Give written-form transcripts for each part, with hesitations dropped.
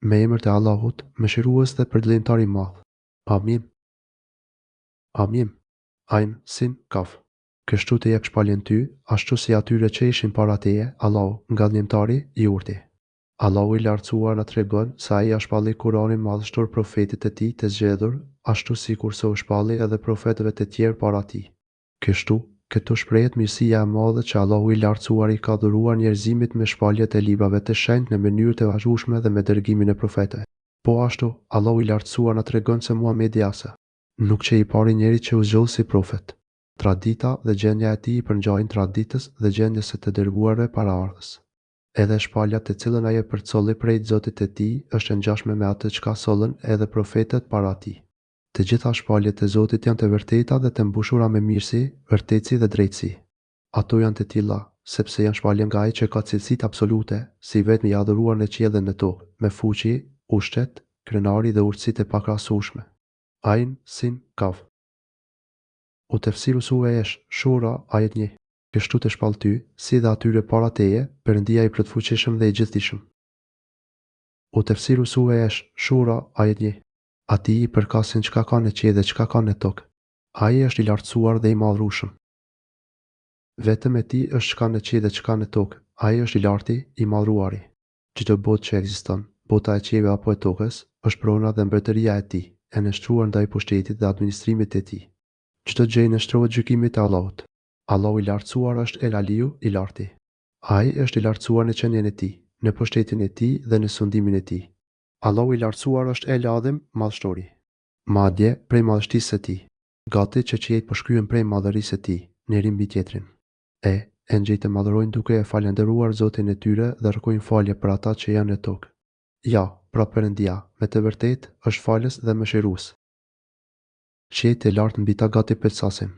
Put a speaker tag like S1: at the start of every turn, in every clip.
S1: Me emër të Allahut, mëshirues dhe përdlimtar i madh. Amin. Amin. Ain, sin, kaf. Kështu të jep shpalljen ty, ashtu si atyre që ishin para teje, Allahu, nga dhlimtari, i urti. Allahu i lartësuar na tregon se ai ia shpalli Kur'anin madhështor profetit të tij të zgjedhur, ashtu si kurse u shpalli edhe profetëve të tjerë para tij. Kështu, këtu shprehet mirësia e madhe që Allahu i lartësuar i ka dhuruar njerëzimit me shpalljet e librave të shenjtë në mënyrë të vazhdueshme dhe me dërgimin e profetëve. Po ashtu, Allahu i lartësuar na tregon se Muhamedi asa nuk që i pari njeri që u zgjodh si profet. Tradita dhe gjendja e tij i përngjajnë traditës dhe gjendjes së të dërguarve paraardhës. Edhe shpalja të cilën ai e përcolli prej Zotit të tij është e ngjashme me atë çka sollën edhe profetët para tij. Të gjitha shpaljet e Zotit janë të vërteta dhe të mbushura me mirësi, vërtetësi dhe drejtësi. Ato janë të tilla, sepse janë shpalje nga ai që ka cilësitë absolute, si vetmi i adhuruar në qiell dhe në tokë, me fuqi, ushtet, krenari dhe urtësitë e pakrahasueshme. Ain, sin, kaf. U tefsiru suresh Shura, ajet 1. Kështu të shpall ty, si dhe atyre para teje, Perëndia i plotfuqishëm dhe i gjithdijshëm. U tefsiru suresh Shura, ajet 1. Atij i përkasin çka ka në qiell dhe çka ka në tokë. Ai është i lartësuar dhe i madhrueshëm. Vetëm e tij është çka në qiell dhe çka në tokë. Ai është i larti, i madhruari. Çdo botë që ekziston, bota e qiellit apo e tokës, është prona dhe mbretëria e tij, e nështruar ndaj pushtetit dhe administrimit të tij. Çdo gjë nështrohet gjykimit të Allahut. Allahu i lartësuar është El Aliu, i larti. Ai është i lartësuar në qendjen e tij, në pushtetin e tij dhe në sundimin e tij. Allahu i lartësuar është El Adhim, madhështori. Madje prej madhështisë së tij, gati që qiejt po shkryen prej madhërisë së tij, njëri mbi tjetrin. Engjëjt e madhërojnë duke e falendëruar Zotin e tyre dhe kërkojnë falje për ata që janë në tokë. Ja, pra Perëndia, me të vërtetë është falës dhe mëshirues. Qiejt e lartë mbi ta gati përcasin,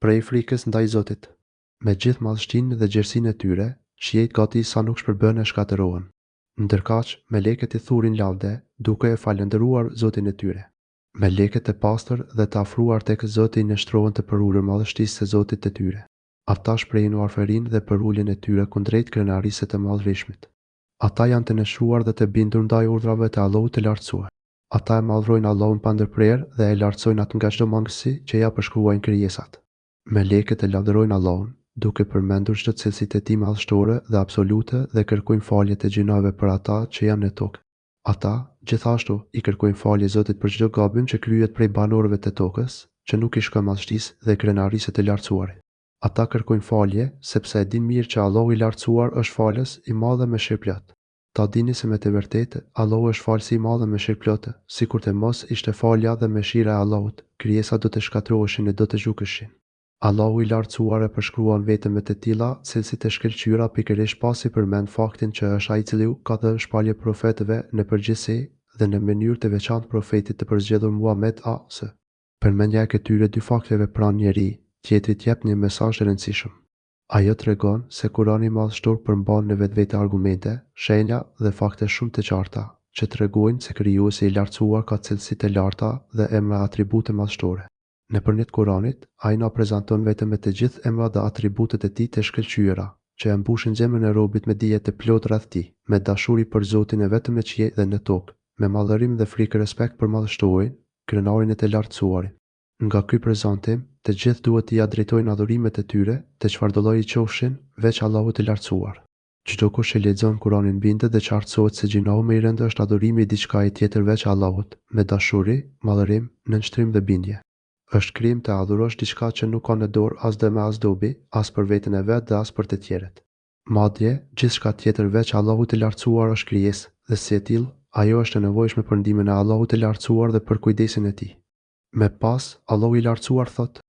S1: prej frikës ndaj Zotit. Me gjithë madhështinë dhe gjerësinë e tyre, qiejt gati sa nuk shpërbën e shkatërohen. Ndërkaq, melekët i thurin lavde, duke e falendëruar Zotin e tyre. Melekët e pastër dhe të afruar tek Zoti nështrohen të përulur madhështisë së Zotit të tyre. Ata shprehin varfërinë dhe përuljen e tyre kundrejt krenarisë të madhërishmit. Ata janë të nështruar dhe të bindur ndaj urdhrave të Allahut të lartësuar. Ata e madhrojnë Allahun pa ndërprerje dhe e lartësojnë atë nga çdo mangësi që ja përshkruajnë krijesat. Melekët e lavdërojnë Allahun, duke përmendur çdo cilësitë e tij madhështore dhe absolute dhe kërkojnë falje të gjinave për ata që janë në tokë. Ata, gjithashtu, i kërkojnë falje Zotit për çdo gabim që kryhet prej banorëve të tokës, që nuk i shkon madhështisë dhe krenarisë të lartësuarit. Ata kërkojnë falje sepse e din mirë që Allahu i lartësuar është falës, i madh dhe mëshirëplot. Ta dini se me të vërtetë Allahu është falësi i madh dhe mëshirëplotë, sikur të mos ishte falja dhe mëshira e Allahut, krijesat do të shkatërroheshin e do të zhukeshin. Allahu i lartësuar e përshkruan vetëm me të tilla cilësitë e shkëlqyera pikërisht pasi përmend faktin që është ai i cili ka dhënë shpallje profetëve në përgjithësi dhe në mënyrë të veçantë profetit të përzgjedhur Muhammed a.s. Përmendja e këtyre dy fakteve pranë njeri, tjetrit jep një mesazh të rëndësishëm. Ajo tregon se Kurani i Madhështor përmban në vetvete argumente, shenja dhe fakte shumë të qarta, që tregojnë se krijuesi i lartësuar ka cilësi të larta dhe emra atribute madhështore. Nëpërmjet Kuranit, ai na prezanton vetëm me të gjithë emrat dhe atributet e tij të shkëlqyera, që e mbushin zemrën e robit me dije të plotë rreth tij, me dashuri për Zotin e vetëm në qiell dhe në tokë, me madhërim dhe frikë respekt për madhështorin, krenarin e të lartësuarin. Nga ky prezantim, të gjithë duhet t'i drejtojnë adhurimet e tyre, të çfarëdo lloji qofshin, veç Allahut të lartësuar. Çdo kush që lexon Kuranin bindet dhe qartësohet se gjinohu më i rëndë është adhurimi i diçka tjetër veç Allahut, me dashuri, madhërim, nënshtrim dhe bindje. Është krim të adhurosh diçka që nuk ka në dorë as dëm as dobi, as për veten e vet dhe as për të tjerët. Madje, gjithçka tjetër veç Allahut të lartësuar është krijesë, dhe si e tillë, ajo është e nevojshme për ndihmën e Allahut të lartësuar dhe për kujdesin e tij. Me pas, Allahu i lartësuar thot: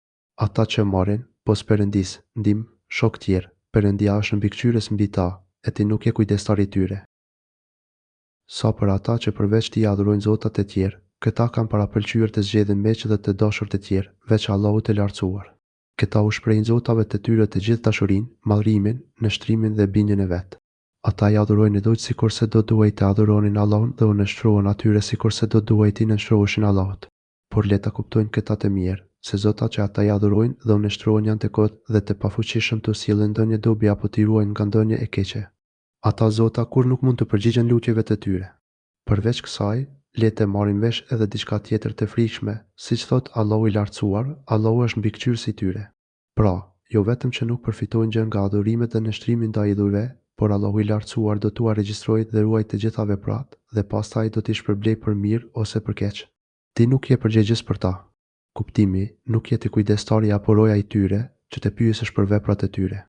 S1: ata që marrin, pos Perëndis, ndihmë, shok tjerë, Perëndia është mbikëqyrës mbi ta, e ti nuk je kujdestar i tyre. Sa për ata që përveç tij adhurojnë zotat e tjerë, këta kanë parapëlqyer të zgjedhin meq dhe të dashur të tjerë, veç Allahut të lartësuar. Këta u shprehin zotave të tyre të gjithë dashurinë, madhrimin, nështrimin dhe bindjen e vet. Ata i adhurojnë e dojtë sikurse do duhej të adhuronin Allahun dhe u nështrohen atyre sikurse do duhej të nështroheshin Allahut. Por le ta kuptojnë këta të mirë, se zotat që ata i adhurojnë dhe u nështrohen janë të kotë dhe të pafuqishëm të sjellin ndonjë dobi apo t'i ruajnë nga ndonjë e keqe. Ata zota kur nuk mund të përgjigjen lutjeve të tyre. Përveç kësaj, le të marrim vesh edhe diçka tjetër të frikshme, siç thot Allahu i lartësuar, Allahu është mbikëqyrësi i tyre. Pra, jo vetëm që nuk përfitojnë gjë nga adhurimet dhe nështrimi ndaj idhujve, por Allahu i lartësuar do t'u regjistrojë dhe ruaj të gjitha veprat, dhe pastaj do t'i shpërblej për mirë ose për keq. Ti nuk je përgjegjës për ta. Kuptimi nuk je ti kujdestari apo roja i tyre, që të pyesësh për veprat e tyre.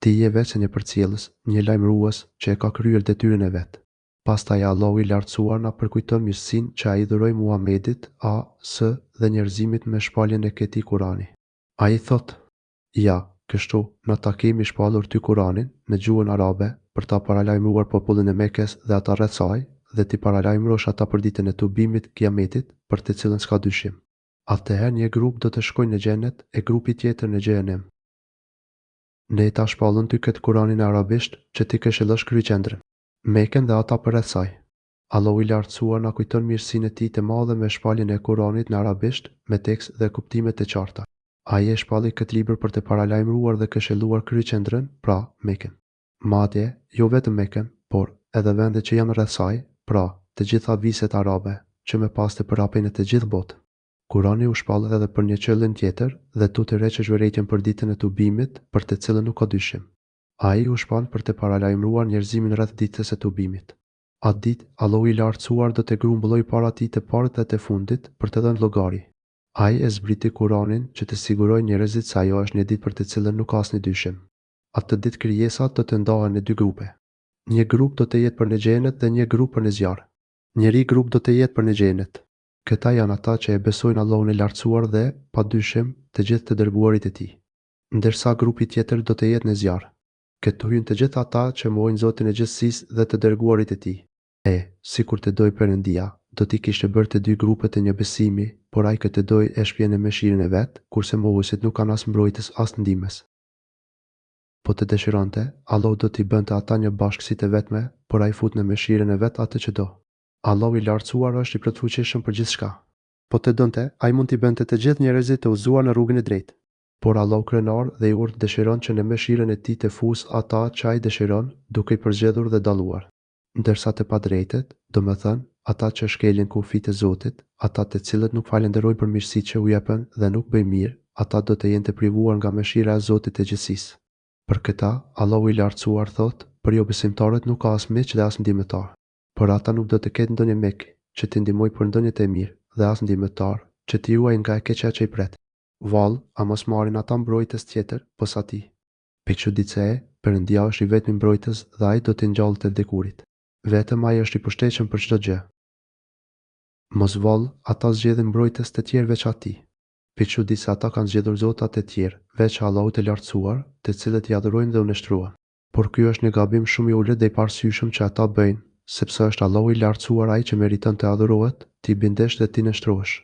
S1: Ti je vetë një përcjellës, një lajmërues që e ka kryer detyrën e vet. Pastaj Allahu i lartësuar na përkujton mirësinë që ai dhuroi Muhamedit, a.s. dhe njerëzimit me shpalljen e këtij Kurani. Ai thot: Ja, kështu, na ta kemi shpallur ty Kuranin në gjuhën arabe për ta paralajmëruar popullin e Mekës dhe ata rreth saj, dhe ti paralajmërosh ata për ditën e tubimit, kiametit, për të cilën s'ka dyshim. Atëherë një grup do të shkojnë në xhenet e grupi tjetër në xhenem. Ne ta shpallën ty këtë Kuranin e arabisht që ti këshillosh kryqendrën, Mekën dhe ata përreth saj. Allahu i lartësuar na kujton mirësinë e tij të madhe me shpalljen e Kuranit në arabisht me tekst dhe kuptime të qarta. Ai e shpalli këtë libër për të paralajmëruar dhe këshilluar kryqendrën, pra Mekën. Madje, jo vetëm Mekën, por edhe vendet që janë rreth saj, pra të gjitha viset arabe, që me pas të përhapin e të gjithë botë. Kurani u shpall edhe për një qëllim tjetër dhe tu të reqësh vërejtjen për ditën e tubimit, për të cilën nuk ka dyshim. Ai u shpall për të paralajmëruar njerëzimin rreth ditës së tubimit. Atë ditë, Allahu i lartësuar do të grumbullojë para tij të parët dhe të fundit për të dhënë llogari. Ai e zbriti Kuranin që të sigurojë njerëzit se ajo është një ditë për të cilën nuk ka asnjë dyshim. Atë ditë krijesat do të ndahen në dy grupe. Një grup do të jetë për në xhenet dhe një grup për në zjarr. Njëri grup do të jetë për në xhenet. Këta janë ata që e besojnë Allahun e lartësuar dhe, pa dyshim, të gjithë të dërguarit e tij. Ndërsa grupi tjetër do të jetë në zjarr. Këtu hyn të gjithë ata që mohojnë Zotin e gjithësisë dhe të dërguarit e tij. Sikur të doj Perëndia, do t'i kishte bërë të dy grupet e një besimi, por ai këtë doj e shpjen e mëshirën e vet, kurse mohuesit nuk kanë as mbrojtës as ndihmës. Po të dëshironte, Allahu do t'i bënte ata një bashkësi të vetme, por ai fut në mëshirën e vet atë që do. Allahu i lartësuar është i plotfuqishëm për gjithçka. Po të donte, ai mund t'i bënte të gjithë njerëzit të udhëzuar në rrugën e drejtë. Por Allahu krenar dhe i urtë dëshiron që në mëshirën e tij të fusë ata që ai dëshiron, duke i përzgjedhur dhe dalluar. Ndërsa të padrejtet, domethënë, ata që shkelin kufijtë e Zotit, ata të cilët nuk falenderojnë për mirësitë që u jepen dhe nuk bëjnë mirë, ata do të jenë të privuar nga mëshira e Zotit të gjithësisë. Për këta, Allahu i lartësuar thot: për jo besimtarët nuk ka as miq dhe as ndihmëtar. Por ata nuk do të ketë ndonjë mik që t'i ndihmojë për ndonjë të mirë dhe as ndihmëtar që t'i ruajë nga e keqja që i pret. Vallë, a mos marrin ata mbrojtës tjetër posa tij? Pikçuditse, Perëndia është i vetmi mbrojtës dhe ai do t'i ngjallë të vdekurit. Vetëm ai është i përshtatshëm për çdo gjë. Mos vallë, ata zgjedhin mbrojtës të tjerë veç atij. Pikçuditse ata kanë zgjedhur zota të tjerë veç Allahut të lartësuar, të cilët i adhurojnë dhe u nështruan. Por ky është një gabim shumë i ulët dhe i parësyeshëm që ata bëjnë, sepse është Allahu i lartësuar ai që meriton të adhurohet, t'i bindesh dhe t'i nështrohesh.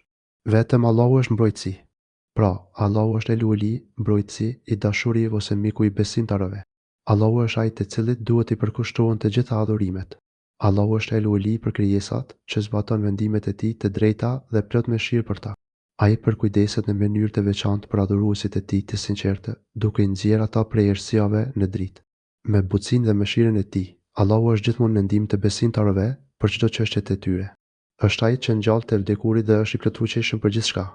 S1: Vetëm Allahu është mbrojtësi. Pra, Allahu është Elueli, mbrojtësi, i dashuri ose miku i besimtarëve. Allahu është ai të cilit duhet i përkushtohen të gjitha adhurimet. Allahu është Elueli për krijesat, që zbaton vendimet e tij të drejta dhe plot mëshirë për ta. Ai përkujdeset në mënyrë të veçantë për adhuruesit e tij të sinqertë, duke i nxjerrë ata prej errësirave në dritë. Me butësinë dhe mëshirën e tij, Allahu është gjithmonë në ndihmë të besimtarëve për çdo çështje të tyre. Është ai që ngjall të vdekurit dhe është i plotfuqishëm për gjithçka.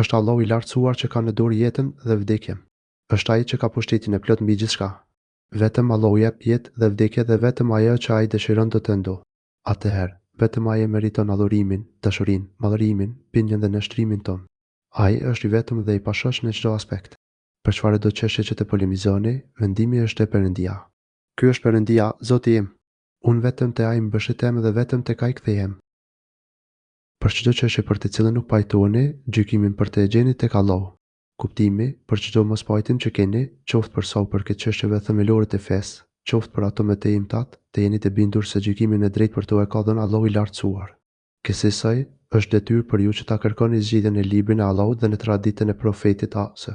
S1: Është Allahu i lartësuar që ka në dorë jetën dhe vdekjen. Është ai që ka pushtetin e plot mbi gjithçka. Vetëm Allahu jep jetë dhe vdekje dhe vetëm ajo që ai dëshiron do të ndodhë. Atëherë, vetëm ai meriton adhurimin, dashurinë, madhërimin, bindjen dhe nështrimin ton. Ai është i vetëm dhe i pashosh në çdo aspekt. Për çfarë do çështje që të polemizoni, vendimi është te Perëndia. Ky është Perëndia, Zoti im. Unë vetëm te ai mbështetem dhe vetëm tek ai kthehem. Për çdo çështje për të cilën nuk pajtoheni, gjykimin për të e gjeni tek Allahu. Kuptimi për çdo mospajtim që keni, qoftë për sa për këtë çështjeve themelore të fesë, qoftë për ato me të imtat, të jeni të bindur se gjykimin e drejtë për to e ka dhënë Allahu i lartësuar. Kësaj është detyrë për ju që ta kërkoni zgjidhjen e librit e Allahut dhe në traditën e profetit as.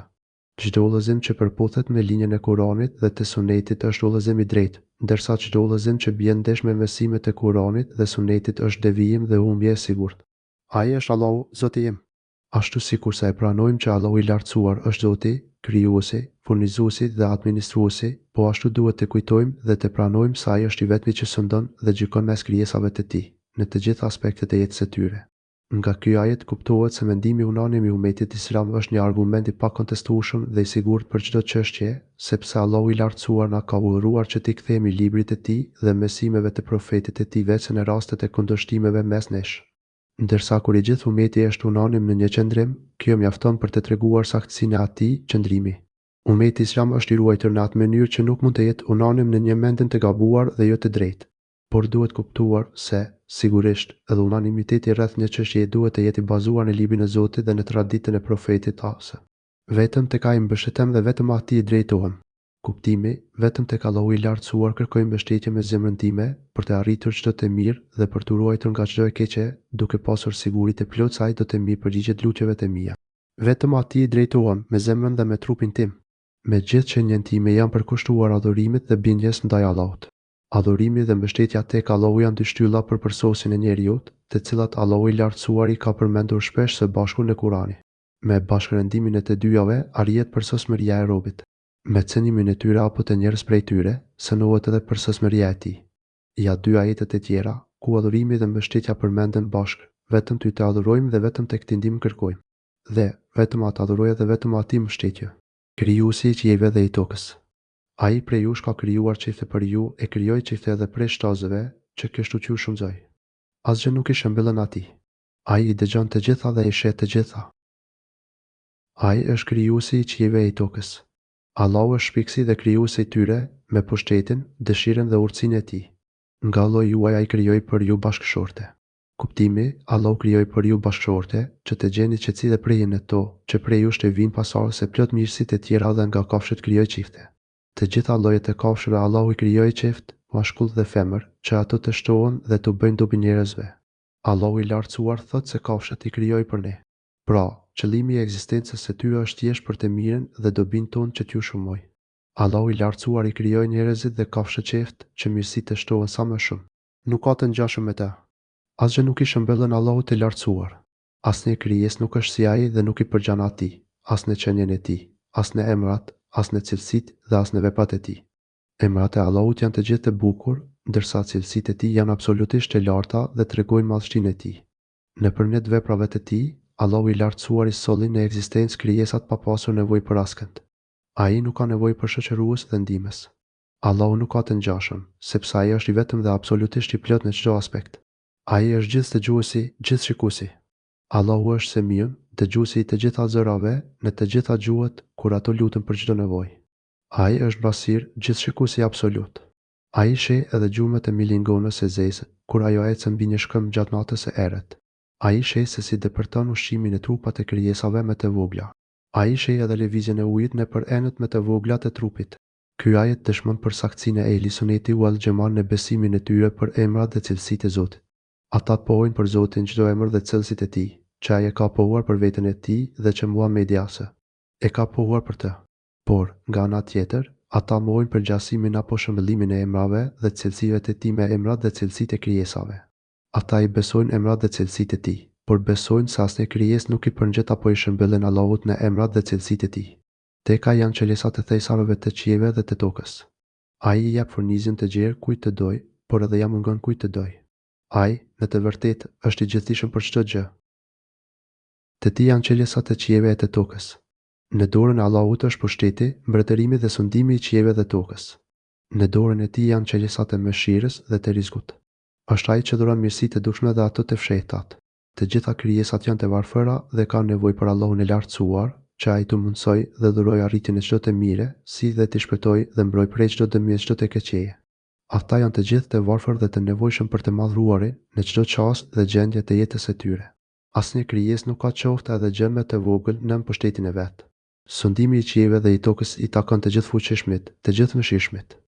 S1: Çdo udhëzim që përputhet me linjën e Kuranit dhe të Sunetit është udhëzim i drejtë, ndërsa çdo udhëzim që bën ndesh me mësimet e Kuranit dhe Sunetit është devijim dhe humbje e sigurt. Ai është Allahu, Zoti im. Ashtu sikurse e pranojmë që Allahu i lartësuar është Zoti, krijuesi, furnizuesi dhe administruesi, po ashtu duhet të kujtojmë dhe të pranojmë se ai është i vetmi që sundon dhe gjykon mes krijesave të tij. në të gjitha aspektet e jetës së tyre. Nga ky ajet kuptohet se mendimi unanim i umetit islam është një argument i pakontestueshëm dhe i sigurt për çdo çështje, sepse Allahu i lartësuar na ka urdhëruar që t'i kthehemi librit e tij dhe mësimeve të profetit e tij veç në rastet e kundërshtimeve mes nesh. Ndërsa kur i gjithë umeti është unanim në një qëndrim, kjo mjafton për të treguar saktësinë e atij qëndrimi. Umeti islam është i ruajtur në atë mënyrë që nuk mund të jetë unanim në një mendje të gabuar dhe jo të drejtë. Por duhet kuptuar se, sigurisht, edhe unanimiteti rreth një çështjeje duhet të jetë i bazuar në librin e Zotit dhe në traditën e profetit ose. Vetëm tek ai mbështetem dhe vetëm atij i drejtohem. Kuptimi, vetëm tek Allahu i lartësuar kërkoj mbështetje me zemrën time për të arritur çdo të mirë dhe për të ruajtur nga çdo e keqe, duke pasur siguri të plotë se ai do të më përgjigjet lutjeve të mia. Vetëm atij i drejtohem me zemrën dhe me trupin tim. Me gjithë qenjen time janë përkushtuar adhurimit dhe bindjes ndaj Allahut. Adhurimi dhe mbështetja tek Allahu janë dy shtylla për përsosin e njerëzit, të cilat Allahu i lartësuar i ka përmendur shpesh së bashku në Kur'an. Me bashkërendimin e të dyjave arrihet përsosmëria e robit. Me cënimin e tyre apo të njerëz prej tyre, synohet edhe përsosmëria e tij. Ja dy ajetet e tjera, ku adhurimi dhe mbështetja përmenden bashkë, vetëm ty të adhurojmë dhe vetëm tek ti ndihmë kërkojmë. Dhe vetëm atë adhuroj dhe vetëm atij mbështetje. Krijuesi i qiejve dhe i tokës. Ai prej jush ka krijuar çifte për ju, e krijoi çifte edhe prej shtazëve, që kështu që u shumëzoi. Asgjë nuk i shëmbëllën atij. Ai i dëgjon të gjitha dhe i sheh të gjitha. Ai është krijuesi i qiejve e i tokës. Allahu është shpikësi dhe krijuesi i tyre, me pushtetin, dëshirën dhe urtësinë e tij. Nga lloji juaj ai krijoi për ju bashkëshorte. Kuptimi, Allahu krijoi për ju bashkëshorte, që të gjeni qetësi dhe prejen e to, që prej jush të vinë pasardhës e plot mirësitë e tjera dhe nga kafshët krijoi çifte. Të gjitha llojet e kafshëve Allahu i krijoi çift, mashkull dhe femër, që ato të shtohen dhe të bëjnë dobi njerëzve. Allahu i lartësuar thotë se kafshët i krijoi për ne. Pra, qëllimi i ekzistencës së tyre është thjesht për të mirën dhe dobinë tonë që t'ju shumoj. Allahu i lartësuar i krijoi njerëzit dhe kafshët çift, që mirësitë të shtohen sa më shumë. Nuk ka të ngjashëm me ta. Asgjë nuk i shëmbëllon Allahut të lartësuar. Asnjë krijesë nuk është si ai dhe nuk i përgjan atij, as në qenien e tij, as në emrat, as në cilësitë dhe as në veprat e tij. Emrat e Allahut janë të gjithë të bukur, ndërsa cilësitë e tij janë absolutisht të larta dhe tregojnë madhështinë e tij. Nëpërmjet veprave të tij, Allahu i lartësuar i solli në ekzistencë krijesat pa pasur nevojë për askënd. Ai nuk ka nevojë për shoqërues dhe ndihmës. Allahu nuk ka të ngjashëm, sepse ai është i vetëm dhe absolutisht i plot në çdo aspekt. Ai është gjithdëgjuesi, gjithshikuesi. Allahu është Semiun, dëgjuesi i të gjitha zërave, në të gjitha gjuhët, kur ato lutën për çdo nevojë. Ai është Basir, gjithshikuesi absolut. Ai sheh edhe gjurmët e milingonës së zezë, kur ajo ecën mbi një shkëmb gjatë natës së errët. Ai sheh se si depërton ushqimin e trupat e krijesave me të vogla. Ai sheh edhe lëvizjen e ujit nëpër enët me të vogla të trupit. Ky ajet dëshmon për saktësinë e Ehli Suneti wal Xhamal në besimin e tyre për emrat dhe cilësitë e Zotit. Ata pohojnë për Zotin çdo emër dhe cilësitë e tij, që ai e ka pohuar për veten e tij dhe që Muhamedi e ka pohuar për të. Por, nga ana tjetër, ata mohojnë për gjasimin apo shëmbëllimin e emrave dhe cilësive të tij me emrat dhe cilësitë e krijesave. Ata i besojnë emrat dhe cilësitë e tij, por besojnë se asnjë krijesë nuk i përngjet apo i shëmbëllen Allahut në emrat dhe cilësitë e tij. Teka janë çelësat e thejsarëve të qiejve dhe të tokës. Ai i jep furnizjen të gjerë kujt të doj, por edhe ja mungon kujt të doj. Ai, në të vërtetë, është i gjithëdijshëm për çdo gjë. Të tij janë çelësat e qiejve e të tokës. Në dorën e Allahut është pushteti, mbretërimi dhe sundimi i qiejve dhe tokës. Në dorën e tij janë çelësat e mëshirës dhe të rizkut. Është ai që dhuron mirësitë të dukshme dhe ato të fshehtat. Të gjitha krijesat janë të varfëra dhe kanë nevojë për Allahun e lartësuar, që ai të mundsoj dhe dhuroj arritjen e çdo të mire, si dhe të shpëtoj dhe mbroj prej çdo dëmi e çdo të keqeje. Ata janë të gjithë të varfër dhe të nevojshëm për të madhruarin në çdo çast dhe gjendje të jetës së tyre. Asnjë krijesë nuk ka qoftë edhe gjë më të vogël nën pushtetin e vet. Sundimi i qiejve dhe i tokës i takon të gjithfuqishmit, të gjithmëshirshmit.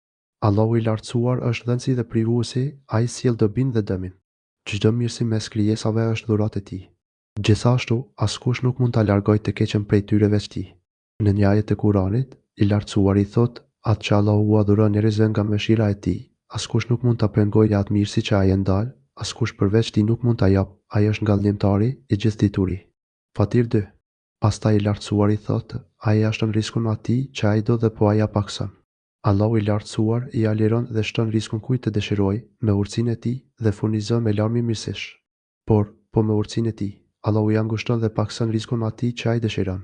S1: Allahu i lartësuar është dhënësi dhe privuesi, ai sjell dobinë dhe dëmin. Çdo mirësi mes krijesave është dhuratë e tij. Gjithashtu, askush nuk mund ta largojë të keqen prej tyre veç tij. Në një ajet të Kuranit, i lartësuar i thotë, atë që Allahu u adhuron njerëzve nga mëshira e tij, askush nuk mund ta pengojë atë mirësi që ai e ndal, askush përveç tij nuk mund ta jap, ai është ngallëmtari i gjithë dituri. Fatir 2. Pastaj i lartësuar i thotë, ai jashton riskun atij që ai do dhe po ai jap akson. Allahu i lartësuar i aliron dhe shton riskun kujt të dëshiroj me urtësinë e tij dhe furnizon me larmi mirësish. Por, me urtësinë e tij, Allahu i angushton dhe pakson riskun atij që ai dëshiron.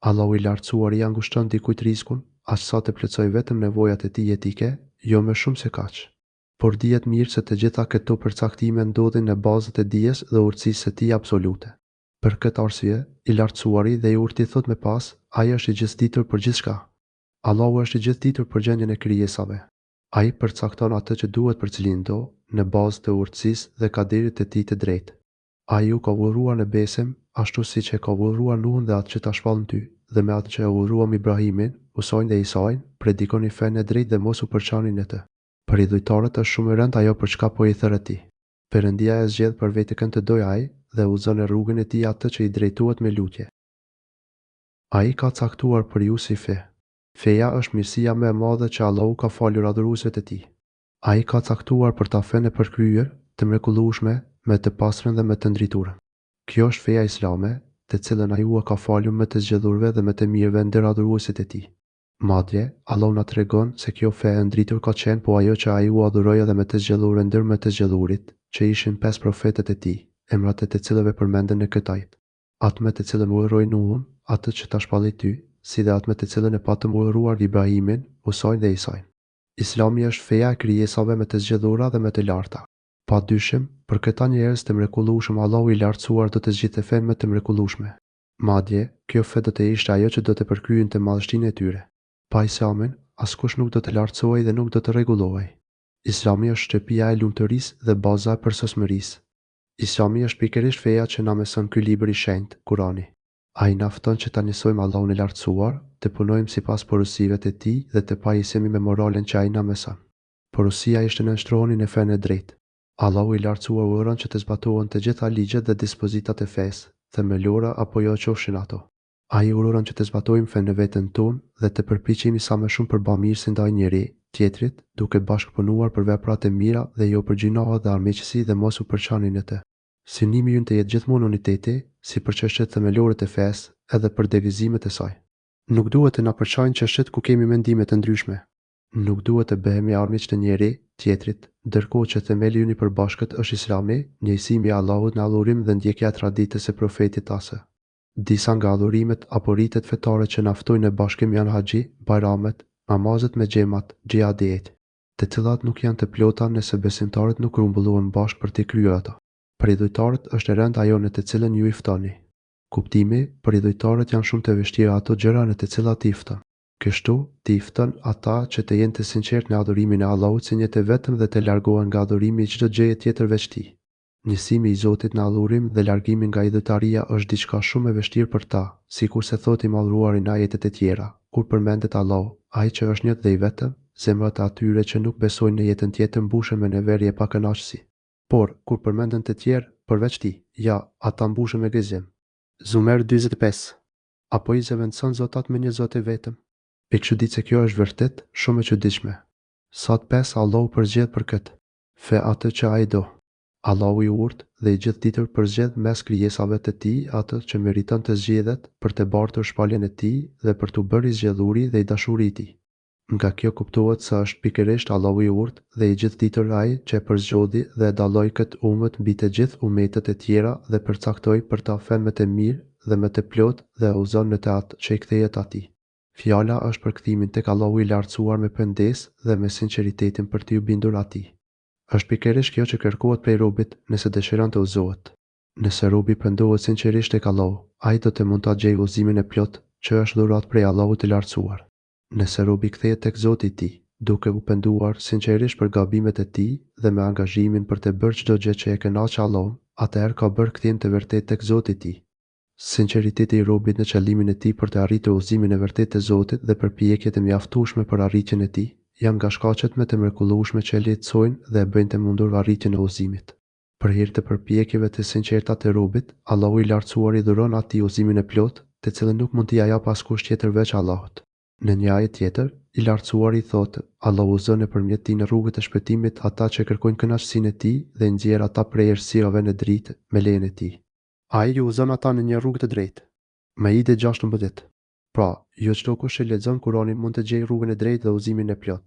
S1: Allahu i lartësuar i angushton dikujt riskun, aq sa të plotësoj vetëm nevojat e tij etike, jo më shumë se kaq. Por dihet mirë se të gjitha këto përcaktime ndodhin në bazët e dijes dhe urtësisë së tij absolute. Për këtë arsye, i lartësuari dhe i urti thot me pas, ai është i gjithditur për gjithçka. Allahu është i gjithditur për gjendjen e krijesave. Ai përcakton atë që duhet për cilin do, në bazë të urtësisë dhe kaderit të tij të drejtë. Ai u ka udhëruar në besim, ashtu siç e ka udhëruar Nuhun dhe atë që ta shpallën ty, dhe me atë që e udhëruam Ibrahimin, Usajn dhe Isajn, predikoni fenë e drejtë dhe mos u përçani në të. Për idhujtarët është shumë e rëndë ajo për çka po i thërë ti. Perëndia e zgjedh për vetë kënd të dojë ai dhe udhëzon në rrugën e tij atë që i drejtohet me lutje. Ai ka caktuar për ju si fe. Feja është mirësia më e madhe që Allahu ka falur adhuruesve të tij. Ai ka caktuar për ta fenë e përkryer, të mrekullueshme, me të pastrën dhe me të ndriturën. Kjo është feja islame, të cilën ai u ka falur me të zgjedhurve dhe me të mirëve ndër adhuruesit e tij. Madje, Allahu na tregon se kjo fe e ndritur ka qenë po ajo që ai u adhuroi edhe me të zgjedhurë ndër me të zgjedhurit, që ishin 5 profetët e tij, emrat e të cilëve përmenden në këtë ajet. Atë me të cilën udhëroi Nuhun, atë që ta shpalli ty, si dhe atë me të cilën e patëm udhëruar Ibrahimin, Usajn dhe Isajn. Islami është feja e krijesave me të zgjedhura dhe me të larta. Pa dyshim, për këta njerëz të mrekullueshëm Allahu i lartësuar do të zgjidhte fenë më të mrekullueshme. Madje, kjo fe do të ishte ajo që do të përkryente madhështinë e tyre. Pa Islamin, askush nuk do të lartësohej dhe nuk do të rregullohej. Islami është shtëpia e lumturisë dhe baza e përsosmërisë. Islami është pikërisht feja që na mëson ky libër i shenjtë, Kurani. Ai na fton që ta njësojmë Allahun e lartësuar, të punojmë sipas porosive të tij dhe të pajisemi me moralen që ai na mëson. Porosia ishte në nshtroheni në fenë e drejtë. Allahu i lartësuar urdhëron që të zbatohen të gjitha ligjet dhe dispozitat e fesë, themelore apo jo qofshin ato. Ai urdhëron që të zbatojmë fenë në veten tonë dhe të përpiqemi sa më shumë për bamirësi ndaj njëri tjetrit, duke bashkëpunuar për veprat e mira dhe jo për gjinoa dhe armiqësi dhe mos u përçani në të. Synimi ynë të jetë gjithmonë uniteti, si për çështjet themelore të fesë, edhe për devizimet e saj. Nuk duhet të na përçajnë çështjet ku kemi mendime të ndryshme. Nuk duhet të bëhemi armiq të njëri tjetrit, ndërkohë që themeli ynë i përbashkët është Islami, njëjësimi i Allahut në adhurim dhe ndjekja e traditës së profetit Asa. Disa nga adhurimet apo ritet fetare që na ftojnë në bashkim janë haxhi, bajramet, namazet me xhemat, xhihadiet, të cilat nuk janë të plota nëse besimtarët nuk grumbullohen bashkë për t'i kryer ato. Për idhujtarët është e rëndë ajo në të cilën ju i ftoni. Kuptimi, për idhujtarët janë shumë të vështira ato gjëra në të cilat i fton. Kështu, ti i fton ata që të jenë të sinqertë në adhurimin e Allahut si një të vetëm dhe të largohen nga adhurimi i çdo gjëje tjetër veç tij. Njësimi i Zotit në adhurim dhe largimi nga idhujtaria është diçka shumë e vështirë për ta, sikurse thotë i Madhëruari në ajetet e tjera, kur përmendet Allahu, ai që është një dhe i vetëm, zemrat e atyre që nuk besojnë në jetën tjetër mbushen me neverje pa kënaqësi. Por, kur përmenden të tjerë, përveç ti, ja, ata mbushen me gëzim. Zumer 45. Apo i zëvendëson zotat me një zot e vetëm? E kështu ditë se kjo është vërtet, shumë e çuditshme. Sot 5 Allahu përzgjedh për këtë. Fe atë që ai do. Allahu i urtë dhe i gjithditur përzgjedh mes krijesave të tij atë që meriton të zgjedhet për të bartur shpalljen e tij dhe për t'u bërë i zgjedhuri dhe i dashuri i tij. Nga kjo kuptohet se është pikërisht Allahu i urtë dhe i gjithditur ai që e përzgjodhi dhe e dalloi këtë umët mbi të gjithë umetet e tjera dhe përcaktoi për ta fenë më të mirë dhe më të plotë dhe uzon në të atë që i kthehet atij. Fjala është për kthimin tek Allahu i lartësuar me pendesë dhe me sinqeritetin për t'u bindur atij. Është pikërisht kjo që kërkohet prej robit nëse dëshiron të udhëzohet. Nëse robi pendohet sinqerisht tek Allahu, ai do të mund ta gjejë udhëzimin e plotë që është dhuratë prej Allahut të lartësuar. Nëse robi kthehet tek Zoti i tij, duke u penduar sinqerisht për gabimet e tij dhe me angazhimin për të bërë çdo gjë që e kënaq Allahun, atëherë ka bërë kthim të vërtetë tek Zoti i tij. Sinqeriteti i robit në qëllimin e tij për të arritur udhëzimin e vërtetë të Zotit dhe përpjekjet e mjaftueshme për arritjen e tij, janë nga shkaqet më të mrekullueshme që lehtësojnë dhe e bëjnë të mundur arritjen e udhëzimit. Për hir të përpjekjeve të sinqerta të robit, Allahu i lartësuar i dhuron atij udhëzimin e plotë, të cilën nuk mund t'i jap askush tjetër veç Allahut. Në një ajet tjetër, i lartësuar i thotë, Allahu udhëzon nëpërmjet tij në rrugët e shpëtimit ata që kërkojnë kënaqësinë e tij dhe nxjerr ata prej errësirave në dritë me lejen e tij. Ai ju udhëzon ata në një rrugë të drejtë. Maide 16. Pra, jo çdo kush që lexon Kur'anin mund të gjejë rrugën e drejtë dhe udhëzimin e plot.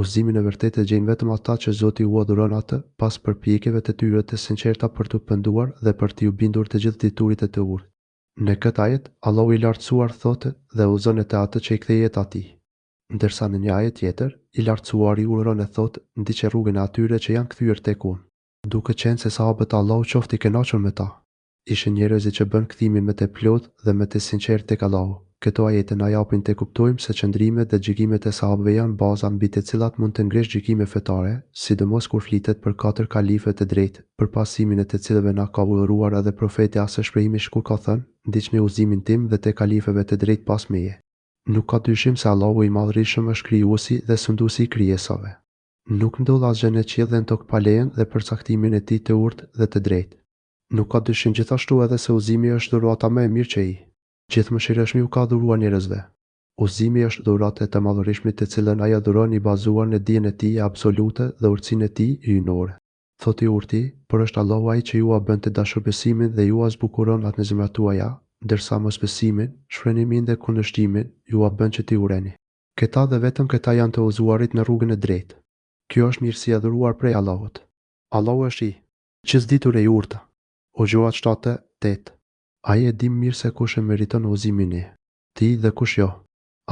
S1: Udhëzimin e vërtetë e gjejnë vetëm ata që Zoti u adhuron atë pas përpjekjeve të tyre të sinqerta për t'u penduar dhe për t'u bindur të gjithë diturit e të urtë. Në këtë ajet, Allahu i lartësuar thotë dhe udhëzon e të atë që i kthehet atij. Ndërsa në një ajet tjetër, i lartësuari urdhëron e thotë, ndiqe rrugën e atyre që janë kthyer tek unë. Duke qenë se sahabët e Allahu qoftë i kënaqur me ta, ishin njerëz që bën kthimin me të plot dhe me të sinqert tek Allahu. Këto ajete na japin të kuptojmë se qëndrimet dhe gjykimet e sahabëve janë baza mbi të cilat mund të ngresh gjykime fetare, sidomos kur flitet për 4 kalife të drejtë, për pasimin e të cilëve na ka urdhëruar edhe profeti as shprehimi kur ka thënë, ndiqni udhëzimin tim dhe të kalifeve të drejtë pas meje. Nuk ka dyshim se Allahu i madhërisëm është krijuesi dhe sunduesi i krijesave. Nuk ndodh asgjë në qiell dhe në tokë pa lejen dhe përcaktimin e tij të urtë dhe të drejtë. Nuk ka dyshim gjithashtu edhe se udhëzimi është dhurata më e mirë që i gjithëmshirëshmi u ka dhuruar njerëzve. Udhëzimi është dhuratë e të madhërismit të cilën ai adhuron i bazuar në dijen e tij absolute dhe urtësinë e tij hyjnore. Thotë i urti, por është Allahu ai që ju a bën të dashurbesimin dhe ju a zbukuron atë në zemrat tuaja, ndërsa mosbesimin, shfrenimin dhe kundërshtimin ju a bën që t'i urreni. Këta dhe vetëm këta janë të udhëzuarit në rrugën e drejtë. Kjo është mirësia e dhuruar prej Allahut. Allahu është i gjithëditur e i urtë. Ogjoat 7:8. Ai e di mirë se kush e meriton udhëzimin e ti dhe kush jo.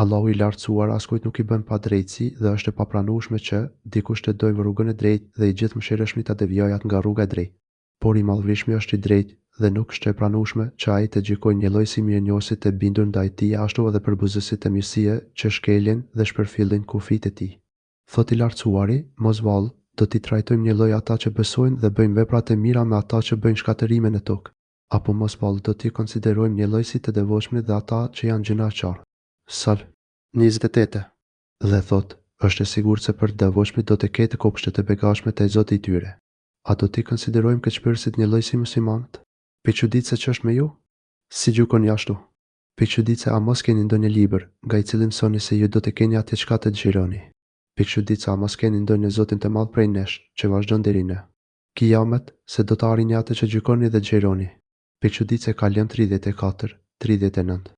S1: Allahu i lartësuar askujt nuk i bën pa drejtësi dhe është e papranueshme që dikush të dojë rrugën e drejtë dhe i gjithëmshirëshmi ta devijojë nga rruga e drejtë. Por i madhërismi është i drejtë dhe nuk është e pranueshme që ai të gjykojë një lloj si mirënjohësit të bindur ndaj tij ashtu edhe për buzësit të mirësie që shkeljen dhe shpërfillin kufit e tij. Thot i lartësuari, mos vallë, do t'i trajtojmë një lloj ata që besojnë dhe bëjnë veprat e mira me ata që bëjnë shkatërime në tokë. Apo mos vallë do t'i konsiderojmë një lloj si të devotshmit dhe ata që janë gjinaqar. Salm 28. Dhe thot, është e sigurt se për të devotshmit do të ketë kopshtet e begashme të Zotit i tyre. A do t'i konsiderojmë këtë shpërësit një lloj si muslimanët? Pe çudit se ç'është me ju? Si gjykoni ashtu? Pe çudit se a mos keni ndonjë libër, nga i cili mësoni se ju do të keni atë çka të dëshironi? Pe çudit se a mos keni ndonjë Zotin të madh prej nesh, që vazhdon deri në Kiamet, se do të arrini atë që gjykoni dhe xheroni. Pe çudit se kalon 34, 39.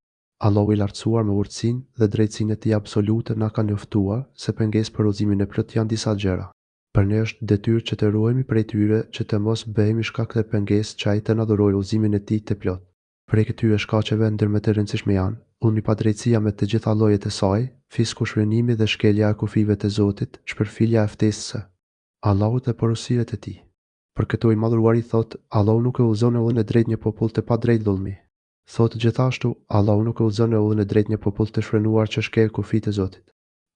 S1: Allahu i lartësuar me urtësinë dhe drejtësinë e tij absolute na ka njoftuar se pengesë për udhëzimin e plot janë disa gjëra. Për ne është detyrë që të ruhemi prej tyre që të mos bëhemi shkak të pengesë që ai të na dhurojë udhëzimin e tij të plot. Prej këtyre shkaqeve ndër më të rëndësishme janë unë i padrejtësia me të gjitha llojet e saj, fisku shfrenimi dhe shkelja e kufive të Zotit, shpërfilja e ftesës Allahut dhe porosiret e tij. Për këto i madhruari thot, Allahu nuk e udhëzon udhën e drejtë një popull të padrejtë dhullmi. Thot gjithashtu, Allahu nuk e udhëzon udhën e drejtë një popull të shfrenuar që shkel kufit e Zotit.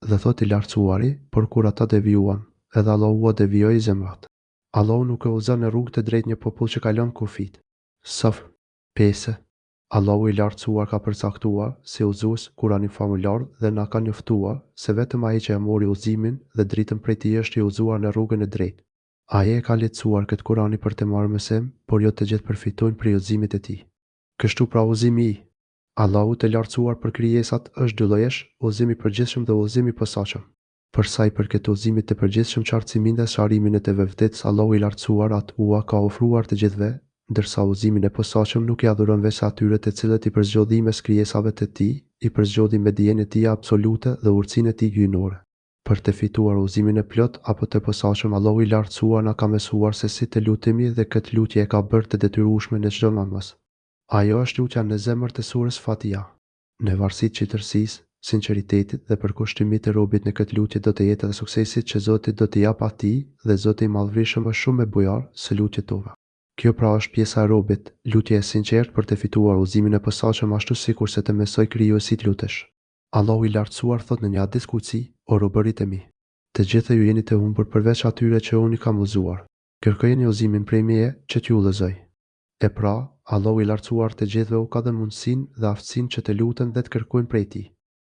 S1: Dhe thot i lartësuari, por kur ata devijuan, edhe Allahu ua devijoi zemrat. Allahu nuk e udhëzon në rrugë të drejtë një popull që kalon kufit. Saf 5. Allahu i lartësuar ka përcaktuar si udhëzues Kur'anin famuljar dhe na ka njoftuar se vetëm ai që e mori udhëzimin dhe dritën prej tij është i udhëzuar në rrugën e drejtë. Ai e ka lehtësuar këtë Kur'ani për të marrë mësim, por jo të gjithë përfitojnë prej udhëzimit të tij. Kështu pra udhëzimi i Allahu të lartësuar për krijesat është dyllojësh, udhëzimi i përgjithshëm dhe udhëzimi i posaçëm. Për sa i përket udhëzimit të përgjithshëm, qartësimin dhe sharimin e të vërtetës, Allahu i lartësuar atë ua ka ofruar të gjithëve, ndërsa udhëzimin e posaçëm nuk i adhuron veç atyre të cilët i përzgjodhi mes krijesave të tij, i përzgjodhi me dijen e tij absolute dhe urtësinë e tij hyjnore. Për të fituar udhëzimin e plot apo të posaçëm, Allahu i lartësuar na ka mësuar se si të lutemi dhe këtë lutje e ka bërë të detyrueshme në çdo namaz. Ajo është lutja në zemër të surës Fatiha. Në varësi të qetësisë, sinqeritetit dhe përkushtimit të robit në këtë lutje do të jetë edhe suksesit që Zoti do t'i jap atij dhe Zoti i madhërisëm është shumë më bujar se lutjet tona. Kjo pra është pjesa e robit, lutja e sinqertë për të fituar udhëzimin e posaçëm ashtu sikur se të mësoj krijuesi të lutesh. Allahu i lartësuar thot në një hadith kutsi, o robërit e mi, të gjithë ju jeni të humbur përveç atyre që unë i kam udhëzuar. Kërkojeni udhëzimin prej meje që t'ju udhëzoj. E pra, Allahu i lartësuar të gjithëve u ka dhënë mundësinë dhe aftësinë që të luten dhe të kërkojnë prej tij.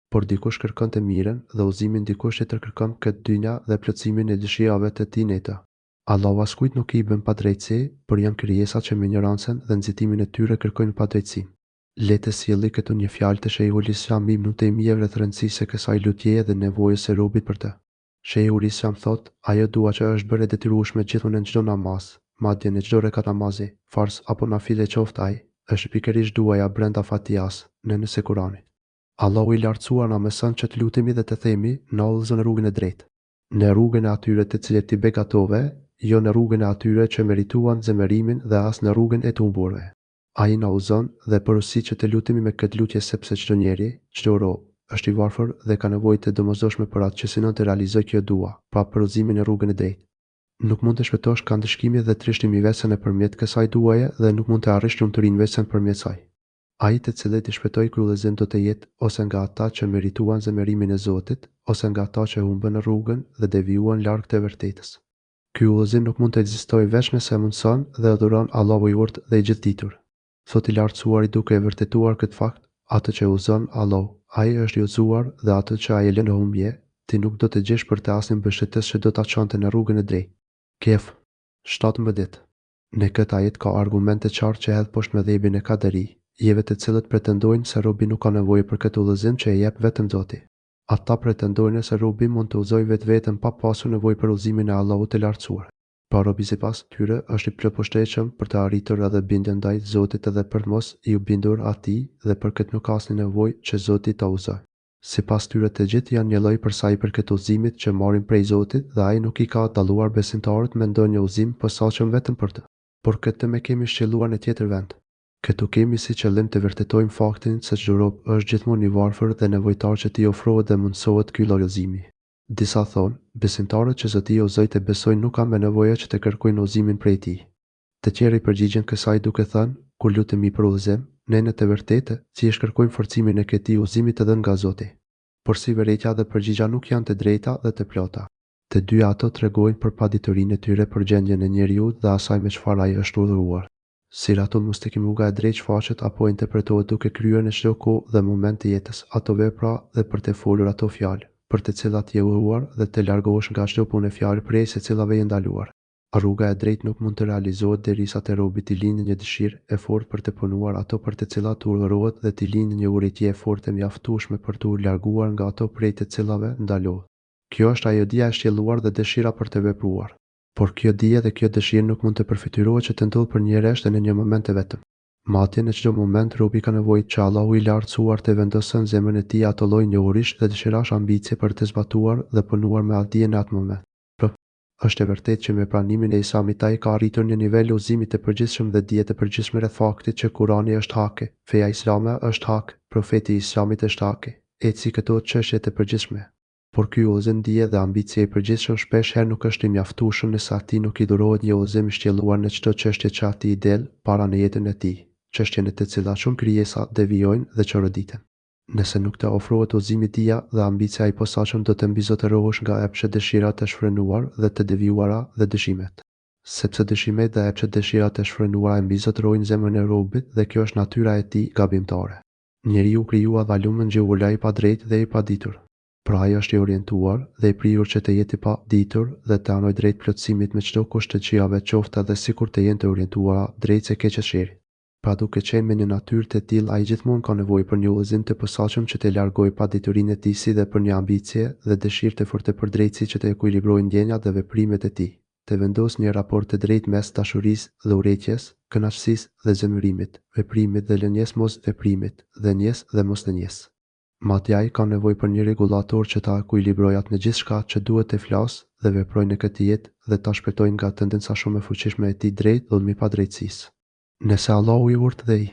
S1: Por dikush kërkon të mirën dhe udhëzimin dikush tjetër kërkon këtë dynja dhe plotësimin e dëshirave të tij në të. Allahu askujt nuk i bën padrejtësi, por janë krijesa që me ignorancën dhe nxitimin e tyre kërkojnë padrejtësi. Le të sjelli këtu një fjalë të Sheikhul Islam Ibn Taymija rreth rëndësisë së kësaj lutjeje dhe nevojës së robit për të. Sheikhul Islam thot, ajo dua që është bërë e detyrueshme gjithmonë në çdo namaz, madje në çdo rekat namazi, fars apo nafile qoftë ai, është pikërisht duaja brenda Fatihas, në Kuranit. Allahu i lartësuar na mëson që të lutemi dhe të themi na udhëzo në rrugën e drejtë, në rrugën e atyre të cilët ti begatove, jo në rrugën e atyre që merituan zemërimin dhe as në rrugën e të humburve. Ai na udhëzon dhe porosi që të lutemi me këtë lutje sepse çdo njeri, çdo rob, është i varfër dhe ka nevojë të domosdoshme për atë që synon të realizojë kjo dua, pa përzimin në rrugën e drejtë. Nuk mund të shpëtosh këndshkimi dhe trishtimi vesen nëpërmjet kësaj duaje dhe nuk mund të arrish lumturinë vesen nëpërmjet saj. Ai të cilët i shpëtoi kryllëzim do të jetë ose nga ata që merituan zemërimin e Zotit, ose nga ata që humbën në rrugën dhe devijuan larg të vërtetës. Ky udhëzim nuk mund të ekzistojë veç nëse mundson dhe adhuron Allahu i urtë dhe i gjithditur. Thot i lartësuari duke e vërtetuar këtë fakt, atë që udhëzon Allahu, ai është i udhëzuar dhe atë që ai e lën në humbje, ti nuk do të gjesh për të asnjë mbështetës që do ta çonte në rrugën e drejtë. Kehf 17. Në këtë ajet ka argumente qartë që hedh poshtë mëdhëbin e kaderi, jeve të cilët pretendojnë se robi nuk ka nevojë për këtë udhëzim që e jep vetëm Zoti. Ata pretendojnë se robi mund të udhëzojë vetveten pa pasur nevojë për udhëzimin e Allahut të lartësuar. Pra robi sipas tyre është i plotposhtetshëm për të arritur edhe bindjen ndaj Zotit edhe për mos i u bindur atij dhe për këtë nuk ka asnjë nevojë që Zoti ta udhëzojë. Sipas tyre të gjithë janë një lloj për sa i përket udhëzimit që marrin prej Zotit dhe ai nuk i ka dalluar besimtarët me ndonjë udhëzim posaçëm vetëm për të. Por këtë me kemi shqetësuar në tjetër vend. Këtu kemi si qëllim të vërtetojmë faktin se çdo rob është gjithmonë i varfër dhe nevojtar që t'i ofrohet dhe mundsohet ky lloj udhëzimi. Disa thonë, besimtarët që Zoti i udhëzoi të besojnë nuk kanë më nevojë që të kërkojnë udhëzimin prej tij. Të tjerë i përgjigjen kësaj duke thënë, kur lutemi për udhëzim, ne në të vërtetë thjesht kërkojmë forcimin e këtij udhëzimi të dhënë nga Zoti. Por si vërejtja dhe përgjigja nuk janë të drejta dhe të plota. Të dyja ato tregojnë për paditurinë e tyre për gjendjen e njeriu dhe asaj me çfarë ai është udhëruar. Siratul Mustaqim rruga e drejtë shfaqet apo interpretohet duke kryer në çdo kohë dhe moment të jetës ato vepra dhe për të folur ato fjalë, për të cilat je udhëruar dhe të largohesh nga çdo punë fjalë prej se cilave je ndaluar. Rruga e drejtë nuk mund të realizohet derisa te robi të lindë një dëshirë e fortë për të punuar ato për të cilat udhërohet dhe të lindë një urrëtie e fortë e mjaftueshme për të larguar nga ato prej të cilave ndalohet. Kjo është ajo dija e shtjelluar dhe dëshira për të vepruar. Por kjo dije dhe kjo dëshirë nuk mund të përfituohet që të ndodhë për një rresht dhe në një moment të vetëm. Madje në çdo moment robi ka nevojë që Allahu i lartësuar të vendosën në zemrën e tij ato lloj njohurish dhe dëshirash ambicie për të zbatuar dhe punuar me atë dije në atë moment. Është e vërtetë që me pranimin e Islamit ai ka arritur një nivel udhëzimi të përgjithshëm dhe dije të përgjithshme rreth faktit që Kurani është hake, feja islame është hak, profeti i Islamit është hake, etj këto çështje të përgjithshme. Por ky udhëzim dije dhe ambicie i përgjithshëm shpesh herë nuk është i mjaftueshëm nëse atij nuk i dhurohet një udhëzim i shtjelluar në çdo çështje që atij i del para në jetën e tij, çështje në të cilat shumë krijesa devijojnë dhe çoroditen. Nëse nuk të ofrohet udhëzimi i tij dhe ambicia i posaçëm do të mbizotërohesh nga epshet dëshirat e shfrenuar dhe të devijuara dhe dëshimet. Sepse dëshimet dhe epshet dëshirat e shfrenuara e mbizotërojnë zemrën e robit dhe kjo është natyra e tij gabimtare. Njeriu krijua dha lumën gjëulaj pa drejtë dhe i pa ditur. Pra ai është i orientuar dhe i prirur që të jetë i pa ditur dhe të anoj drejt plotësimit me çdo kusht të qijave qoftë edhe sikur të jenë të orientuara drejt se keqes sheri. Pra duke qenë me një natyrë të tillë ai gjithmonë ka nevojë për një udhëzim të posaçëm që të largojë paditurinë e tij si dhe për një ambicie dhe dëshirë të fortë për drejtësi që të ekuilibrojë ndjenjat dhe veprimet e tij, të vendosë një raport të drejtë mes dashurisë dhe urrëties, kënaqësisë dhe zemërimit, veprimit dhe lënjes mos veprimit, dhënjes dhe mosdhënjes. Madje ai ka nevojë për një rregullator që ta ekuilibrojë atë në gjithçka që duhet të flasë dhe veprojë në këtë jetë dhe ta shpëtojë nga tendenca shumë e fuqishme e tij drejt dhunmi pa drejtësisë. Nëse Allahu i urtë dhe i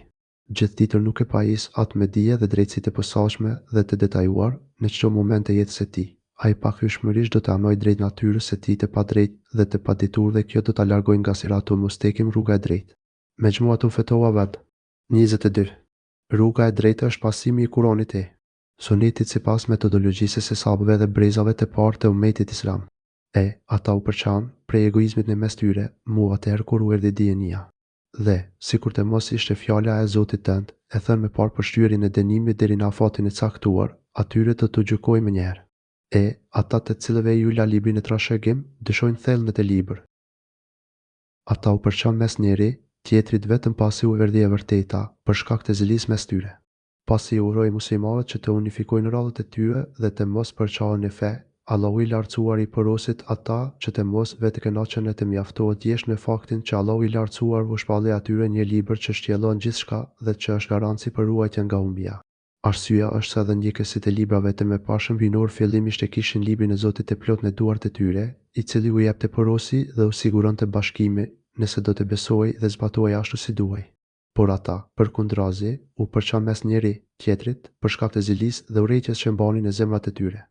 S1: gjithditur nuk e pajis atë me dije dhe drejtësi të posaçme dhe të detajuar në çdo moment të jetës së tij, ai pakhyeshmërisht do të anojë drejt natyrës së tij të padrejtë dhe të paditur dhe kjo do ta largojë nga Siratul Mustaqim rruga e drejtë. Mejmuatu Fetova Wad 22. Rruga e drejtë është pasimi i Kuranit e Sunetit sipas metodologjisë së sahabëve dhe brezave të parë të ummetit islam. Ata u përçan prej egoizmit në mes tyre, mu atëherë kur u erdhi dienia. Dhe, sikur të mos ishte fjala e Zotit tënd, e thënë me parë përshtyerjen e dënimit deri në afatin e caktuar, atyre do të gjykojë më njëherë. Ata të cilëve ju la librin e trashëgim, dyshojnë thellë në të libër. Ata u përçan mes njëri, tjetrit vetëm pasi u erdhi e vërteta, për shkak të zilisë mes tyre. Pasi uroi muslimanët që të unifikojnë rradhët e tyre dhe të mos përçahen në fe, Allahu i lartësuar i porosit ata që të mos vetëkënaqen e të mjaftohet thjesht në faktin që Allahu i lartësuar u shpalli atyre një libër që shtjellon gjithçka dhe që është garanci për ruajtjen nga humbja. Arsyeja është se edhe ndjekësit e librave të mëparshëm hyjnor fillimisht e kishin librin e Zotit të plot në duart e tyre, i cili u jepte porosi dhe u siguronte bashkimin nëse do të besojë dhe zbatuaj ashtu si duhej. Por ata, përkundrazi, u përçan mes njëri tjetrit për shkak të zilisë dhe urrëqjes që mbanin në zemrat e tyre.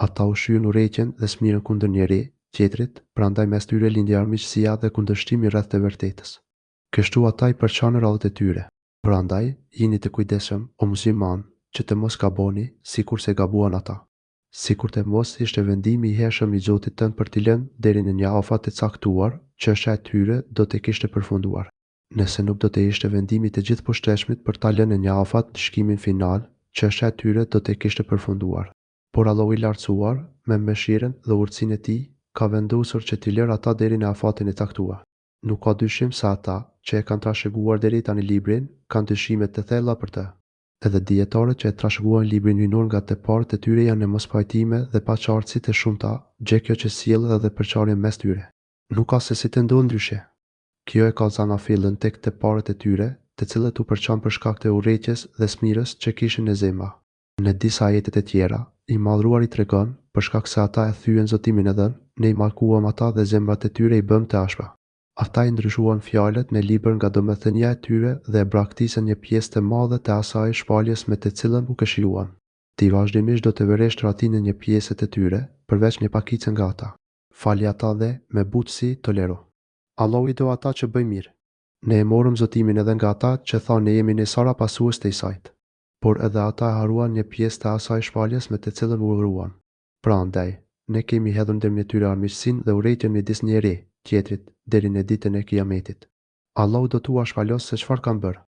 S1: Ata u shyen urrëqjen dhe smirën kundër njëri tjetrit, prandaj mes tyre lindi armiqësia dhe kundërshtimi rreth të vërtetës. Kështu ata i përçanë rradhët e tyre. Prandaj, jini të kujdesshëm, o musliman, që të mos gaboni, sikur se gabuan ata. Sikur të mos ishte vendimi i hershëm i Zotit tënd për t'i lënë deri në një afat të caktuar, çështja e tyre do të kishte përfunduar. Nëse nuk do të ishte vendimi të gjithë poshteshmit për ta lënë në një afat në shkimin final, çështja e tyre do të kishte përfunduar. Por Allahu i lartësuar, me mëshirën dhe urtësinë e tij, ka vendosur që t'i lërë ata deri në afatin e caktuar. Nuk ka dyshim se ata që e kanë trashëguar deri tani librin, kanë dyshime të thella për të. Edhe dietarët që e trashëguan librin hyjnor nga të parët e tyre janë në mospajtime dhe paqartësi të shumta, gjë kjo që sjell edhe përçarjen mes tyre. Nuk ka se si të ndodhë ndryshe. Kjo e ka zanafillën tek të parët e tyre, të cilët u përçan për shkak të urrëqjes dhe smirës që kishin në zemra. Në disa ajetet e tjera, i Madhruari tregon, për shkak se ata e thyen Zotimin e dhënë, ne i mallkuam ata dhe zemrat e tyre i bëm të ashpra. Ata i ndryshuan fjalët në libër nga domethënia e tyre dhe e braktisën një pjesë të madhe të asaj shpaljes me të cilën u këshilluan. Ti vazhdimisht do të vëresh ratinë një pjesë të tyre, përveç një pakicë nga ata. Fali ata dhe me butësi tolero. Allahu i do ata që bëjnë mirë. Ne e morëm Zotimin edhe nga ata që thanë ne jemi Nesara pasues të Isait. Por edhe ata e haruan një pjesë të asaj shpaljes me të cilën u urruan. Prandaj, ne kemi hedhur ndërmjet tyre armiqsinë dhe urrëtitjen midis njëri tjetrit deri në ditën e Kiametit. Allahu do t'ua shpalos se çfarë kanë bërë.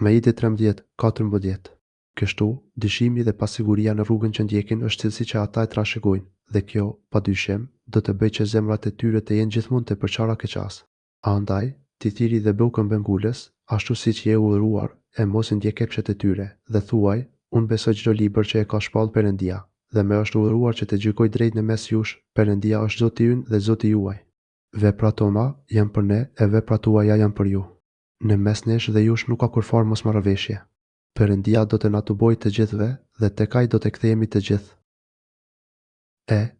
S1: Maide 13:14. Kështu, dyshimi dhe pasiguria në rrugën që ndjekin është cilësi që ata e trashëgojnë, dhe kjo, padyshim, do të bëjë që zemrat e tyre të jenë gjithmonë të përçara keqas. Andaj, ti thiri dhe bëu këmbëngulës, ashtu siç je udhëruar, e mos i ndjek kepshet e tyre, dhe thuaj, unë besoj çdo libër që e ka shpallë Perëndia, dhe më është udhëruar që të gjykoj drejt në mes jush, Perëndia është Zoti ynë dhe Zoti juaj. Veprat tona janë për ne e veprat tuaja janë për ju. Në mes nesh dhe jush nuk ka kurfar mosmarrëveshje. Perëndia do të na tubojë të gjithëve dhe tek ai do të kthehemi të gjithë.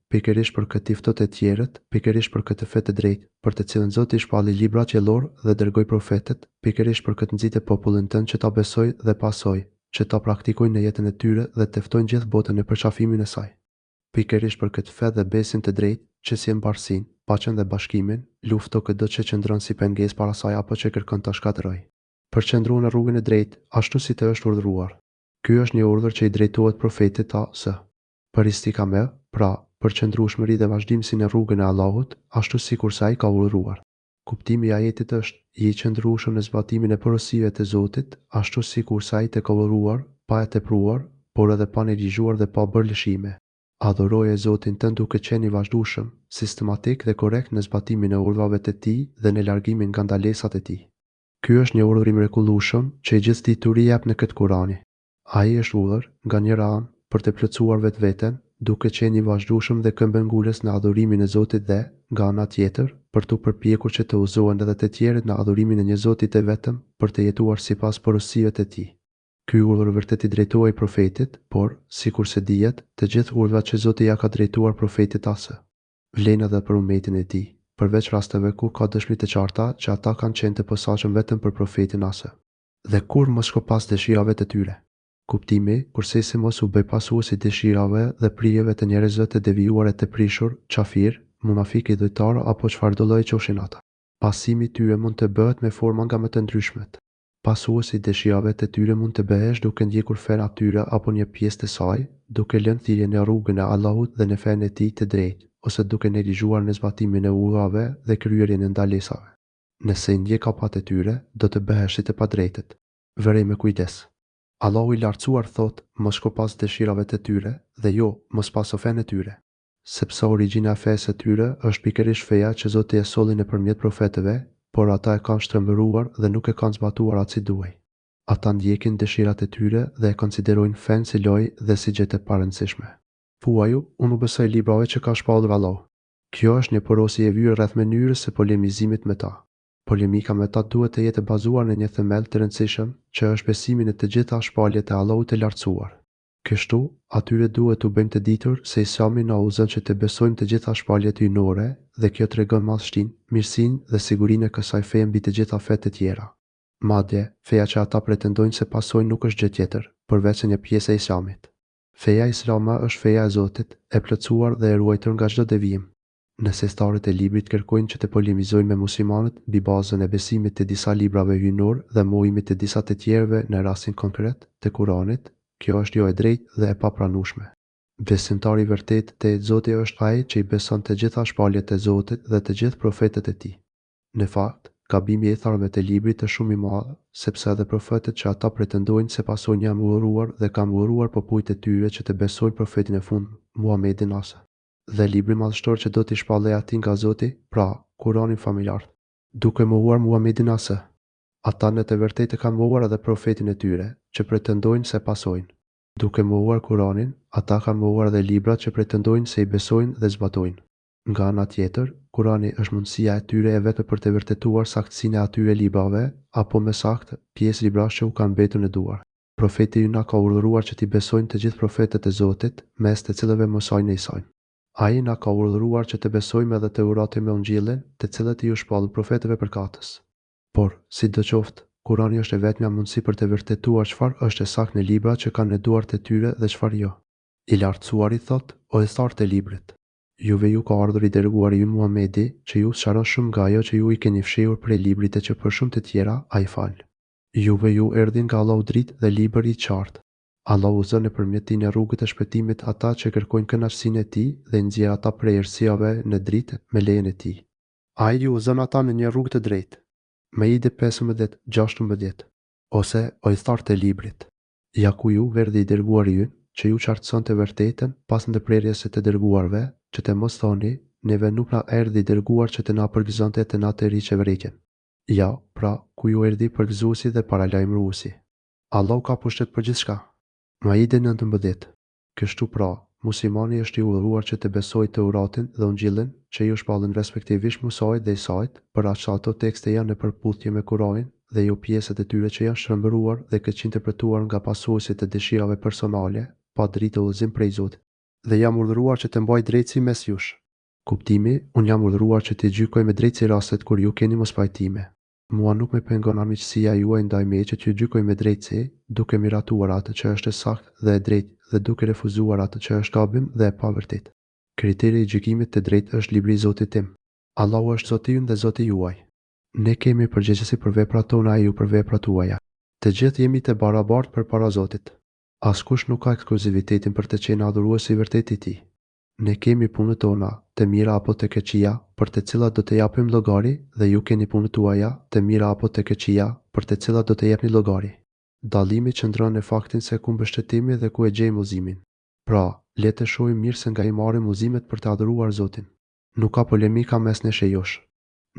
S1: Pikërisht për këtë ftohtë të tjerët, pikërisht për këtë fe të drejtë, për të cilën Zoti shpalli librat qellor dhe dërgoi profetët, pikërisht për këtë nxitë popullin tënd që ta besojë dhe pasojë, që ta praktikojnë në jetën e tyre dhe të ftojnë gjithë botën në përqafimin e saj. Pikërisht për këtë fe dhe besin të drejtë, që sjell mbarsinë, paqen dhe bashkimin, lufto këtë që qëndron si pengesë para saj apo që kërkon ta shkatërrojë. Përqendro në rrugën e drejtë, ashtu si të është urdhëruar. Ky është një urdhër që i drejtohet profetit ta.s. Për istikame, pra, për qëndrueshmëri dhe vazhdimsi në rrugën e Allahut, ashtu sikur sa ai ka urdhëruar. Kuptimi i ajetit është: je i qëndrueshëm në zbatimin e porosive të Zotit, ashtu sikur sa ai të ka urdhëruar, pa e tepruar, por edhe pa neglizhuar dhe pa bërë lëshime. Adhuroje Zotin tënd duke qenë i vazhdueshëm, sistematik dhe korrekt në zbatimin e urdhave të tij dhe në largimin nga ndalesat e tij. Ky është një urdhër i mrekullueshëm që i gjithë dituri jep në këtë Kurani. Ai është urdhër, nga njëra anë, për të plotësuar vetveten, duke qenë i vazhdueshëm dhe këmbëngulës në adhurimin e Zotit dhe, nga ana tjetër, për të përpjekur që të udhëzohen edhe të tjerët në adhurimin e një Zoti të vetëm për të jetuar sipas porosive të tij. Ky urdhër vërtet i drejtohej profetit, por, sikur se dihet, të gjithë urdhrat që Zoti ja ka drejtuar profetit as. Vlen edhe për ummetin e tij, përveç rasteve ku ka dëshmi të qarta që ata kanë qenë të posaçëm vetëm për profetin as. Dhe kur mos shkopas dëshirave të tyre. Kuptimi, kursesi mos u bëj pasues i dëshirave dhe prijeve të njerëzve të devijuar e të prishur, qafir, munafik idhujtar apo çfarë do lloji qofshin ata. Pasimi i tyre mund të bëhet me forma nga më të ndryshmet. Pasues i dëshirave të tyre mund të bëhesh duke ndjekur fen atyre apo një pjesë të saj, duke lënë thirrjen në rrugën e Allahut dhe në fen e tij të drejtë, ose duke neglizhuar në zbatimin e urdhave dhe kryerjen e ndalesave. Nëse i ndjek kapat e tyre, do të bëhesh si të padrejtët. Vërej me kujdes. Allahu i lartësuar thot, mos shko pas dëshirave të tyre, dhe jo, mos pas fen e tyre. Sepse origjina e fesë e tyre është pikërisht feja që Zoti e solli nëpërmjet profetëve, por ata e kanë shtrembëruar dhe nuk e kanë zbatuar atë si duhej. Ata ndjekin dëshirat e tyre dhe e konsiderojnë fen si lojë dhe si gjë të parëndësishme. Thuaju, unë u besoj librave që ka shpallur Allahu. Kjo është një porosi e vyrë rreth mënyrës së polemizimit me ta. Polemika me ta duhet të jetë bazuar në një themel të rëndësishëm, që është besimi në të gjitha shpalljet e Allahut të lartësuar. Kështu, atyre duhet t'u bëjmë të ditur se Islami na udhëzon që të besojmë të gjitha shpalljet hyjnore dhe kjo tregon madhështinë, mirësinë dhe sigurinë e kësaj feje mbi të gjitha fetë e tjera. Madje, feja që ata pretendojnë se pasojnë nuk është gjë tjetër, përveç një pjesë e Islamit. Feja islame është feja e Zotit, e plotësuar dhe e ruajtur nga çdo devijim. Nesestarët e librit kërkojnë që të polemizojnë me muslimanët mbi bazën e besimit të disa librave hyjnor dhe mohimit të disa të tjerëve në rastin konkret të Kuranit. Kjo është jo e drejtë dhe e papranueshme. Besimtari i vërtet te Zoti është ai që i beson të gjitha shpalljet e Zotit dhe të gjithë profetët e tij. Në fakt, gabimi i tharëve të librit është shumë i madh, sepse edhe profetët që ata pretendojnë se pasojnë janë uruar dhe kanë uruar popujt e tyre që të besojnë profetin e fundit, Muhamedit Asa. Dhe libri madhështor që do t'i shpallej atij nga Zoti, pra Kurani familjar. Duke mohuar Muhamedit Asa, ata në të vërtetë kanë mohuar edhe profetin e tyre, që pretendojnë se pasojnë. Duke mohuar Kuranin, ata kanë mohuar edhe librat që pretendojnë se i besojnë dhe zbatojnë. Nga ana tjetër, Kurani është mundësia e tyre e vetme për të vërtetuar saktësinë e atyre librave, apo më saktë, pjesë librash që u kanë mbetur në duar. Profeti ynë na ka urdhëruar që t'i besojnë të gjithë profetët e Zotit, mes të cilëve mësojnë e Isajnë. Ai na ka urdhëruar që të besojmë edhe të Teuratin me Ungjillin, të cilët i u shpallën profetëve përkatës. Por, sidoqoftë, Kurani është e vetmja mundësi për të vërtetuar çfarë është e saktë në librat që kanë në duart e tyre dhe çfarë jo. I lartësuari thotë, o udhëtarët e librit, juve ju ka ardhur i dërguari ynë Muhamedi, që ju sqaron shumë nga ajo që ju i keni fshehur prej librit e që për shumë të tjera ai fal. Juve ju erdhin nga Allahu dritë dhe libër i qartë. Allahu udhëzon nëpërmjet tij në rrugët e shpëtimit ata që kërkojnë kënaqësinë e tij dhe nxjerr ata prej errësirave në dritë me lejen e tij. Ai ju udhëzon ata në një rrugë të drejtë. Maide 15:16 ose o udhëtarët e librit, ja ku ju verdhi i dërguari ynë, që ju qartëson të vërtetën pas ndërprerjes së të dërguarve, që të mos thoni, neve nuk na erdhi i dërguar që të na përgëzonte të na të riqe vërejtjen. Ja, pra, ku ju erdhi përgëzuesi dhe paralajmëruesi. Allahu ka pushtet për gjithçka. Maide 19. Kështu pra, muslimani është i urdhëruar që të besojë Teuratin dhe Ungjillin, që ju shpallën respektivisht Musait dhe Isait, për aq sa ato tekste janë në përputhje me Kuranin dhe jo pjesët e tyre që janë shtrembëruar dhe këtë interpretuar nga pasuesit e dëshirave personale, pa dritë udhëzim prej Zotit. Dhe jam urdhëruar që të mbaj drejtësi mes jush. Kuptimi, unë jam urdhëruar që të gjykoj me drejtësi rastet kur ju keni mospajtime. Mua nuk më pengon armiqësia juaj ndaj meje që t'ju gjykoj me drejtësi, duke miratuar atë që është e saktë dhe e drejtë dhe duke refuzuar atë që është gabim dhe e pavërtetë. Kriteri i gjykimit të drejtë është libri i Zotit tim. Allahu është Zoti ynë dhe Zoti juaj. Ne kemi përgjegjësi për veprat tona e ju për veprat tuaja. Të gjithë jemi të barabartë përpara Zotit. Askush nuk ka ekskluzivitetin për të qenë adhurues i vërtetë i tij. Ne kemi punët tona, të mira apo të keqia, për të cilat do të japim llogari, dhe ju keni punët tuaja, të mira apo të keqia, për të cilat do të jepni llogari. Dallimi qëndron në faktin se ku mbështetemi dhe ku e gjejmë udhëzimin. Pra, le të shohim mirë se nga i marrim udhëzimet për të adhuruar Zotin. Nuk ka polemika mes nesh e jush.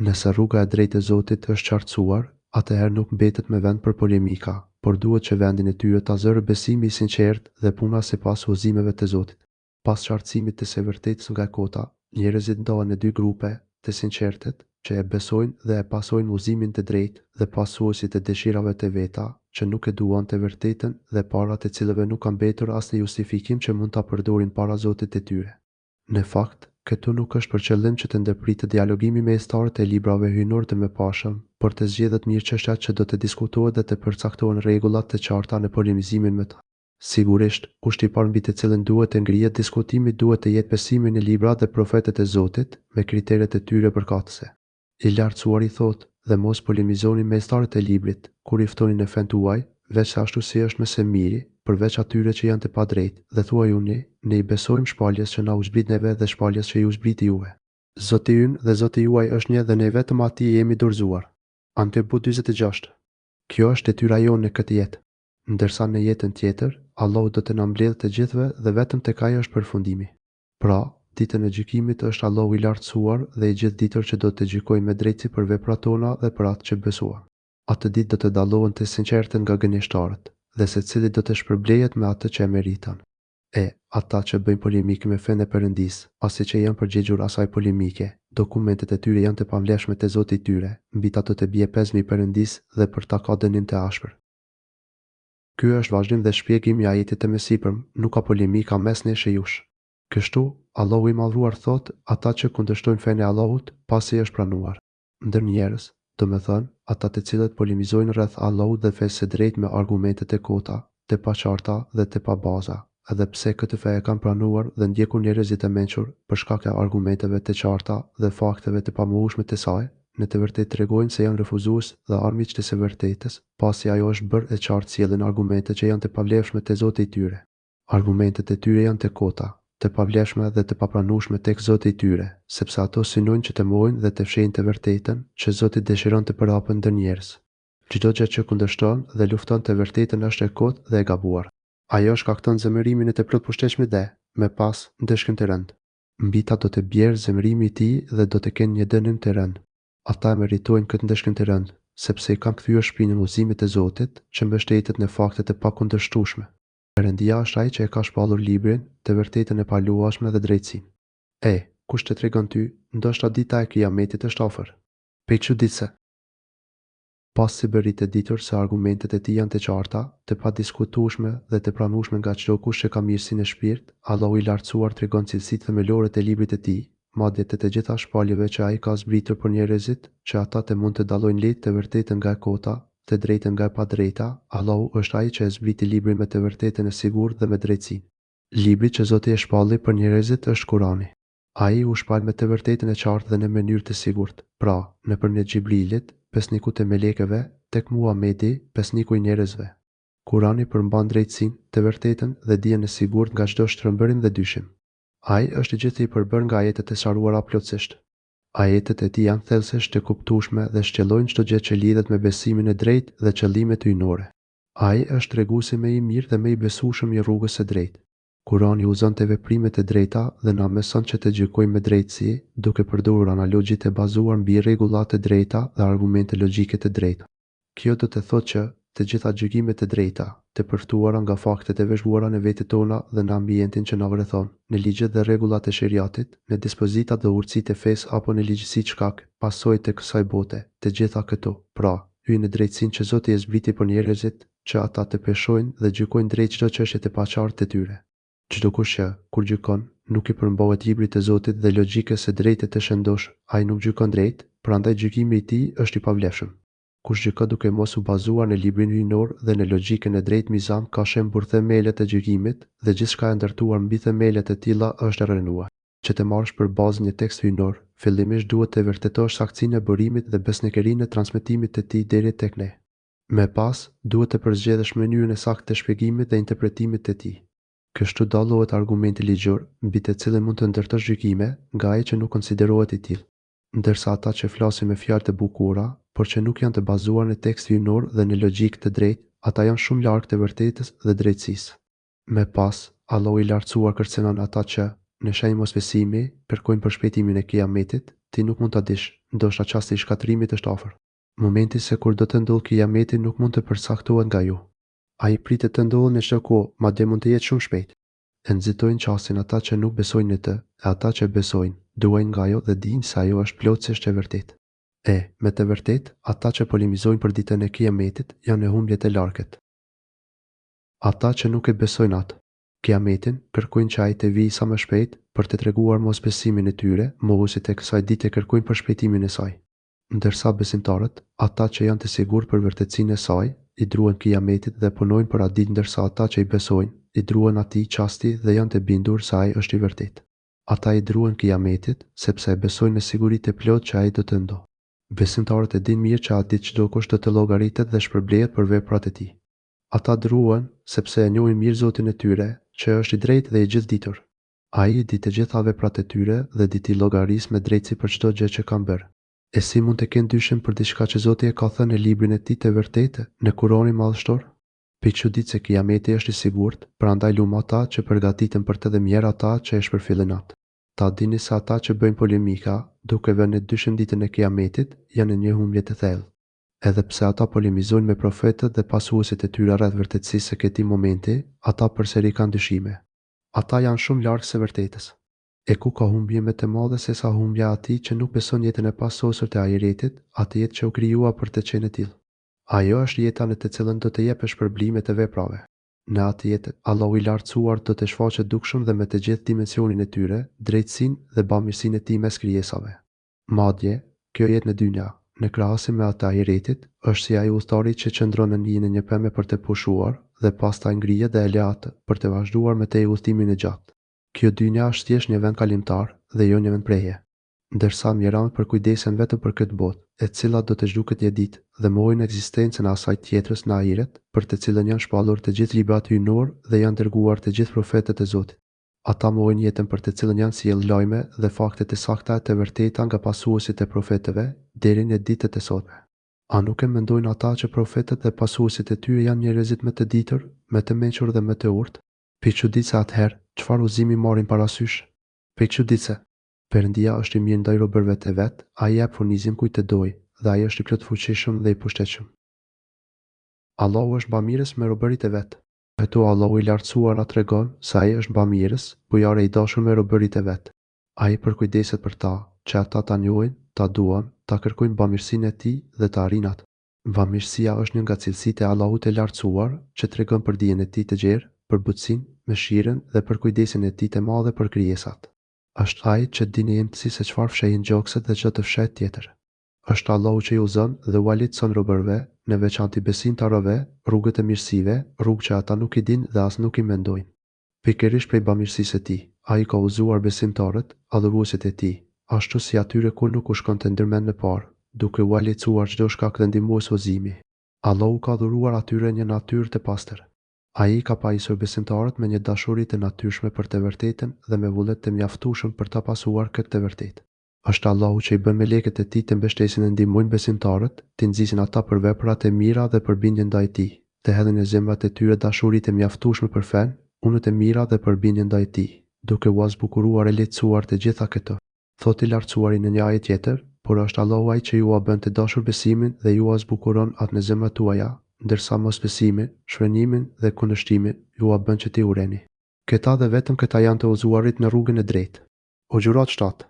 S1: Nëse rruga e drejtë e Zotit është qartësuar, atëherë nuk mbetet me vend për polemika, por duhet që vendin e tyre ta zërë besimi i sinqert dhe puna sipas udhëzimeve të Zotit. Pas qartësimit të së vërtetës nga kota, njerëzit ndahen në dy grupe, të sinqertët, që e besojnë dhe e pasojnë udhëzimin të drejtë, dhe pasuesit e dëshirave të veta, që nuk e duan të vërtetën dhe para të cilëve nuk ka mbetur asnjë justifikim që mund ta përdorin para Zotit të tyre. Në fakt, këtu nuk është për qëllim që të ndërpritet dialogimi me historët e librave hyjnor të mëpashëm, por të zgjedhet mirë çështjat që do të diskutohet dhe të përcaktohen rregullat të qarta në polemizimin me ta. Sigurisht, kushti i parë mbi të cilën duhet të ngrihet diskutimi duhet të jetë besimi në librat dhe profetët e Zotit me kriteret e tyre përkatëse. I lartësuari thotë, dhe mos polemizoni me historët e librit, kur i ftoni në fen tuaj, veç ashtu si është më së miri, përveç atyre që janë të padrejtë, dhe thuajuni, ne i besojmë shpalljes që na u zbrit neve dhe shpalljes që ju zbriti juve. Zoti ynë dhe Zoti juaj është një dhe ne vetëm atij jemi dorëzuar. Ankebut 46. Kjo është detyra jonë në këtë jetë. Ndërsa në jetën tjetër, Allahu do të na mbledhë të gjithëve dhe vetëm tek ai është përfundimi. Pra, ditën e gjykimit është Allahu i lartësuar dhe i gjithditur që do të gjykojë me drejtësi për veprat tona dhe për atë që besuam. Atë ditë do të dallohen të sinqertët nga gënjeshtarët, dhe secili do të shpërblehet me atë që e meriton. Ata që bëjnë polemikë me fenë e Perëndisë, pasi që janë përgjigjur asaj polemike, dokumentet e tyre janë të pamleshme te Zoti i tyre, mbi ta të bie pezmi i Perëndisë dhe për ta ka dënim të ashpër. Ky është vazhdim dhe shpjegim i ajetit të mësipërm, nuk ka polemika mes nesh e jush. Kështu, Allahu i madhruar thot, ata që kundërshtojnë fenë e Allahut, pasi është pranuar. Ndër njerëz, do me thënë, ata të cilët polemizojnë rreth Allahut dhe fesë së drejtë me argumentet e kota, të paqarta dhe të pa baza, edhe pse këtë fe e kanë pranuar dhe ndjekun njerëzit e mençur për shkak të argumenteve të qarta dhe fakteve të pamohueshme të saj, në të vërtetë tregojnë se janë refuzues dhe armiq të së vërtetës, pasi ajo është bërë e qartë sjellin argumente që janë të pavlefshme te Zoti i tyre. Argumentet e tyre janë të kota, të pavlefshme dhe të papranueshme tek Zoti i tyre, sepse ato synojnë që të mohojnë dhe të fshehin të vërtetën që Zoti dëshiron të përhapën ndër njerëz. Çdo gjë që kundërshton dhe lufton të vërtetën është e kotë dhe e gabuar. Ajo shkakton zemërimin e tepërt pushteshme dhe, me pas, ndeshkën të rëndë. Mbi ta do të bjerë zemërimi i tij dhe do të kenë një dënim të rëndë. Ata meritojnë këtë ndeshkën të rëndë, sepse i kanë kthyer shpinën udhëzimit të Zotit, që mbështetet në fakte të pakundërshtueshme. Perëndia është ai që e ka shpallur librin, të vërtetën e paluajshme dhe drejtsinë. Kush të tregon ty, ndoshta dita e Kiametit është afër. Pe çuditse. Pasi bëri të ditur se argumentet e tij janë të qarta, të padiskutueshme dhe të pranueshme nga çdo kush që ka mirësinë e shpirt, Allahu i lartësuar tregon cilësitë themelore të librit të tij, madje të gjitha shpaljeve që ai ka zbritur për njerëzit, që ata të mund të dallojnë lehtë të vërtetën nga e kota, të drejtën nga e padrejta. Allahu është ai që e zbriti librin me të vërtetën e sigurt dhe me drejtsinë. Libri që Zoti e shpalli për njerëzit është Kurani. Ai u shpal me të vërtetën e qartë dhe në mënyrë të sigurt, pra, nëpërmjet Xhibrilit, pesnikut të melekëve, tek Muhamedi, pesniku i njerëzve. Kurani përmban drejtsinë, të vërtetën dhe dijen e sigurt nga çdo shtrëmbërim dhe dyshim. Ai është i gjithë i përbërë nga ajetet e sqaruara plotësisht. Ajetet e tij janë thellësisht të kuptueshme dhe shqellojnë çdo gjë që lidhet me besimin e drejtë dhe qëllimet hyjnore. Ai është treguesi më i mirë dhe më i besueshëm i rrugës së drejtë. Kurani uzon të veprimet e drejta dhe na mëson që të gjykojmë me drejtësi, duke përdorur analogji të bazuar mbi rregulla të drejta dhe argumente logjike të drejta. Kjo do të thotë që të gjitha gjykimet e drejta, të përftuara nga faktet e veshbuara në vetët tona dhe në ambientin që na vërethon, në ligjet dhe rregullat e sheriatit, në dispozitat dhe urtësitë e fesë apo në ligjësitë shkak, pasojë të kësaj bote, të gjitha këto, pra, hyjnë në drejtsinë që Zoti e zbriti për njerëzit, që ata të peshojnë dhe gjykojnë drejt çdo çështje të paqartë të tyre. Çdo kush që, kur gjykon, nuk i përmbahet librit të Zotit dhe logjikës së drejtë të shëndosh, ai nuk gjykon drejt, prandaj gjykimi i tij është i pavlefshëm. Kush gjykon duke mos u bazuar në librin hyjnor dhe në logjikën e drejtë mizan ka shembur themelet e gjykimit dhe gjithçka e ndërtuar mbi themelet e tilla është e rënuar. Që të marrësh për bazë një tekst hyjnor, fillimisht duhet të vërtetosh saktësinë e burimit dhe besnikërinë e transmetimit të tij deri tek ne. Me pas, duhet të përzgjedhësh mënyrën e saktë të shpjegimit dhe interpretimit të tij. Kështu dallohet argumenti ligjor, mbi të cilën mund të ndërtosh gjykime, nga ai që nuk konsiderohet i tillë. Ndërsa ata që flasin me fjalë të bukura, por që nuk janë të bazuar në tekst hyjnor dhe në logjikë të drejtë, ata janë shumë larg të vërtetës dhe drejtësisë. Me pas, Allahu i lartësuar kërcënon ata që, në shenjë mosbesimi, kërkojnë përshpejtimin e Kiametit, ti nuk mund ta dish, ndoshta çasti i shkatërimit është afër. Momenti se kur do të ndodhë Kiameti nuk mund të përcaktohet nga ju. Ai pritet të ndodhë në çdo kohë, madje mund të jetë shumë shpejt. E nxitojnë qastin ata që nuk besojnë në të, e ata që besojnë, duajnë nga ajo dhe dinë se ajo është plotësisht e vërtetë. Me të vërtetë, ata që polemizojnë për ditën e Kiametit janë në humbje të largët. Ata që nuk e besojnë atë, Kiametin, kërkojnë që ai të vijë sa më shpejt për të treguar mosbesimin e tyre, mohuesit e kësaj dite kërkojnë përshpejtimin e saj. Ndërsa besimtarët, ata që janë të sigurt për vërtetësinë e saj, i druan Kiametit dhe punojnë për atë ditë, ndërsa ata që i besojnë, i druan atij qasti dhe janë të bindur se ai është i vërtetë. Ata i druan Kiametit sepse e besojnë me siguri të plotë që ai do të ndodhë. Besimtarët e dinë mirë që atë ditë çdo kush do të llogaritet dhe shpërblehet për veprat e tij. Ata druan sepse e njohin mirë Zotin e tyre, që është i drejtë dhe i gjithditur. Ai i di të gjitha veprat e tyre dhe di t'i llogarisë me drejtësi për çdo gjë që kanë bërë. E si mund të kenë dyshim për diçka që Zoti e ka thënë në librin e tij të vërtetë, në Kur'anin madhështor? Pe çudit se Kiameti është i sigurt, prandaj lum ata që përgatiten për të dhe mjerë ata që e shpërfillin atë. Ta dini se ata që bëjnë polemika, duke vënë në dyshim ditën e Kiametit, janë në një humbje të thellë. Edhe pse ata polemizojnë me profetët dhe pasuesit e tyre rreth vërtetësisë së këtij momenti, ata përsëri kanë dyshime. Ata janë shumë larg së vërtetës. E ku ka humbje më të madhe se sa humbja atij që nuk beson jetën e pasosur të ahiretit, atë jetë që u krijua për të qenë e tillë. Ajo është jeta në të cilën do të jepë shpërblimet e veprave. Në atë jetë, Allahu i lartësuar do të shfaqet dukshëm dhe me të gjithë dimensionin e tyre, drejtësinë dhe bamirësinë e tij mes krijesave. Madje, kjo jetë në dynja, në krahasim me atë ahiretit, është si ai udhëtari që qëndron në hijen e një pemë për të pushuar dhe pastaj ngrihet dhe e le atë për të vazhduar me të udhëtimin e gjatë. Kjo dynja është thjesht një vend kalimtar dhe jo një vend preje. Ndërsa mjeranët përkujdesen vetëm për këtë botë, e cila do të zhduket një ditë dhe mohojnë ekzistencën e asaj tjetrës në ahiret, për të cilën janë shpallur të gjithë librat hyjnor dhe janë dërguar të gjithë profetët e Zotit. Ata mohojnë jetën për të cilën janë sjellë lajme dhe fakte të sakta të vërteta nga pasuesit e profetëve deri në ditët e sotme. A nuk e mendojnë ata që profetët dhe pasuesit e tyre janë njerëzit më të ditër, më të mençur dhe më të urtë? Pe çuditse atëherë, çfarë udhëzimi marrin parasysh? Pe çuditse. Perëndia është i mirë ndaj robërve të vet, ai jep furnizim kujt të dojë, dhe ai është i plot fuqishëm dhe i pushtetshëm. Allahu është bamirës me robërit e vet. Këtu Allahu i lartësuar tregon se ai është bamirës, bujare i dashur me robërit e vet. Ai përkujdeset për ta, që ata ta njohin, ta duan, ta kërkojnë bamirësinë e tij dhe ta arrijnë atë. Bamirësia është një nga cilësitë e Allahut të lartësuar, që tregon për dijen e tij të gjerë, për butësinë, mëshirën dhe përkujdesin e tij të madhe për krijesat. Është ai që di në jemëtësi se çfarë fshehin gjokset dhe çfarë të fshet tjetër. Është Allahu që i udhëzon dhe u alicson robërve, në veçantë besimtarëve, rrugët e mirësive, rrugë që ata nuk i dinë dhe as nuk i mendojnë. Pikërisht prej bamirësisë së tij, ai ka udhëzuar besimtarët, adhuruesit e tij, ashtu si atyre kur nuk u shkonte ndërmend në parë, duke u alicuar çdo shkak dhe ndihmues udhëzimi. Allahu ka dhuruar atyre një natyrë të pastër. Ai ka pajisur besimtarët me një dashuri të natyrshme për të vërtetën dhe me vullnet të mjaftueshëm për ta pasuar këtë të vërtetë. Është Allahu që i bën melekët e tij të mbështesin dhe ndihmojnë besimtarët, të nxisin ata për veprat e mira dhe për bindjen ndaj tij, të hedhin në zemrat e tyre dashuri të mjaftueshme për fen, punët e mira dhe për bindjen ndaj tij, duke u zbukuruar e lehtësuar të gjitha këto. Thotë i lartësuari në një ajet tjetër, por është Allahu ai që ju a bën të dashur besimin dhe ju a zbukuron atë në zemrat tuaja, ndërsa mosbesimin, shfrenimin dhe kundërshtimin ju a bën që t'i urreni. Këta dhe vetëm këta janë të udhëzuarit në rrugën e drejtë. Huxhurat 7.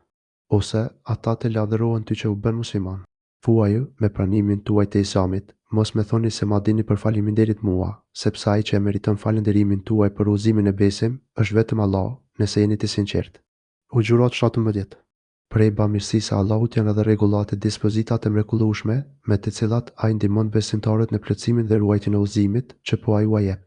S1: Ose ata të lavdërohen ty që u bën musliman. Thuaju me pranimin tuaj të Islamit, mos më thoni se ma dini për faleminderit mua, sepse ai që e meriton falënderimin tuaj për udhëzimin e besim është vetëm Allah, nëse jeni të sinqertë. Huxhurat 17. Prej bamirësisë së Allahut janë edhe rregullate e dispozitat e mrekullueshme, me të cilat ai ndihmon besimtarët në plotësimin dhe ruajtjen e udhëzimit që po ai u jep.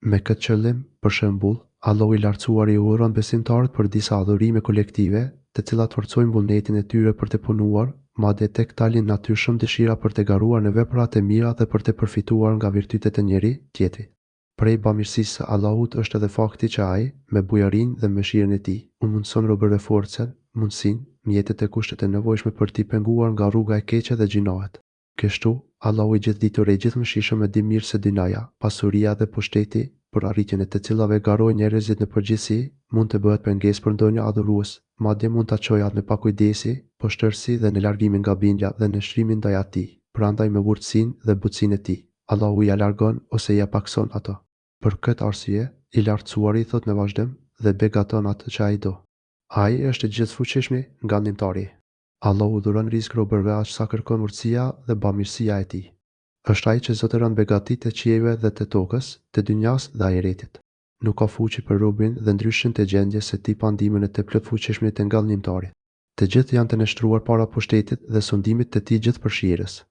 S1: Me këtë qëllim, për shembull, Allahu i lartësuar i uron besimtarët për disa adhurime kolektive, të cilat forcojnë vullnetin e tyre për të punuar, madje tek dalin natyrshëm dëshira për të garuar në veprat e mira dhe për të përfituar nga virtytet e njëri tjetrit. Prej bamirësisë së Allahut është edhe fakti që ai, me bujarinë dhe mëshirën e tij, u mundson robërve forcën, mundsinë, mjetet e kushtet e nevojshme për t'i penguar nga rruga e keqe dhe gjinohet. Kështu, Allahu i gjithditur e gjithëmshirshëm e di mirë se dynaja, pasuria dhe pushteti, për arritjen e të cilave garojnë njerëzit në përgjithësi, mund të bëhet pengesë për ndonjë adhurues, madje mund ta çojë atë në pakujdesi, poshtërsi dhe në largimin nga bindja dhe në shtrimin ndaj atij. Prandaj me urtësinë dhe butësinë e tij, Allahu ja largon ose ja pakson ato. Për këtë arsye, i lartësuari thot në vazhdim dhe begaton atë që ai do. Ai është i gjithfuqishmi nga ndihmtari. Allahu dhuron rizq robërve aq sa kërkon urtësia dhe bamirësia e tij. Është ai që zotëron begatitë e qiejve dhe të tokës, të dynjas dhe ahiretit. Nuk ka fuqi për robën dhe ndryshën të gjendjes se ti pa ndihmën e të plotfuqishmit të ngallënimtarit. Të gjithë janë të nështruar para pushtetit dhe sundimit të tij gjithëpërfshirës.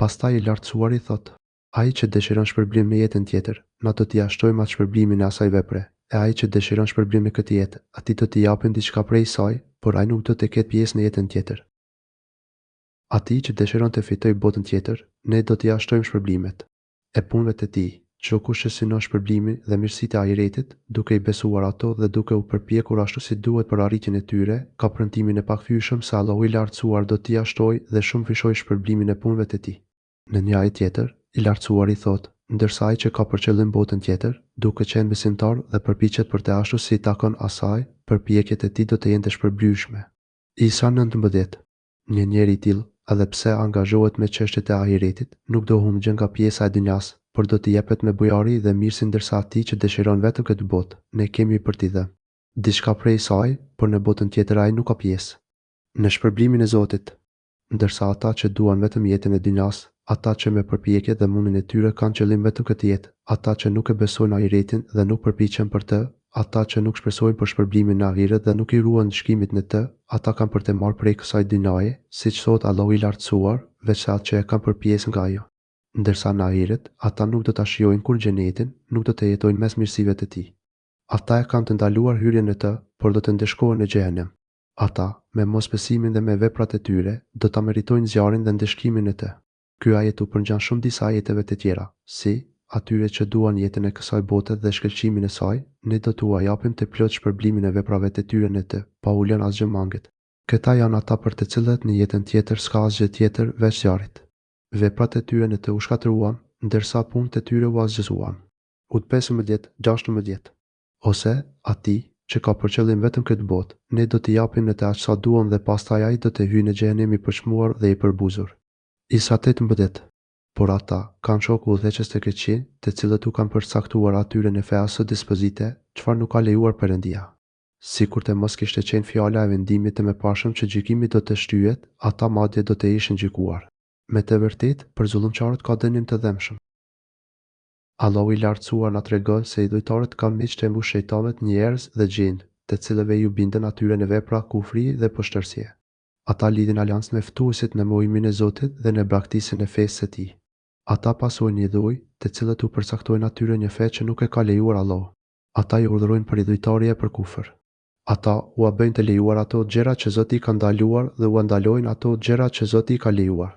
S1: Pastaj i lartësuari thot: ai që dëshiron shpërblim në jetën tjetër, na do t'i shtojmë atë shpërblimin e asaj vepre. E ai që dëshiron shpërblim në këtë jetë, atij do t'i japim diçka prej saj, por ai nuk do të ketë pjesë në jetën tjetër. Atij që dëshiron të fitojë botën tjetër, ne do t'i shtojmë shpërblimet e punëve të tij. Çdo kush që synon shpërblimin dhe mirësitë e ahiretit, duke i besuar ato dhe duke u përpjekur ashtu si duhet për arritjen e tyre, ka premtimin e pakfyeshëm se Allahu i lartësuar do t'i shtojë dhe shumë fishoj shpërblimin e punëve të tij. Në një ajet tjetër, i lartësuari thotë: ndërsa ai që ka për qëllim botën tjetër, duke qenë besimtar dhe përpiqet për të ashtu si takon asaj, përpjekjet e tij do të jenë të shpërblyeshme. Isa 19. Një njeri i tillë, edhe pse angazhohet me çështjet e ahiretit, nuk do humbë gjë nga pjesa e dynjas, por do t'i jepet me bujari dhe mirësi, ndërsa atij që dëshiron vetëm këtë botë, ne kemi për t'i dhënë diçka prej saj, por në botën tjetër ai nuk ka pjesë në shpërblimin e Zotit. Ndërsa ata që duan vetëm jetën e dynjas, ata që me përpjekje dhe mundin e tyre kanë qëllim vetëm këtë jetë, ata që nuk e besojnë ahiretin dhe nuk përpiqen për të, ata që nuk shpresojnë për shpërblimin në ahiret dhe nuk i ruan shkimit në të, ata kanë për të marrë prej kësaj dynaje, siç thot Allahu i lartësuar, veç atë që e kanë për pjesë nga ajo. Ndërsa në ahiret, ata nuk do ta shijojnë kur xhenetin, nuk do të jetojnë mes mirësive të tij. Ata e kanë të ndaluar hyrjen në të, por do të ndeshkohen në xhenem. Ata, me mosbesimin dhe me veprat e tyre, do ta meritojnë zjarrin dhe ndeshkimin në të. Ky ajet u përngjan shumë disa ajeteve të tjera, si atyre që duan jetën e kësaj bote dhe shkëlqimin e saj, ne do t'u japim të plot shpërblimin e veprave të tyre në të, pa u lënë asgjë manget. Këta janë ata për të cilët në jetën tjetër s'ka asgjë tjetër veç zjarrit. Veprat e tyre në të u shkatëruan, ndërsa punët e tyre u asgjësuan. Ut 15-16. Ose atij që ka për qëllim vetëm këtë botë, ne do t'i japim në të aq sa duam dhe pastaj ai do të hyjë në xhenem i përçmuar dhe i përbuzur. Isa 18. Por ata kanë shokë udhëheqës të keqin, të cilët u kanë përcaktuar atyre në fea së dispozite, çfarë nuk ka lejuar Perëndia. Sikur të mos kishte qenë fjala e vendimit të mëparshëm që gjykimi do të shtyhet, ata madje do të ishin gjykuar. Me të vërtetë, për zullumçarët ka dënim të dhëmshëm. Allahu i lartësuar na tregon se idhujtarët kanë miq të mbush shejtanët, njerëz dhe gjindë, të cilëve ju binden atyre në vepra kufri dhe poshtërsie. Ata lidhin aliancë me ftuesit në mohimin e Zotit dhe në braktisjen e fesë së tij. Ata pasojnë një dhuj, të cilët u përcaktojnë atyre një fe që nuk e ka lejuar Allahu. Ata i urdhërojnë për idhujtarje për kufër. Ata u bëjnë të lejuar ato gjëra që Zoti ka ndaluar dhe u ndalojnë ato gjëra që Zoti ka lejuar.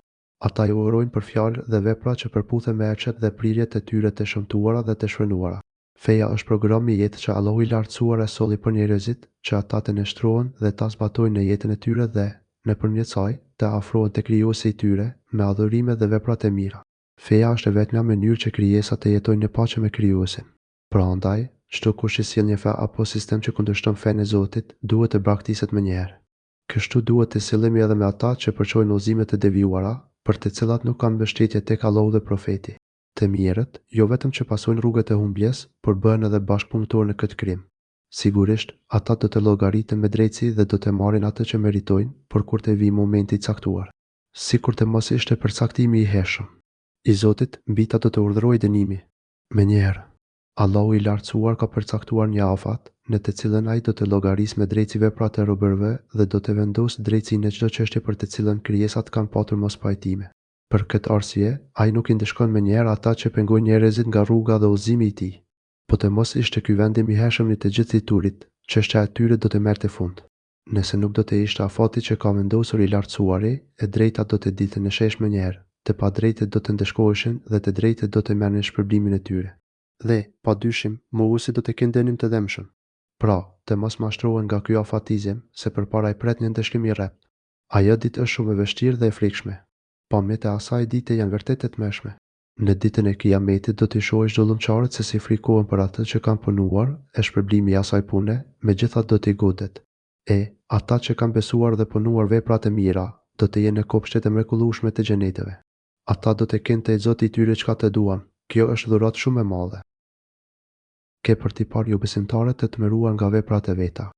S1: Ata i urojnë për fjalë dhe vepra që përputhen me erçet dhe prirjet e tyre të shëmtuara dhe të shfrenuara. Feja është programi i jetë që Allahu i lartësuar e solli për njerëzit, që ata të nështrohen dhe ta zbatojnë në jetën e tyre dhe, nëpërmjet saj, të afrohen te krijuesi i tyre me adhurime dhe veprat e mira. Feja është e vetmja mënyrë që krijesat të jetojnë në paqe me krijuesin. Prandaj, çdo kush që sjell një fe apo sistem që kundërshton fenë e Zotit, duhet të braktiset menjëherë. Kështu duhet të sillemi edhe me ata që përçojnë udhëzime të devijuara, për të cilat nuk kanë mbështetje tek Allahu dhe profeti. Të mirët, jo vetëm që pasojnë rrugët e humbjes, por bëhen edhe bashkëpunëtorë në këtë krim. Sigurisht, ata do të llogariten me drejtësi dhe do të marrin atë që meritojnë, por kur të vijë momenti i caktuar, sikur të mos ishte përcaktimi i hershëm i Zotit, mbi ta do të urdhërojë dënimi. Menjëherë, Allahu i lartësuar ka përcaktuar një afat, në të cilën ai do të llogarisë me drejtësi veprat e robërve dhe do të vendosë drejtësinë në çdo çështje për të cilën krijesat kanë patur mospajtime. Për këtë arsye, ai nuk i ndeshkon menjëherë ata që pengojnë njerëzit nga rruga dhe udhëzimi i tij. Po të mos ishte ky vendim i hershëm i të gjithë turit, çështja e tyre do të merrte fund. Nëse nuk do të ishte afati që ka vendosur i lartësuari, e drejta do të dilte në shesh menjëherë, të padrejtet do të ndeshkoheshin dhe të drejtet do të merrnin shpërblimin e tyre. Dhe, padyshim, mohuesit do të kenë dënim të dhëmshëm. Pra, të mos mashtrohen nga ky afatizëm, se përpara i pret një ndeshkim i rrept. Ajo ditë është shumë e vështirë dhe e frikshme. Pamjet e asaj dite janë vërtet të tmeshme. Në ditën e Kiametit do t'i shohësh zullumçarët se si frikohen për atë që kanë punuar, e shpërblimi i asaj pune, megjithatë do t'i godet. Ata që kanë besuar dhe punuar vepra të mira, do të jenë në kopshtet e mrekullueshme të xheneteve. Ata do të kenë te Zoti i tyre çka të duan. Kjo është dhuratë shumë e madhe. Ke për t'i parë ju besimtarët të tmeruar nga veprat e veta.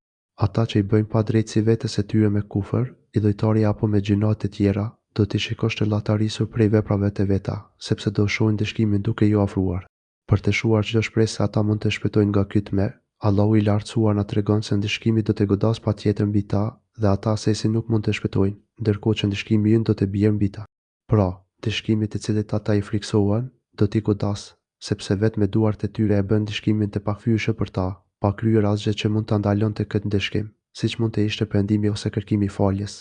S1: Ata që i bëjnë pa drejtësi vetes e tyre me kufër, idhujtari apo me gjinat e tjera, do t'i shikosh të llatarisur prej veprave të veta, sepse do shohin dëshkimin duke ju afruar. Për të shuar çdo shpresë se ata mund të shpëtojnë nga ky tmerr, Allahu i lartësuar na tregon se ndëshkimi do të godas patjetër mbi ta dhe ata asesi nuk mund të shpëtojnë, ndërkohë që ndëshkimi ynë do të bjerë mbi ta. Pra, dëshkimi të cilit ata i friksohen, do t'i godas, sepse vetë me duart e tyre e bën ndëshkimin të pakfyeshëm për ta, pa kryer asgjë që mund ta ndalonte këtë ndëshkim, siç mund të ishte pendimi ose kërkimi i faljes.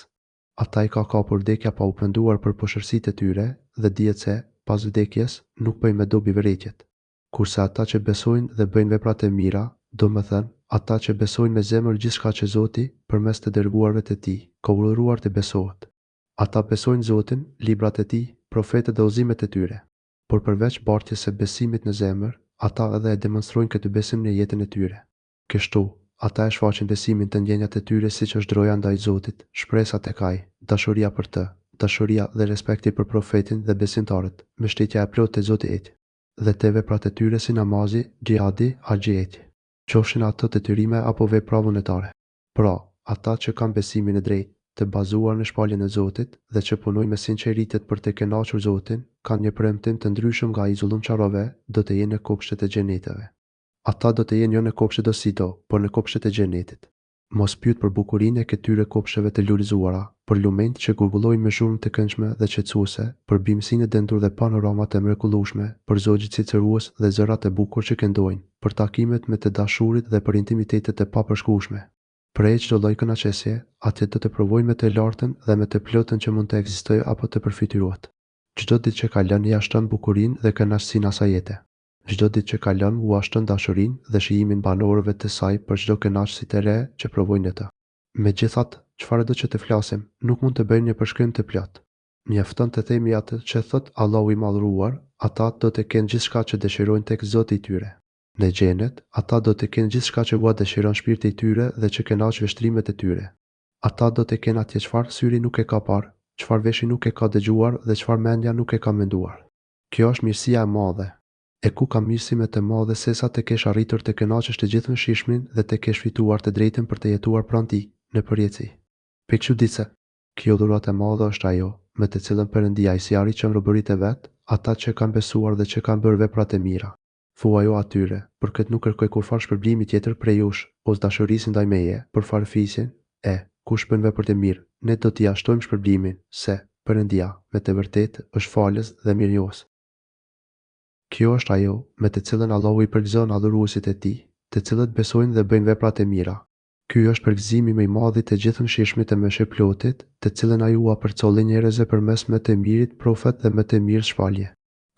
S1: Ata i ka kapur vdekja pa u penduar për poshërsitë e tyre dhe dihet se, pas vdekjes, nuk bëjnë me dobi vërejtjet. Kurse ata që besojnë dhe bëjnë veprat e mira, domethënë, ata që besojnë me zemër gjithçka që Zoti, përmes të dërguarve të tij, ka urdhëruar të besohet. Ata besojnë Zotin, librat e tij, profetët dhe udhëzimet e tyre. Por përveç bartjes së besimit në zemër, ata edhe e demonstrojnë këtë besim në jetën e tyre. Kështu, ata e shfaqin besimin të ndjenjat e tyre siç është droja ndaj Zotit, shpresa tek Ai, dashuria për të, dashuria dhe respekti për profetin dhe besimtarët, mbështetja e plotë te Zoti i Eti, dhe te veprat e tyre si namazi, xhihadi, haxhi, qofshin ato detyrime apo vepra vullnetare. Pra, ata që kanë besimin e drejtë, të bazuar në shpalljen e Zotit dhe që punojnë me sinqeritet për të kënaqur Zotin, kanë një premtim të ndryshëm nga ai zullumçarove, do të jenë në kopshtet e xheneteve. Ata do të jenë jo në kopshtet o sido, por në kopshtet e xhenetit. Mos pyet për bukurinë e këtyre kopsheve të lulëzuara, për lumenjtë që gurgullojnë me zhurmë të këndshme dhe qetësuese, për bimësinë e dendur dhe panoramat e mrekullueshme, për zogjit cicërues dhe zërat e bukur që këndojnë, për takimet me të dashurit dhe për intimitetet e papërshkueshme. Për e çdo lloj kënaqësie, atje do të provojnë me të lartën dhe me të plotën që mund të ekzistojë apo të përfituohet. Çdo ditë që kalon ia shton bukurinë dhe kënaqësinë asaj jete. Çdo ditë që kalon u ashton dashurinë dhe shijimin banorëve të saj për çdo kënaqësi të re që provojnë ata. Megjithatë, çfarë do që të flasim, nuk mund të bëjmë një përshkrim të plot. Mjafton të themi atë që thot Allahu i madhruar, ata do të kenë gjithçka që dëshirojnë tek Zoti i tyre. Në xhenet, ata do të kenë gjithçka që ua dëshiron shpirti i tyre dhe që kënaq veshtrimet e tyre. Ata do të kenë atje çfarë syri nuk e ka parë, çfarë veshi nuk e ka dëgjuar dhe çfarë mendja nuk e ka menduar. Kjo është mirësia e madhe. E ku ka mirësi me të madhe sesa të kesh arritur të kënaqësh të gjithëmshishmin dhe të kesh fituar të drejtën për të jetuar pranë tij në përjetësi. Pikçuditse, kjo dhuratë e madhe është ajo me të cilën Perëndia i sjari që robëritë e vet, ata që kanë besuar dhe që kanë bërë veprat e mira. Thua jo atyre, për këtë nuk kërkoj kurfar shpërblimi tjetër prej jush, ose dashurisë ndaj meje, për farëfisjen, kush bën vepër të mirë, ne do t'i shtojmë shpërblimin, se Perëndia me të vërtetë është falës dhe mirënjohës. Kjo është ajo me të cilën Allahu i përgëzon adhuruesit e tij, të cilët besojnë dhe bëjnë veprat e mira. Ky është përgëzimi më i madh i të gjithëmshishmit të mëshirëplotit, të cilën ai ua përcolli njerëzve përmes më të mirit profet dhe më të mirë shpallje.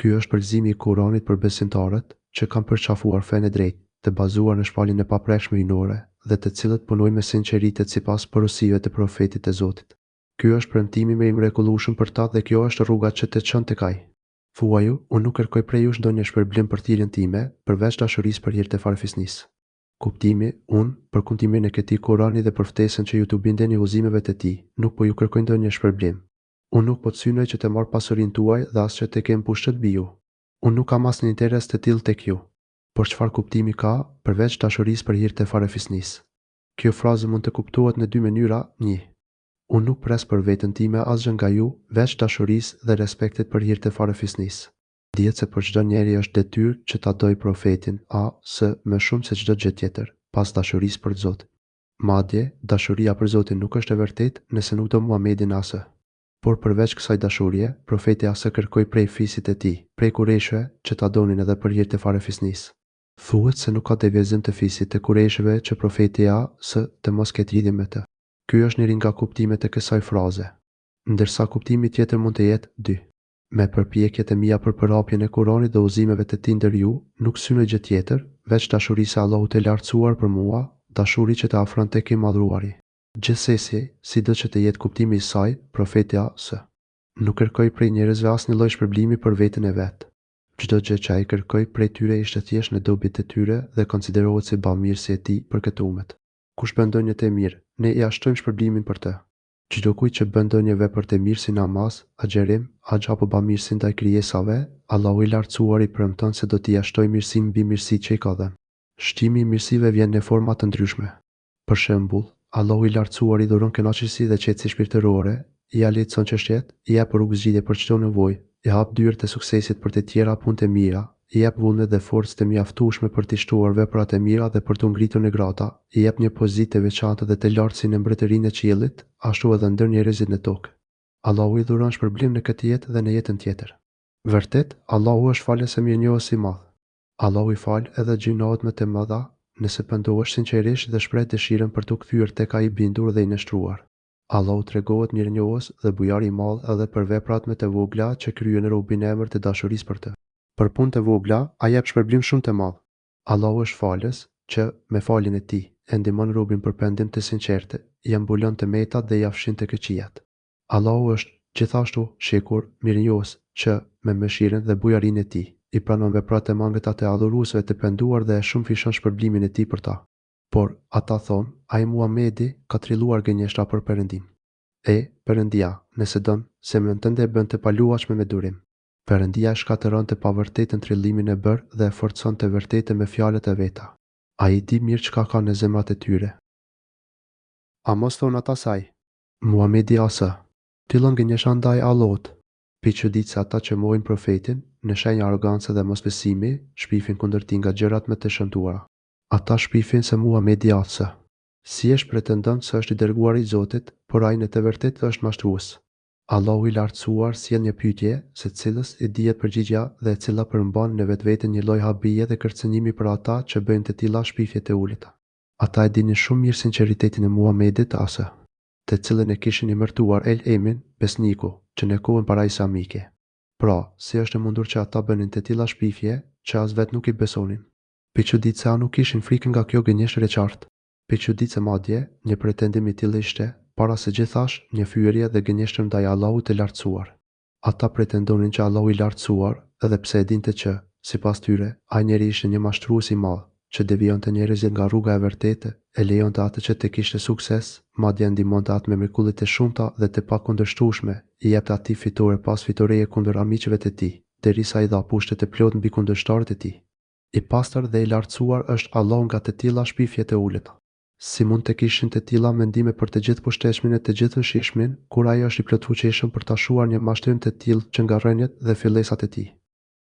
S1: Ky është përgëzimi i Kuranit për besimtarët që kanë përçafuar fenë e drejtë, të bazuar në shpalljen e paprekshme hyjnore dhe të cilët punojnë me sinqeritet sipas porosive të profetit të Zotit. Ky është premtimi më i mrekullueshëm për ta dhe kjo është rruga që të çon tek ai. Thuaju, unë nuk kërkoj prej jush ndonjë shpërblim për thirrjen time, përveç dashurisë për hir të farefisnisë. Kuptimi, unë, për kundimin e këtij Kurani dhe për ftesën që ju të bindeni udhëzimeve të tij, nuk po ju kërkoj ndonjë shpërblim. Unë nuk po të synoj që të marr pasurinë tuaj dhe as që të kem pushtet mbi ju. Unë nuk kam asnjë interes të tillë tek ju. Por çfarë kuptimi ka përveç dashurisë për hir të farefisnisë? Kjo frazë mund të kuptohet në dy mënyra, 1. Unë nuk pres për veten time asgjë nga ju, veç dashurisë dhe respektit për hir të farefisnisë. Dihet se për çdo njeri është detyrë që ta dojë profetin më shumë se çdo gjë tjetër, pas dashurisë për Zotin. Madje, dashuria për Zotin nuk është e vërtetë nëse nuk do Muhamedin asë. Por përveç kësaj dashurie, profeti asë kërkoi prej fisit e tij, prej Kurejshëve, që ta donin edhe për hir të farefisnisë. Thuhet se nuk ka devijim të fisit të Kurejshëve që profeti të mos ketë lidhje me të. Ky është njëri nga kuptimet e kësaj fraze. Ndërsa kuptimi tjetër mund të jetë 2. Me përpjekjet e mia për përhapjen e Kuranit dhe udhëzimeve të tij ndër ju, nuk synoj gjë tjetër, veç dashurisë e Allahut të lartësuar për mua, dashuri që të afron tek i madhruari. Gjithsesi, sido që të jetë kuptimi i saj, profeti nuk kërkoi prej njerëzve asnjë lloj shpërblimi për veten e vet. Çdo gjë që ai kërkoi prej tyre ishte thjesht në dobit të tyre dhe konsiderohet si bamirësi e tij për këtë umet. Kush bën ndonjë të mirë, ne ia shtojmë shpërblimin për të. Çdo kujt që bën ndonjë vepër të mirë si namaz, agjerim, haxh apo bamirësi ndaj krijesave, Allahu i lartësuar i premton se do t'i shtojë mirësinë mbi mirësitë që i ka dhënë. Shtimi i mirësive vjen në forma të ndryshme. Për shembull, Allahu i lartësuar i dhuron kënaqësi dhe qetësi shpirtërore, i lehtëson çështjet, i jep rrugë zgjidhje për çdo nevojë, i hap dyert e suksesit për të tjera punë të mira, i jep vullnet dhe forcë të mjaftueshme për të shtuar veprat e mira dhe për të ngritur në grata, i jep një pozitë të veçantë dhe të lartë si në mbretërinë e qiellit, ashtu edhe ndër njerëzit në tokë. Allahu i dhuron shpërblim në këtë jetë dhe në jetën tjetër. Vërtet, Allahu është falës e mirënjohës i madh. Allahu i fal edhe gjinohet më të mëdha, nëse pendohesh sinqerisht dhe shpreh dëshirën për t'u kthyer tek ai i bindur dhe i nështruar. Allahu tregohet mirënjohës dhe bujar i madh edhe për veprat më të vogla që kryen robin në emër të dashurisë për të. Për punë të vogla, ai jep shpërblim shumë të madh. Allahu është falës që me faljen e tij e ndihmon robin për pendim të sinqertë, i mbulon të metat dhe i afshin të këqijat. Allahu është gjithashtu shekur, mirënjohës që me mëshirën dhe bujarinë e tij i pranon veprat e mangëta të adhuruesve të penduar dhe e shumë fishon shpërblimin e tij për ta. Por ata thonë, ai Muhamedi ka trilluar gënjeshtra për Perëndim. Perëndia, nëse don, zemrën tënde e bën të paluajshme me durim. Perëndia e shkatëron të pavërtetën trillimin e bërë dhe e forcon të vërtetën me fjalët e veta. Ai di mirë çka ka në zemrat e tyre. A mos thon ata saj, Muhamedi asa, tillon gënjesha ndaj Allahut, pi që ditë se ata që mohojnë profetin, në shenjë arrogancë dhe mosbesimi, shpifin kundër tij nga gjërat më të shëmtuara. Ata shpifin se Muhamedi asa. Thjesht pretendon se është i dërguari i Zotit, por ai në të vërtetë është mashtrues. Allahu i lartësuar sjell një pyetje, se cilës i dihet përgjigjja dhe e cila përmban në vetvete një lloj habije dhe kërcënimi për ata që bëjnë të tilla shpifje të ulëta. Ata e dinin shumë mirë sinqeritetin e Muhamedit asa, të cilën e kishin emërtuar El Emin, besniku, që në kohën para islamike. Pra, si është e mundur që ata bënin të tilla shpifje, që as vetë nuk i besonin. Piçudit se nuk kishin frikë nga kjo gënjeshtër e qartë. Piçudit se madje, një pretendim i tillë ishte, para se gjithash, një fyerje dhe gënjeshtër ndaj Allahut të lartësuar. Ata pretendonin që Allahu i lartësuar, edhe pse e dinte që, sipas tyre, ai njeri ishte një mashtrues i madh, që devijonte njerëzit nga rruga e vërtetë, e lejonte atë që të kishte sukses, madje ndihmonte atë me mrekulli të shumta dhe të pakundërshtueshme, i jepte atij fitore pas fitoreje kundër armiqve të tij, derisa i dha pushtet e plot mbi kundërshtarët e tij. I pastër dhe i lartësuar është Allahu nga të tilla shpifje të ulëta. Si mund të kishin të tilla mendime për të gjithë pushteshmin e të gjithë shishmin, kur ai është i plotfuqishëm për ta shuar një mashtrim të tillë që nga rrënjët dhe fillesat e tij.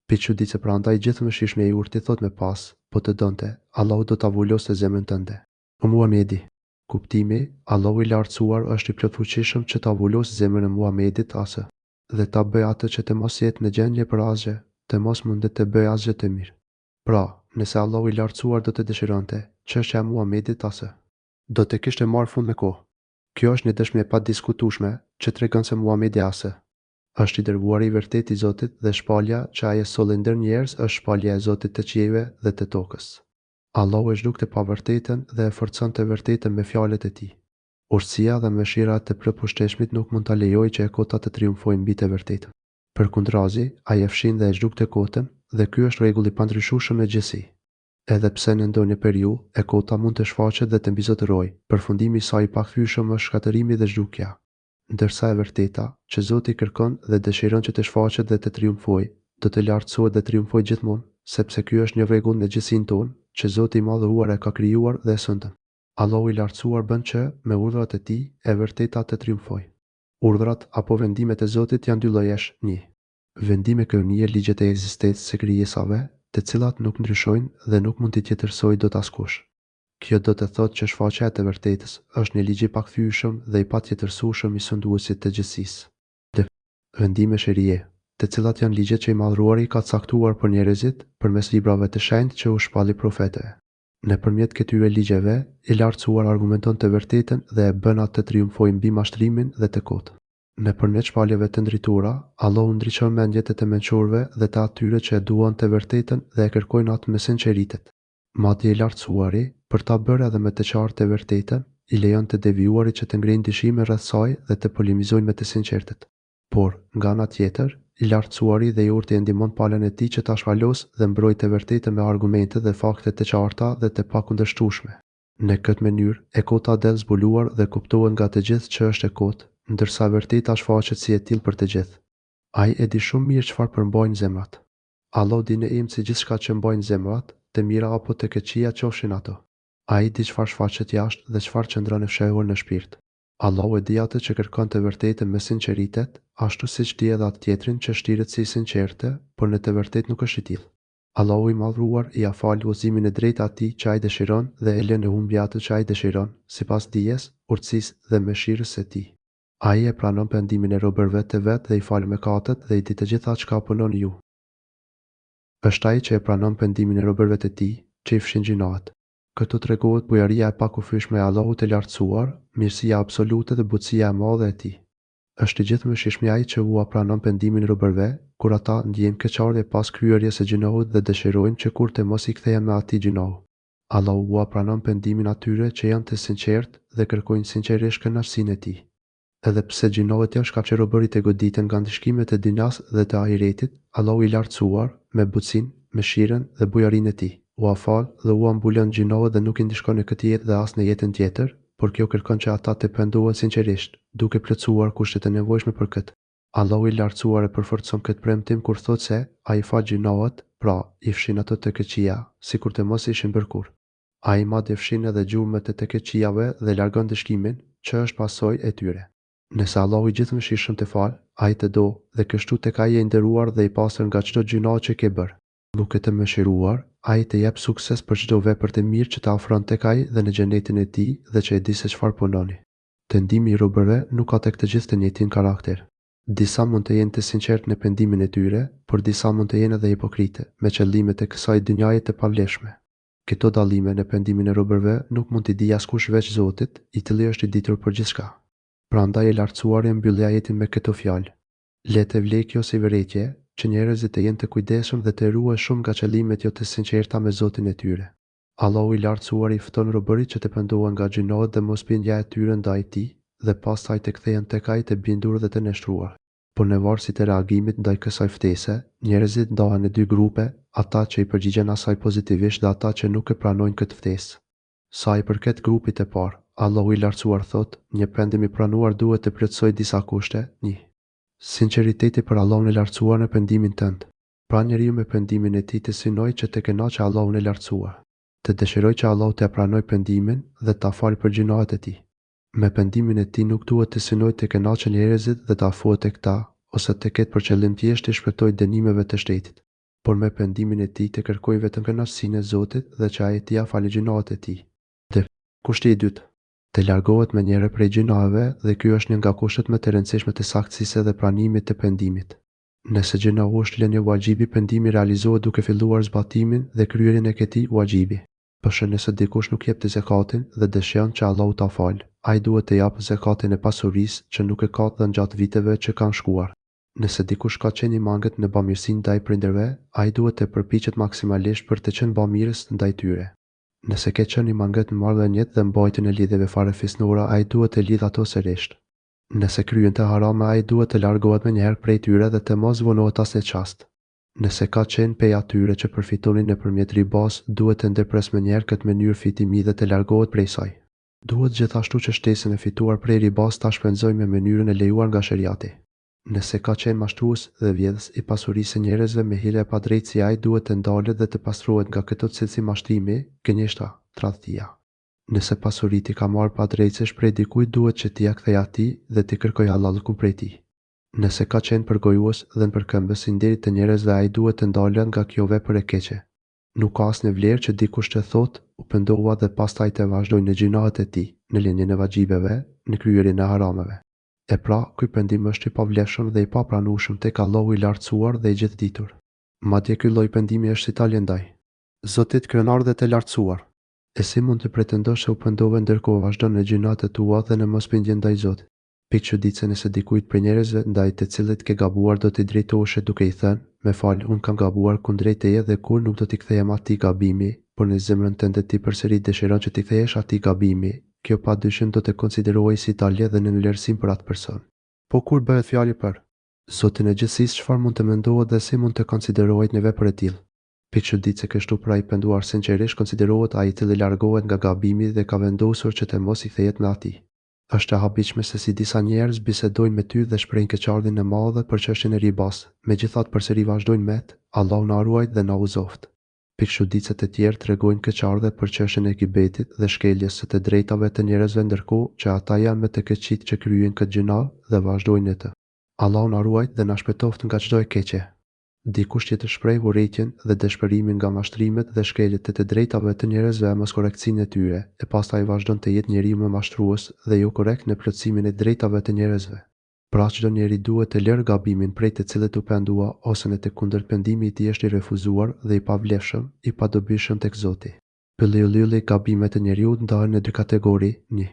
S1: Piçudit se prandaj gjithë shishmi e urti thot me pas, po të donte, Allahu do ta vuloste zemrën tënde. O Muhamedi, kuptimi, Allahu i lartësuar është i plotfuqishëm që ta vulosë zemrën e Muhamedit ase, dhe ta bëj atë që të mos jetë në gjendje për asgjë, të mos mundet të bëj asgjë të mirë. Pra, nëse Allahu i lartësuar do të dëshironte, çështja e Muhamedit ase, do të kishte marrë fund me kohë. Kjo është një dëshmi e padiskutueshme që tregon se Muhamedi ase është i dërguari i vërtetë i Zotit dhe shpalja që ai e solli ndër njerëz është shpalja e Zotit të qiejve dhe të tokës. Allahu e zhduk të pavërtetën dhe e forcon të vërtetën me fjalët e tij. Urtësia dhe mëshira të plotpushteshmit nuk mund ta lejojë që e kota të triumfojnë mbi të vërtetën. Përkundrazi, ai e fshin dhe e zhduk të kotën dhe ky është rregulli i pandryshueshëm në gjithësi. Edhe pse në ndonjë periudhë e kota mund të shfaqet dhe të mbizotërojë, përfundimi i saj i pakfyeshëm është shkatërimi dhe zhdukja. Ndërsa e vërteta, që Zoti kërkon dhe dëshiron që të shfaqet dhe të triumfojë, do të lartësohet dhe triumfojë gjithmonë, sepse ky është një rregull në gjithësinë tonë, që Zoti i Madhëruar e ka krijuar dhe e sundon. Allahu i lartësuar bën që me urdhrat e tij e vërteta të triumfojë. Urdhrat apo vendimet e Zotit janë dy llojesh, 1. Vendime kërnie ligjet e ekzistencës së krijesave, të cilat nuk ndryshojnë dhe nuk mund t'i tjetërsojë dot askush. Kjo do të thotë që shfaqja e të vërtetës është një ligj i pakthyeshëm dhe i patjetërsueshëm i sunduesit të gjithësisë. Vendime sherie, të cilat janë ligjet që i Madhëruari ka caktuar për njerëzit përmes librave të shenjtë që u shpalli profetëve. Nëpërmjet këtyre ligjeve, i lartësuar argumenton të vërtetën dhe e bën atë të triumfojë mbi mashtrimin dhe të kotën. Nëpërmjet shpalljeve të ndritura, Allahu ndriçon mendjet e të mençurve dhe të atyre që e duan të vërtetën dhe e kërkojnë atë me sinqeritet. Madje i lartësuari, për ta bërë edhe me të qartë të vërtetën, i lejon të devijuarit që të ngrenë dyshime rreth saj dhe të polemizojnë me të sinqertët. Por, nga ana tjetër, i lartësuari dhe i urti e ndihmon palën e tij që ta shpalosë dhe mbrojë të vërtetën me argumente dhe fakte të qarta dhe të pakundërshtueshme. Në këtë mënyrë, e kota del zbuluar dhe kuptohet nga të gjithë që është e kotë, ndërsa vërteta shfaqet si e tillë për të gjithë. Ai e di shumë mirë çfarë përmbajnë zemrat. Allahu di në im se gjithçka që mbajnë zemrat, të mira apo të keqia qofshin ato. Ai di çfarë shfaqet jashtë dhe çfarë qëndron e fshehur në shpirt. Allahu e di atë që kërkon të vërtetën me sinqeritet, ashtu siç di edhe atë tjetrin që shtiret si sinqerte, por në të vërtetë nuk është i tillë. Allahu i Madhëruar i afal udhëzimin e drejtë atij që ai dëshiron dhe e lën në humbje atë që ai dëshiron, sipas dijes, urtësisë dhe mëshirës së tij. Ai e pranon pendimin e robërve të vet dhe i fal mëkatet dhe i di të gjitha çka punon ju. Është ai që e pranon pendimin e robërve të tij, që i fshin gjinohet. Këtu tregohet bujaria e pakufyeshme e Allahut të lartësuar, mirësia absolute dhe butësia e madhe e tij. Është i gjithëmshirshmi ai që ua pranon pendimin e robërve, kur ata ndjejnë keqardhje pas kryerjes së gjinohut dhe dëshirojnë që kur të mos i kthehen me atij gjinohu. Allahu ua pranon pendimin atyre që janë të sinqertë dhe kërkojnë sinqerisht kënaqësinë e tij. Edhe pse gjinohet janë shkaq që robërit e goditen nga ndëshkimet e dynjas dhe të ahiretit, Allahu i lartësuar, me butësinë, mëshirën dhe bujarinë e tij, ua fal dhe ua mbulon gjinohet dhe nuk i ndishkon në këtë jetë dhe as në jetën tjetër, por kjo kërkon që ata të pendohen sinqerisht, duke plotësuar kushtet e nevojshme për këtë. Allahu i lartësuar e përforcon këtë premtim kur thotë se ai fal gjinohet, pra i fshin ato të keqia, sikur të mos ishin bërë kurrë. Ai madje fshin edhe gjurmët e të keqiave dhe largon dëshkimin, që është pasojë e tyre. Nëse Allahu i gjithëmshirshëm të falë, ai të do, dhe kështu tek ai i nderuar dhe i pastër nga çdo gjinoh që ke bërë. Duke të mëshiruar, ai të jep sukses për çdo vepër të mirë që ta ofron tek ai dhe në xhenetin e tij dhe që e di se çfarë punoni. Pendimi i robërve nuk ka tek të gjithë të njëjtin karakter. Disa mund të jenë të sinqertë në pendimin e tyre, por disa mund të jenë edhe hipokrite, me qëllime të kësaj dynjaje të pavlefshme. Këto dallime në pendimin e robërve nuk mund t'i di askush veç Zotit, i cili është i ditur për gjithçka. Prandaj e lartësuari mbyll ajetin me këto fjalë: Le të vlej kjo si vërejtje, që njerëzit të jenë të kujdesshëm dhe të ruhen shumë nga qëllimet jo të sinqerta me Zotin e tyre. Allahu i lartësuari i fton robërit që të pendohen nga gjinohet dhe mosbindja e tyre ndaj tij, dhe pastaj të kthehen tek ai të bindur dhe të neshtruar. Por në varësi të reagimit ndaj kësaj ftese, njerëzit ndahen në dy grupe, ata që i përgjigjen asaj pozitivisht dhe ata që nuk e pranojnë këtë ftesë. Sa i përket grupit të parë, Allahu i lartësuar thotë, një pendim i pranuar duhet të plotësojë disa kushte. 1. Sinqeriteti për Allahun e lartësuar në pendimin tënd. Pra njeriu me pendimin e tij të synoj që të kënaqë Allahun e lartësuar, të dëshiroj që Allahu të pranoj pendimin dhe ta falë për gjinohet e tij. Me pendimin e tij nuk duhet të synoj të kënaqë njerëzit dhe të afohet tek ta, ose të ketë për qëllim thjesht të shpëtojë dënimeve të shtetit, por me pendimin e tij të kërkojë vetëm kënaqësinë e Zotit dhe që ai t'i falë gjinohet e tij. Kushti i dytë, të largohet me njëherë prej gjinoheve, dhe ky është një nga kushtet më të rëndësishme të saktësisë dhe pranimit të pendimit. Nëse gjinohu është lënie wajibi, pendimi realizohet duke filluar zbatimin dhe kryerjen e këtij wajibi. Përshë nëse dikush nuk jep të zakatin dhe dëshiron që Allahu ta falë, ai duhet të japë zakatin e pasurisë që nuk e ka dhënë gjatë viteve që kanë shkuar. Nëse dikush ka qenë i mangët në bamirësi ndaj prindërve, ai duhet të përpiqet maksimalisht për të qenë bamirës ndaj tyre. Nëse ke qenë i mangët në marrëdhëniet dhe mbajtjen e lidhjeve farefisnore, ai duhet të lidh ato sërish. Nëse kryen të harame, ai duhet të largohet menjëherë prej tyre dhe të mos vonohet asnjë çast. Nëse ka qenë pej atyre që përfitonin nëpërmjet ribas, duhet të ndërpres menjëherë këtë mënyrë fitimi dhe të largohet prej saj. Duhet gjithashtu që shtesën e fituar prej ribas ta shpenzojë me mënyrën e lejuar nga shariati. Nëse ka qenë mashtrues dhe vjedhës i pasurisë së njerëzve me hile e padrejtësi, ai duhet të ndalet dhe të pastrohet nga këto cilësi mashtrimi, gënjeshtra, tradhtia. Nëse pasuriti ka marrë padrejtësisht prej dikujt, duhet që t'i ia kthejë atij dhe t'i kërkojë halallëkun prej tij. Nëse ka qenë përgojues dhe përkëmbës i nderit të njerëzve, ai duhet të ndalet nga kjo vepër e keqe. Nuk ka asnjë vlerë që dikush të thotë u pendova dhe pastaj të vazhdojë në gjinohet e tij, në lënien e vajxhibeve, në kryerjen e harameve. E pra, ky pendim është i pavlefshëm dhe i papranueshëm tek Allahu i lartësuar dhe i gjithditur. Madje ky lloj pendimi është si talje ndaj Zotit krenar dhe të lartësuar. E si mund të pretendosh se u pendove ndërkohë vazhdon në gjinat e tua dhe në mosbindje ndaj Zotit? Pikë çuditse nëse dikujt prej njerëzve ndaj të cilët ke gabuar do t'i drejtohesh duke i thënë, me fal, unë kam gabuar kundrejt teje dhe kur nuk do t'i kthehem atij gabimi, por në zemrën tënde ti përsëri dëshiron që t'i kthehesh atij gabimi. Kjo padyshim do të konsiderohej si talje dhe në vlerësim për atë person. Po kur bëhet fjali për Zotin e gjithësisë, çfarë mund të mendohet dhe si mund të konsiderohet në vepër e tillë? Pikë çuditse kështu pra i penduar sinqerisht konsiderohet ai i cili largohet nga gabimi dhe ka vendosur që të mos i kthehet me atij. Është e habitshme se si disa njerëz bisedojnë me ty dhe shprehin keqardhjen e madhe për çështjen e ribas, megjithatë përsëri vazhdojnë me Allahu na ruaj dhe na uzoft. Pikëshuditse të tjerë tregojnë keqardhje për çështjen e gibetit dhe shkeljes së të drejtave të njerëzve, ndërkohë që ata janë me të keqit që kryejnë këtë gjuna dhe vazhdojnë në të. Allahu na ruaj dhe na shpëtoft nga çdo e keqe. Dikush tjetër shpreh urrëtitjen dhe dëshpërimin nga mashtrimet dhe shkeljet të drejtave të njerëzve e moskorektësinë e tyre, e pastaj vazhdon të jetë njeriu më mashtrues dhe jo korrekt në plotësimin e drejtave të njerëzve. Pra çdo njeri duhet të lërë gabimin prej të cilët u pendua, ose në të kundërt pendimi i tij është i refuzuar dhe i pavlefshëm, i padobishëm tek Zoti. Pyllëli gabimet e njeriu ndahen në dy kategori: 1.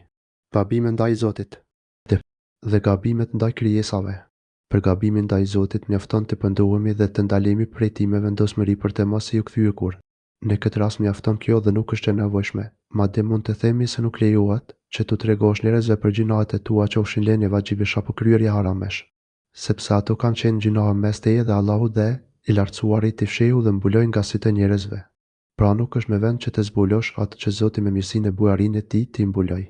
S1: Gabime ndaj Zotit dhe gabimet ndaj krijesave. Për gabimin ndaj Zotit mjafton të pendohemi dhe të ndalemi prej tij me vendosmëri për të mos iu kthyer kurrë. Në këtë rast mjafton kjo dhe nuk është e nevojshme, madje mund të themi se nuk lejohet që tu tregosh njerëzve për gjinohat e tua, qofshin lënie vajxhibesh apo kryerje haramesh, sepse ato kanë qenë gjinoha mes teje dhe Allahut dhe i lartësuari të fshehu dhe mbulojnë nga sytë e njerëzve. Pra nuk është me vend që të zbulosh atë që Zoti me mirësinë e bujarin e tij t'i mbuloj.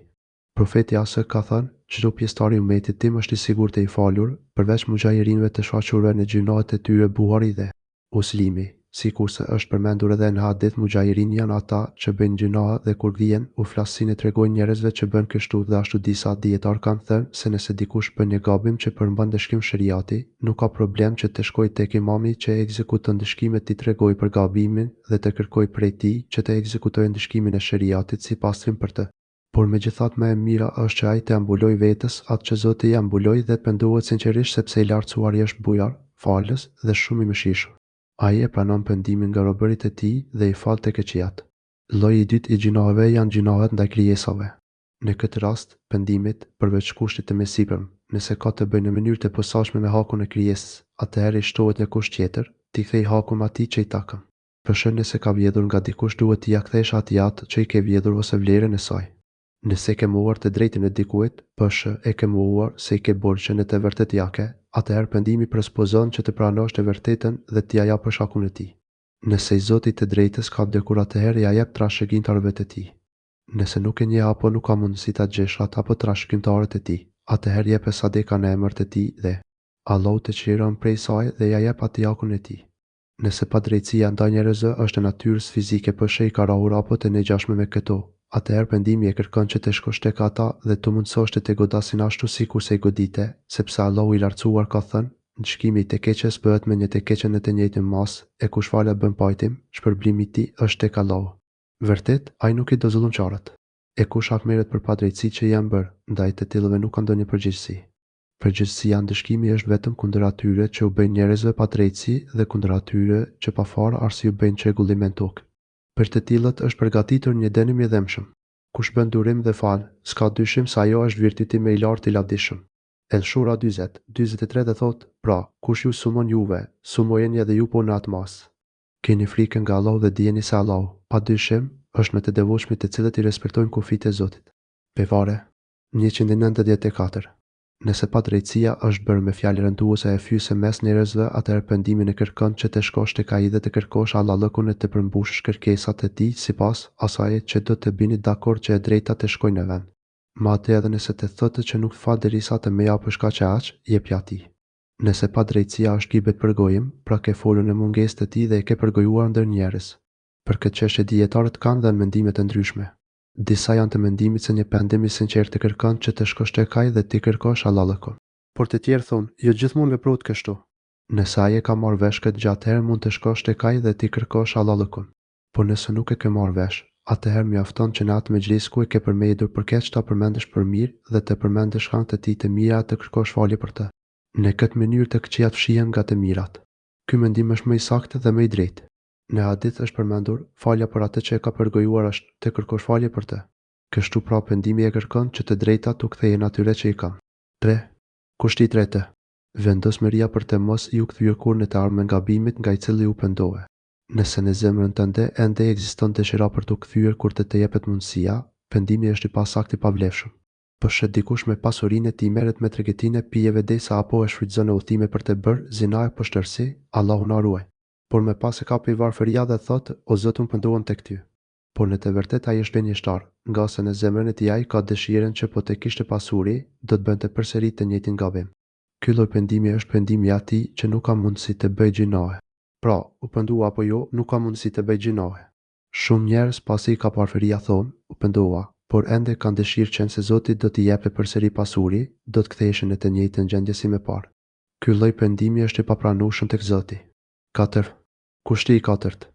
S1: Profeti Asa ka thënë, çdo pjesëtar i ummetit tim është i sigurt e i falur, përveç muxhajirinëve të shfaqurve në gjinohat e tyre buhari dhe uslimi, sikurse është përmendur edhe në hadith, muxhahirin janë ata që bëjnë gjinoha dhe kur vjen u flasin e tregojnë njerëzve që bën kështu dhe ashtu. Disa dietar kanë thënë se nëse dikush bën një gabim që përmban dëshkim shariati, nuk ka problem që të shkojë tek imami që ekzekuton dëshkimet, t'i tregojë për gabimin dhe të kërkojë prej tij që të ekzekutojë dëshkimin e shariatit si pastrim për të. Por megjithatë më e mira është që ai të ambuloj vetes atë që Zoti i ambuloi dhe të pendohet sinqerisht, sepse i lartësuari është bujar, falës dhe shumë i mëshirshëm. Ai e pranon pendimin nga robërit e tij dhe i fal tek keqjat. Lloji i dytë i gjinohave janë gjinohet ndaj krijesave. Në këtë rast, pendimit, përveç kushtit të mesipërm, nëse ka të bëjë në mënyrë të posaçme me hakun e krijesës, atëherë i shtohet një kusht tjetër, t'i kthej hakun atij që i takon. Përshë nëse ka vjedhur nga dikush, duhet t'i ja kthesh atij atë që i ke vjedhur ose vlerën e saj. Nëse ke mohuar të drejtën e dikujt, përshë e ke mohuar se i ke borxhen e të vërtet ja ke, atëherë pendimi presupozon që të pranosh të vërtetën dhe t'ia japësh hakun e tij. Nëse i Zoti të drejtës ka vdekur, atëherë ja jep trashëgimtarëve të tij. Nëse nuk e njeh apo nuk ka mundësi ta gjesh atë apo trashëgimtarët e tij, atëherë jep sadaka në emër të tij dhe Allahu të çliron prej saj dhe ja jep atij hakun e tij. Nëse padrejtësia ndaj njerëzve është e natyrës fizike, përshë i karahur apo të negjashme me këto, atëherë pendimi e kërkon që të shkosh tek ata dhe të mundësosh të te godasin ashtu sikurse i godite, sepse Allahu i lartësuar ka thënë, ndëshkimi i të keqes bëhet me një të keqen në të njëjtin mas, e kush falë bën pajtim, shpërblimi i tij është tek Allahu. Vërtet, ai nuk i do zullumçarët. E kush hakmerret për padrejtësi që janë bërë, ndaj të tillëve nuk ka ndonjë përgjegjësi. Përgjegjësia ndëshkimi është vetëm kundër atyre që u bëjnë njerëzve padrejtësi dhe kundër atyre që pa fare arsye u bëjnë çrregullim në tokë. Për të tillët është përgatitur një dënim i dhëmshëm. Kush bën durim dhe fal, s'ka dyshim se ajo është virtyti më i lartë i lavdishëm. Shura 40:43 dhe thot, pra, kush ju sumon juve, sumojeni edhe ju po në atë mas. Keni frikën nga Allahu dhe dijeni se Allahu, pa dyshim, është me të devotshmit të cilët i respektojnë kufijtë e Zotit. Pevare 194. Nëse padrejtësia është bërë me fjalë rënduese e fyese mes njerëzve, atëherë pendimin e kërkon që të shkosh tek ai dhe të kërkosh Allahun e të përmbushësh kërkesat e tij sipas asaj që do të bini dakord që e drejta të shkojnë në vend. Madje edhe nëse të thotë që nuk fal derisa të më japësh kaq e aq, jepja atij. Nëse padrejtësia është gibet për gojëm, pra ke folur në mungesë të tij dhe e ke përgojuar ndër njerëz. Për këtë çështje dietarët kanë dhënë mendime të ndryshme. Disa janë të mendimit se një pendim i sinqert të kërkon që të shkosh tek ai dhe ti kërkosh Allahun. Por të tjerë thonë, jo gjithmonë veprohet kështu. Nëse ai e ka marrë vesh këtë gjë, atëherë mund të shkosh tek ai dhe ti kërkosh Allahun. Por nëse nuk e ke marrë vesh, atëherë mjafton që në atë mexhlis ku e ke përmendur përkeq ta përmendesh për mirë dhe të përmendesh anë të tij të mira, të kërkosh falje për të. Në këtë mënyrë të këqijat fshihen nga të mirat. Ky mendim është më i saktë dhe më i drejtë. Në hadith është përmendur, falja për atë që e ka përgojuar është të kërkosh falje për të. Kështu pra pendimi e kërkon që të drejtat u kthehen atyre që i kanë. 3. Kushti i tretë. Vendosmëria për të mos iu kthyer kurrë në të ardhmen gabimit nga i cili u pendohe. Nëse në zemrën tënde ende ekziston dëshira për të kthyer kur të jepet mundësia, pendimi është i pasaktë i pavlefshëm. Përshë dikush me pasurinë e tij merret me tregetinë e pijeve derisa apo e shfrytëzon në udhime për të bërë zina apo shtërsi, Allahu na ruaj. Por me pas e kapi varfëria dhe thotë, o Zot, unë pendohem tek ty. Por në të vërtetë ai është gënjeshtar, nga se në zemrën e tij ai ka dëshirën që po të kishte pasuri, do të bënte përsëri të njëjtin gabim. Ky lloj pendimi është pendimi i atij që nuk ka mundësi të bëjë gjinohe. Pra, u pendua apo jo, nuk ka mundësi të bëjë gjinohe. Shumë njerëz pasi ka varfëria thonë, u pendua, por ende kanë dëshirë që nëse Zoti do t'i jepte përsëri pasuri, do të ktheheshin në të njëjtën gjendje si më parë. Ky lloj pendimi është i papranueshëm tek Zoti. 4. Kushti i katërt.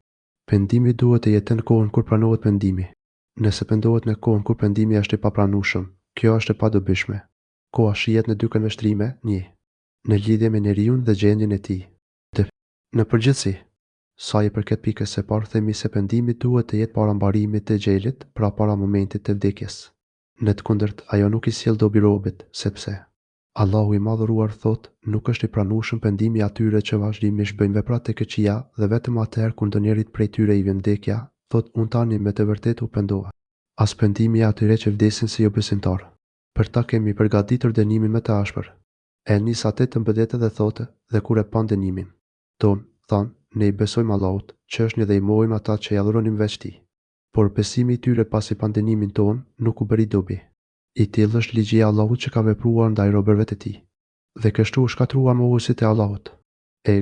S1: Pendimi duhet të jetë në kohën kur pranohet pendimi. Nëse pendohet në kohën kur pendimi është i papranueshëm, kjo është e padobishme. Koha shihet në dy këndvështrime, 1. Në lidhje me njeriun dhe gjendjen e tij. 2. Në përgjithësi, sa i përket pikës së parë, themi se pendimi duhet të jetë para mbarimit të xhelit, pra para momentit të vdekjes. Në të kundërt, ajo nuk i sjell dobi robit, sepse Allahu i madhëruar thot, nuk është i pranueshëm pendimi atyre që vazhdimisht bëjnë vepra të këqija dhe vetëm atëherë kur ndonjërit prej tyre i vjen vdekja, thot unë tani me të vërtetë u pendova. As pendimi atyre që vdesin si jo besimtar. Për ta kemi përgatitur dënimin më të ashpër. Nisa 18 dhe thotë, dhe kur e pan dënimin ton, thanë, ne i besojmë Allahut, që është një dhe i mohojmë ata që i adhuronin veç tij. Por besimi i tyre pasi pandemimin ton nuk u bëri dobi. I tillë është ligji i Allahut që ka vepruar ndaj robërve të tij. Dhe kështu u shkatruan mohuesit e Allahut.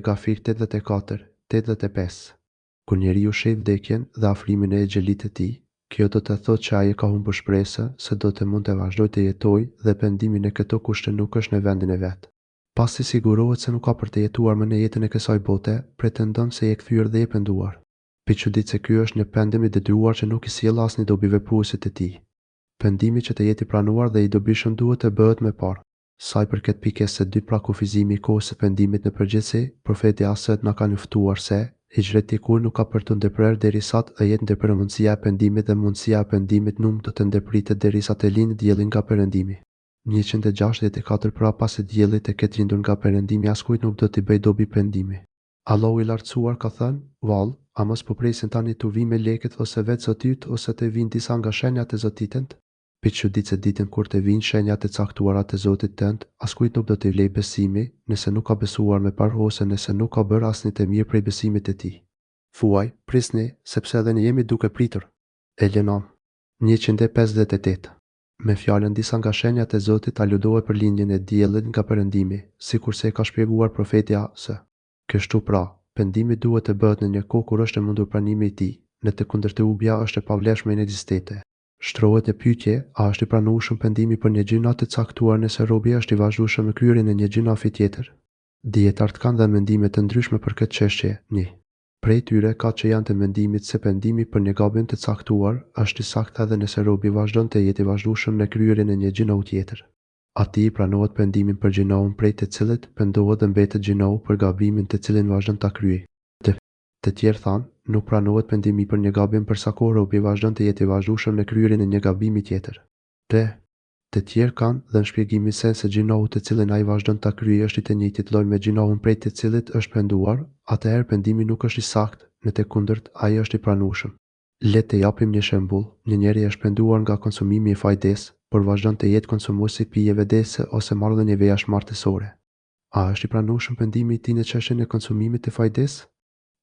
S1: Gafir 84, 85. Kur njeriu sheh vdekjen dhe afrimin e xhelit të tij, kjo do të thotë që ai ka humbur shpresën se do të mund të vazhdojë të jetojë dhe pendimin e këto kushte nuk është në vendin e vet. Pasi sigurohet se nuk ka për të jetuar më në jetën e kësaj bote, pretendon se je kthyer dhe je penduar. Pa çuditse se ky është një pendim i detyruar që nuk i sjell asnjë dobi vepruese të tij. Pendimi që të jetë i pranuar dhe i dobishëm duhet të bëhet më parë. Sa i përket pikës së dytë pra kufizimi i kohës së pendimit në përgjithësi, profeti Asad na ka njoftuar se hijreti kur nuk ka për të ndërprerë derisa të jetë ndërprerë mundësia e pendimit dhe mundësia e pendimit nuk do të ndërpritet derisa të lindë dielli nga perëndimi. 164 pra pas diellit të ketë lindur nga perëndimi askujt nuk do t'i bëj dobi pendimi. Allahu i lartësuar ka thënë: "Vallë, a mos po presin tani të vi me lekët ose vetë Zotit ose të vinë disa nga shenjat e Zotit?" Për çuditse se ditën kur të vinë shenjat e caktuara të Zotit tënd, askujt nuk do t'i vlej besimi, nëse nuk ka besuar me parë ose nëse nuk ka bërë asnjë të mirë prej besimit të tij. Thuaj, prisni, sepse edhe ne jemi duke pritur. Elenom 158. Me fjalën disa nga shenjat e Zotit aludohet për lindjen e diellit nga perëndimi, sikurse e ka shpjeguar profeti Asa. Kështu pra, pendimi duhet të bëhet në një kohë kur është e mundur pranimi i tij, në të kundërt hubja është e pavlefshme e inekzistente. Shtrohet një pyetje, a është i pranueshëm pendimi për një gjuna të caktuar nëse robi është i vazhdueshëm në kryerjen e një gjunafi tjetër? Dietarët kanë dhënë mendime të ndryshme për këtë çështje. 1. Prej tyre ka që janë të mendimit se pendimi për një gabim të caktuar është i saktë edhe nëse robi vazhdon të jetë i vazhdueshëm në kryerjen e një gjinohu tjetër. Atij pranohet pendimin për gjinohun prej të cilët pendohet dhe mbetet gjinohu për gabimin të cilin vazhdon ta kryejë. Të tjerë thanë, nuk pranohet pendimi për një gabim përsa kohë robi vazhdon të jetë i vazhdueshëm në kryerjen e një gabimi tjetër. Të tjerë kanë dhënë shpjegimin se gjinohu të cilin ai vazhdon ta kryejë është i të njëjtit lloj me gjinohun prej të cilit është penduar, atëherë pendimi nuk është i saktë, në të kundërt ai është i pranueshëm. Le të japim një shembull. Një njeri është penduar nga konsumimi i fajdes, por vazhdon të jetë konsumues i pijeve dese ose marrëdhënieve jashtëmartësore. A është i pranueshëm pendimi i tij në çështjen e konsumimit të fajdes?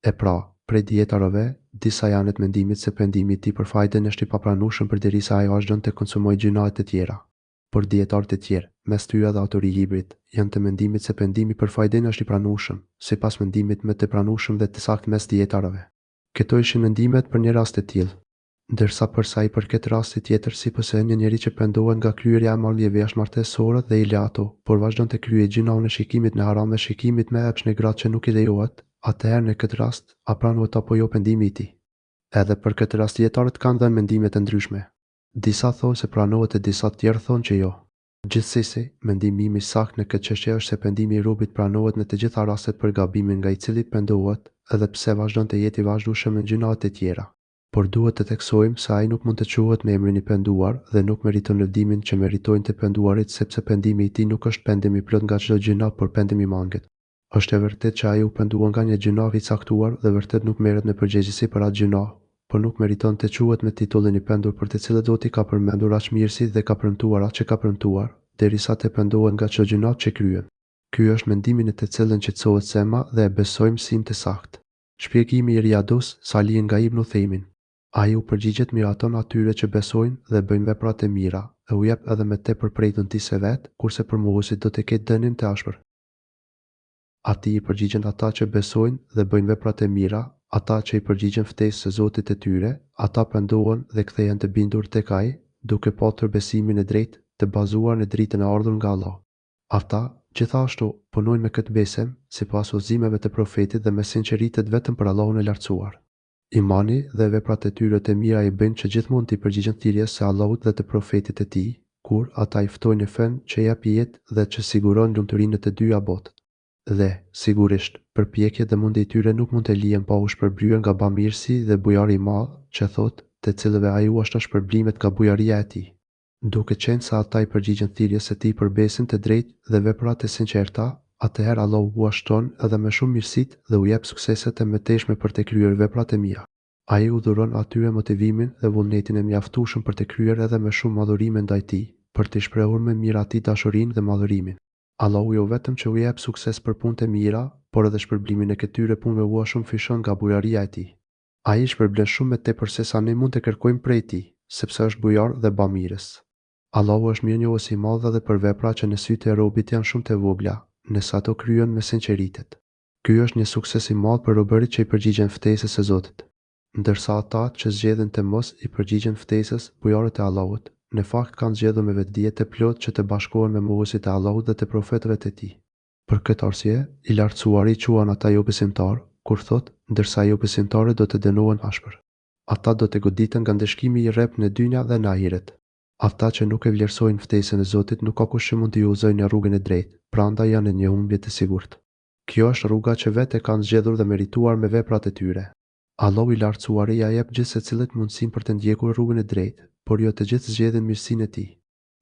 S1: E pra, prej dietarëve, disa janë të mendimit se pendimi i tij për fajden është i papranueshëm përderisa ai vazhdon të konsumojë gjinohe të tjera. Por dietarët e tjerë, mes tyre dhe autori i librit, janë të mendimit se pendimi për fajden është i pranueshëm, sipas mendimit më të pranueshëm dhe të saktë mes dietarëve. Këto ishin mendimet për një rast të tillë. Ndërsa për sa i përket rastit tjetër, sipas një njeri që pendohet nga kryerja e marrëdhënieve jashtëmartësore dhe i le ato, por vazhdon të kryejë gjinohun e shikimit në haram dhe shikimit me epsh në gratë që nuk i lejohet, atëherë në këtë rast, a pranohet apo jo pendimi i tij? Edhe për këtë rast dietarët kanë dhënë mendime të ndryshme. Disa thonë se pranohet e disa të tjerë thonë që jo. Gjithsesi, mendimi im i saktë në këtë çështje është se pendimi i robit pranohet në të gjitha rastet për gabimin nga i cili pendohet, edhe pse vazhdon të jetë i vazhdueshëm në gjinohet të tjera. Por duhet të theksojmë se ai nuk mund të quhet me emrin i penduar dhe nuk meriton lëvdimin që meritojnë të penduarit sepse pendimi i tij nuk është pendim i plot nga çdo gjino, por pendim i mangët. Është e vërtetë që ai u pendua nga një gjinoh i caktuar dhe vërtet nuk merret në përgjegjësi për atë gjinoh, por nuk meriton të quhet me titullin i pendur për të cilët Zoti ka përmendur aq mirësi dhe ka premtuar atë që ka premtuar, derisa të pendohet nga çdo gjinoh që kryen. Ky është mendimi në të cilën qetësohet Sema dhe e besojmë sim të saktë. Shpjegimi i Riyadus Salihin nga Ibn Uthaymin. Ai u përgjigjet miraton atyre që besojnë dhe bëjnë vepra të mira, e u jep edhe me tepër prej dëntisë së vet, kurse për mohuesit do të ketë dënin të ashpër. Atij i përgjigjen ata që besojnë dhe bëjnë vepra të mira, ata që i përgjigjen ftesës së Zotit të tyre, ata pendohen dhe kthehen të bindur tek Ai, duke patur besimin e drejtë, të bazuar në dritën e ardhur nga Allah. Ata, gjithashtu, punojnë me këtë besim, sipas udhëzimeve të profetit dhe me sinqeritet vetëm për Allahun e lartësuar. Imani dhe veprat e tyre të mira i bëjnë që gjithmonë të përgjigjen thirrjes së Allahut dhe të profetit të tij, kur ata i ftojnë në fen që jep jetë dhe që siguron lumturinë të dyja botët. Dhe, sigurisht, përpjekjet dhe mundi i tyre nuk mund të lihen pa u shpërblyer nga bamirësi dhe bujari i madh, që thotë, të cilëve ai u ashton shpërblimet nga bujaria e tij. Duke qenë se ata i përgjigjen thirrjes së tij për besim të drejtë dhe veprat e sinqerta, atëherë Allahu u ashton edhe me shumë mirësitë dhe u jep sukseset e mëtejshme për të kryer veprat e mira. Ai u dhuron atyre motivimin dhe vullnetin e mjaftueshëm për të kryer edhe me shumë madhurime ndaj tij, për të shprehur me mirë atij dashurinë dhe madhurimin. Allahu jo vetëm që u jep sukses për punët e mira, por edhe shpërblimin e këtyre punëve u shumë fishon nga bujaria e tij. Ai shpërblen shumë më tepër se sa ne mund të kërkojmë prej tij, sepse është bujar dhe bamirës. Allahu është mirënjohës i madh edhe për vepra që në sytë e robit janë shumë të vogla, nëse ato kryen me sinqeritet. Ky është një sukses i madh për robërit që i përgjigjen ftesës së Zotit, ndërsa ata që zgjedhin të mos i përgjigjen ftesës bujarët e Allahut, në fakt kanë zgjedhur me vetdije të plotë që të bashkohen me mohuesit e Allahut dhe të profetëve të tij. Për këtë arsye, i lartësuari quan ata jo besimtar, kur thot, ndërsa jo besimtarët do të dënohen ashpër. Ata do të goditen nga ndeshkimi i rrep në dynja dhe në ahiret. Ata që nuk e vlerësojnë ftesën e Zotit nuk ka kush që mund t'i udhëzojë në rrugën e drejtë, prandaj janë në një humbje të sigurt. Kjo është rruga që vetë e kanë zgjedhur dhe merituar me veprat e tyre. Allahu i lartësuari ja jep gjithë secilit mundësinë për të ndjekur rrugën e drejtë, por jo të gjithë zgjedhin mirësinë e tij.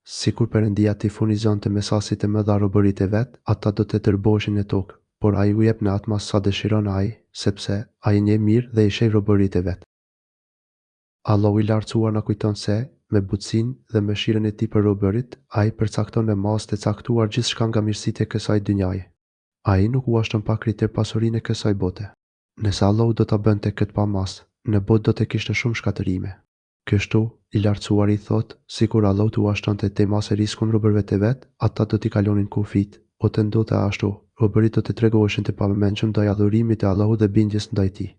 S1: Sikur Perëndia t'i furnizonte me sasi të mëdha robërit e vet, ata do të tërboheshin në tokë, por ai u jep në atë mas sa dëshiron ai, sepse ai njeh mirë dhe i sheh robërit e vet. Allahu i lartësuar na kujton se, me butësinë dhe mëshirën e tij për robërit, ai përcakton në mas të caktuar gjithçka nga mirësitë e kësaj dynjaje. Ai nuk uashton pa kriter pasurinë e kësaj bote. Nëse Allahu do ta bënte këtë pa mas, në botë do të kishte shumë shkatërime. Kështu, i lartësuari thot, sikur Allahu t'u uashtonte te mas e riskun robërve të vet, ata do t'i kalonin kufit, o të ndodhte ashtu, robërit do të tregoheshin të pamendshëm ndaj adhurimit të Allahut dhe bindjes ndaj tij.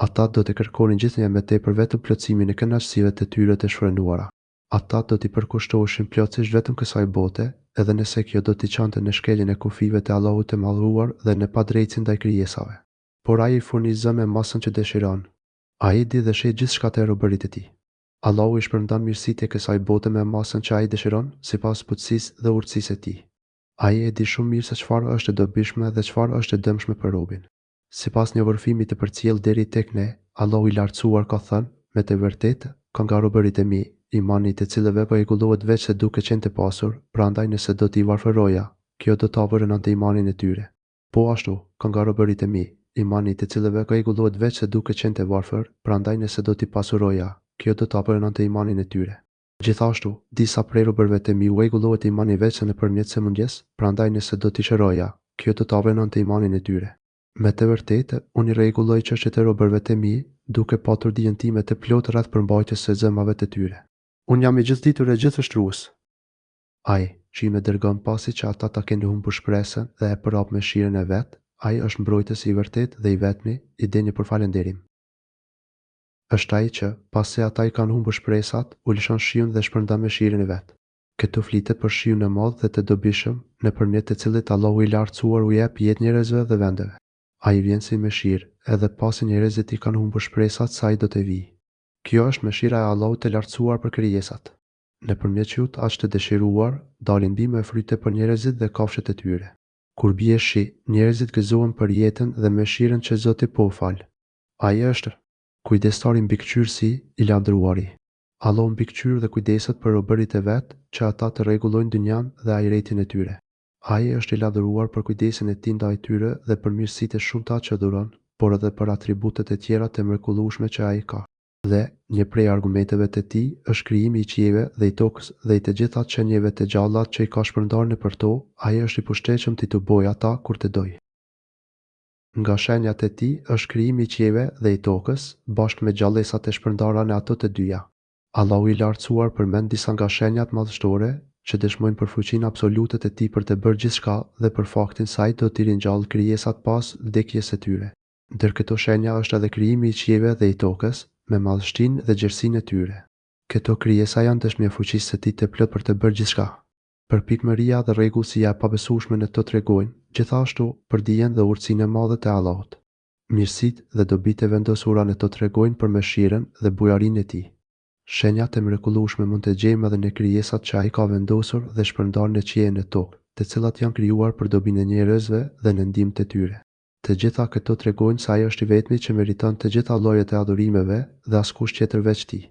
S1: Ata do të kërkonin gjithnjë më tepër vetëm plotësimin e kënaqësive të tyre të shfrenuara. Ata do t'i përkushtoheshin plotësisht vetëm kësaj bote, edhe nëse kjo do t'i çonte në shkeljen e kufive të Allahut të madhruar dhe në padrejtësi ndaj krijesave. Por ai i furnizon me masën që dëshiron. Ai di dhe sheh gjithçka të robërit e tij. Allahu i shpërndan mirësitë e kësaj bote me masën që ai dëshiron, sipas butësisë dhe urtësisë e tij. Ai e di shumë mirë se çfarë është e dobishme dhe çfarë është e dëmshme për robin. Sipas një vërfimi të përcjell deri tek ne, Allahu i lartësuar ka thënë, me të vërtetë, ka nga robërit e mi, imani të cilëve po rregullohet veç se duke qenë të pasur, prandaj nëse do t'i varfëroja, kjo do ta vërënonte imanin e tyre. Po ashtu, ka nga robërit e mi, imani të cilëve ka rregullohet veç se duke qenë të varfër, prandaj nëse do t'i pasuroja, kjo do ta vërënonte imanin e tyre. Gjithashtu, disa prej robërve të mi u rregullohet imani veç nëpërmjet sëmundjes, prandaj nëse do t'i shëroja, kjo do ta vërënonte imanin e tyre. Me të vërtetë, unë i rregulloj çështjet e robërve të mi, duke patur dijen time të plotë rreth përmbajtjes së zemrave të tyre. Unë jam i gjithditur e gjithështrues. Ai, që i më dërgon pasi që ata ta kenë humbur shpresën dhe e përhap mëshirën e vet, ai është mbrojtës i vërtetë dhe i vetmi, i denjë për falënderim. Është ai që, pasi ata i kanë humbur shpresat, u lëshon shiun dhe shpërndan mëshirën e vet. Këtu flitet për shiun e madh dhe të dobishëm, nëpërmjet të cilit Allahu i lartësuar u jep jetë njerëzve dhe vendeve. Ai vjen si mëshirë, edhe pasi njerëzit i kanë humbur shpresat se ai do të vijë. Kjo është mëshira e Allahut të lartësuar për krijesat. Nëpërmjet qut aq të dëshiruar, dalin bime e fryte për njerëzit dhe kafshët e tyre. Kur bie shi, njerëzit gëzohen për jetën dhe mëshirën që Zoti po fal. Ai është kujdestari mbikëqyrësi i lavdëruari. Allahu mbikëqyr dhe kujdeset për robërit e vet, që ata të rregullojnë dynjan dhe ahiretin e tyre. Ai është i lavdëruar për kujdesin e tij ndaj tyre dhe për mirësitë e shumta që dhuron, por edhe për atributet e tjera të mrekullueshme që ai ka. Dhe një prej argumenteve të tij është krijimi i qiejve dhe i tokës dhe i të gjitha qenieve të gjalla që i ka shpërndarë nëpër to, ai është i pushtetshëm t'i të bojë ata kur të dojë. Nga shenjat e tij është krijimi i qiejve dhe i tokës, bashkë me gjallësat e shpërndara në ato të dyja. Allahu i lartësuar përmend disa nga shenjat madhështore që dëshmojnë për fuqinë absolute të tij për të bërë gjithçka dhe për faktin se ai do t'i ringjallë krijesat pas vdekjes së tyre. Ndër këto shenja është edhe krijimi i qiejve dhe i tokës, me madhështinë dhe gjerësinë e tyre. Këto krijesa janë dëshmi e fuqisë së tij të plot për të bërë gjithçka. Përpikmëria dhe rregullsia e pabesueshme në to tregojnë, gjithashtu, për dijen dhe urtësinë e madhe të Allahut. Mirësitë dhe dobitë e vendosura në to tregojnë për mëshirën dhe bujarinë e tij. Shenjat e mrekullueshme mund të gjejmë edhe në krijesat që ai ka vendosur dhe shpërndarë në qiell e në tokë, të cilat janë krijuar për dobinë e njerëzve dhe në ndihmë të tyre. Të gjitha këto tregojnë se ai është i vetmi që meriton të gjitha llojet e adhurimeve dhe askush tjetër veç tij.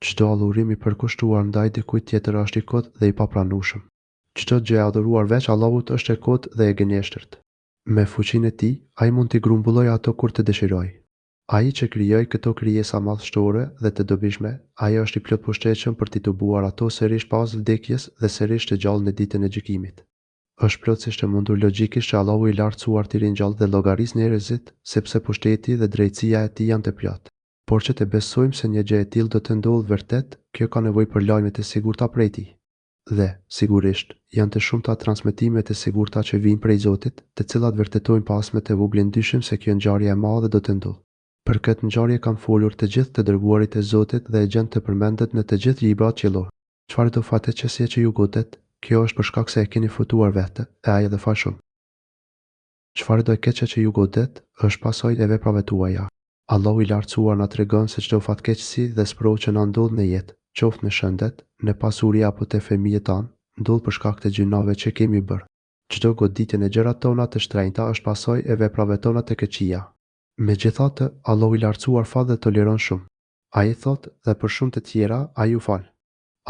S1: Çdo adhurim i përkushtuar ndaj dikujt tjetër është i kotë dhe i papranueshëm. Çdo gjë e adhuruar veç Allahut është e kotë dhe e gënjeshtërt. Me fuqinë e tij, ai mund t'i grumbullojë ato kur të dëshirojë. Ai që krijoi këto krijesa madhështore dhe të dobishme, ai është i plot pushtetshëm për t'i tubuar ato sërish pas vdekjes dhe sërish të gjallë në ditën e gjykimit. Është plotësisht e mundur logjikisht që Allahu i lartësuar t'i ringjallë dhe llogarisë njerëzit, sepse pushteti dhe drejtësia e tij janë të plot. Por që të besojmë se një gjë e tillë do të ndodhë vërtet, kjo ka nevojë për lajme të sigurta prej tij. Dhe, sigurisht, janë të shumta transmetimet e sigurta që vijnë prej Zotit, të cilat vërtetojnë pasme të vogël ndyshim se kjo ngjarje e madhe do të ndodhë. Për këtë ngjarje kanë folur të gjithë të dërguarit e Zotit dhe e gjen të përmendet në të gjithë librat qiellor. Çfarë do fatkeqësia që ju godet? Kjo është për shkak se e keni futuar vetë, e ai edhe fa shumë. Çfarë do e keqe që ju godet, është pasojë e veprave tuaja. Allahu i lartësuar na tregon se çdo fatkeqësi dhe sprov që na ndodh në jetë, qoftë në shëndet, në pasuri apo te fëmijët tanë, ndodh për shkak të gjinave që kemi bërë. Çdo goditje në gjërat tona të shtrenjta është pasojë e veprave tona të këqija. Megjithatë, Allahu i lartësuar fal dhe toleron shumë. Ai thotë dhe për shumë të tjera ai u fal.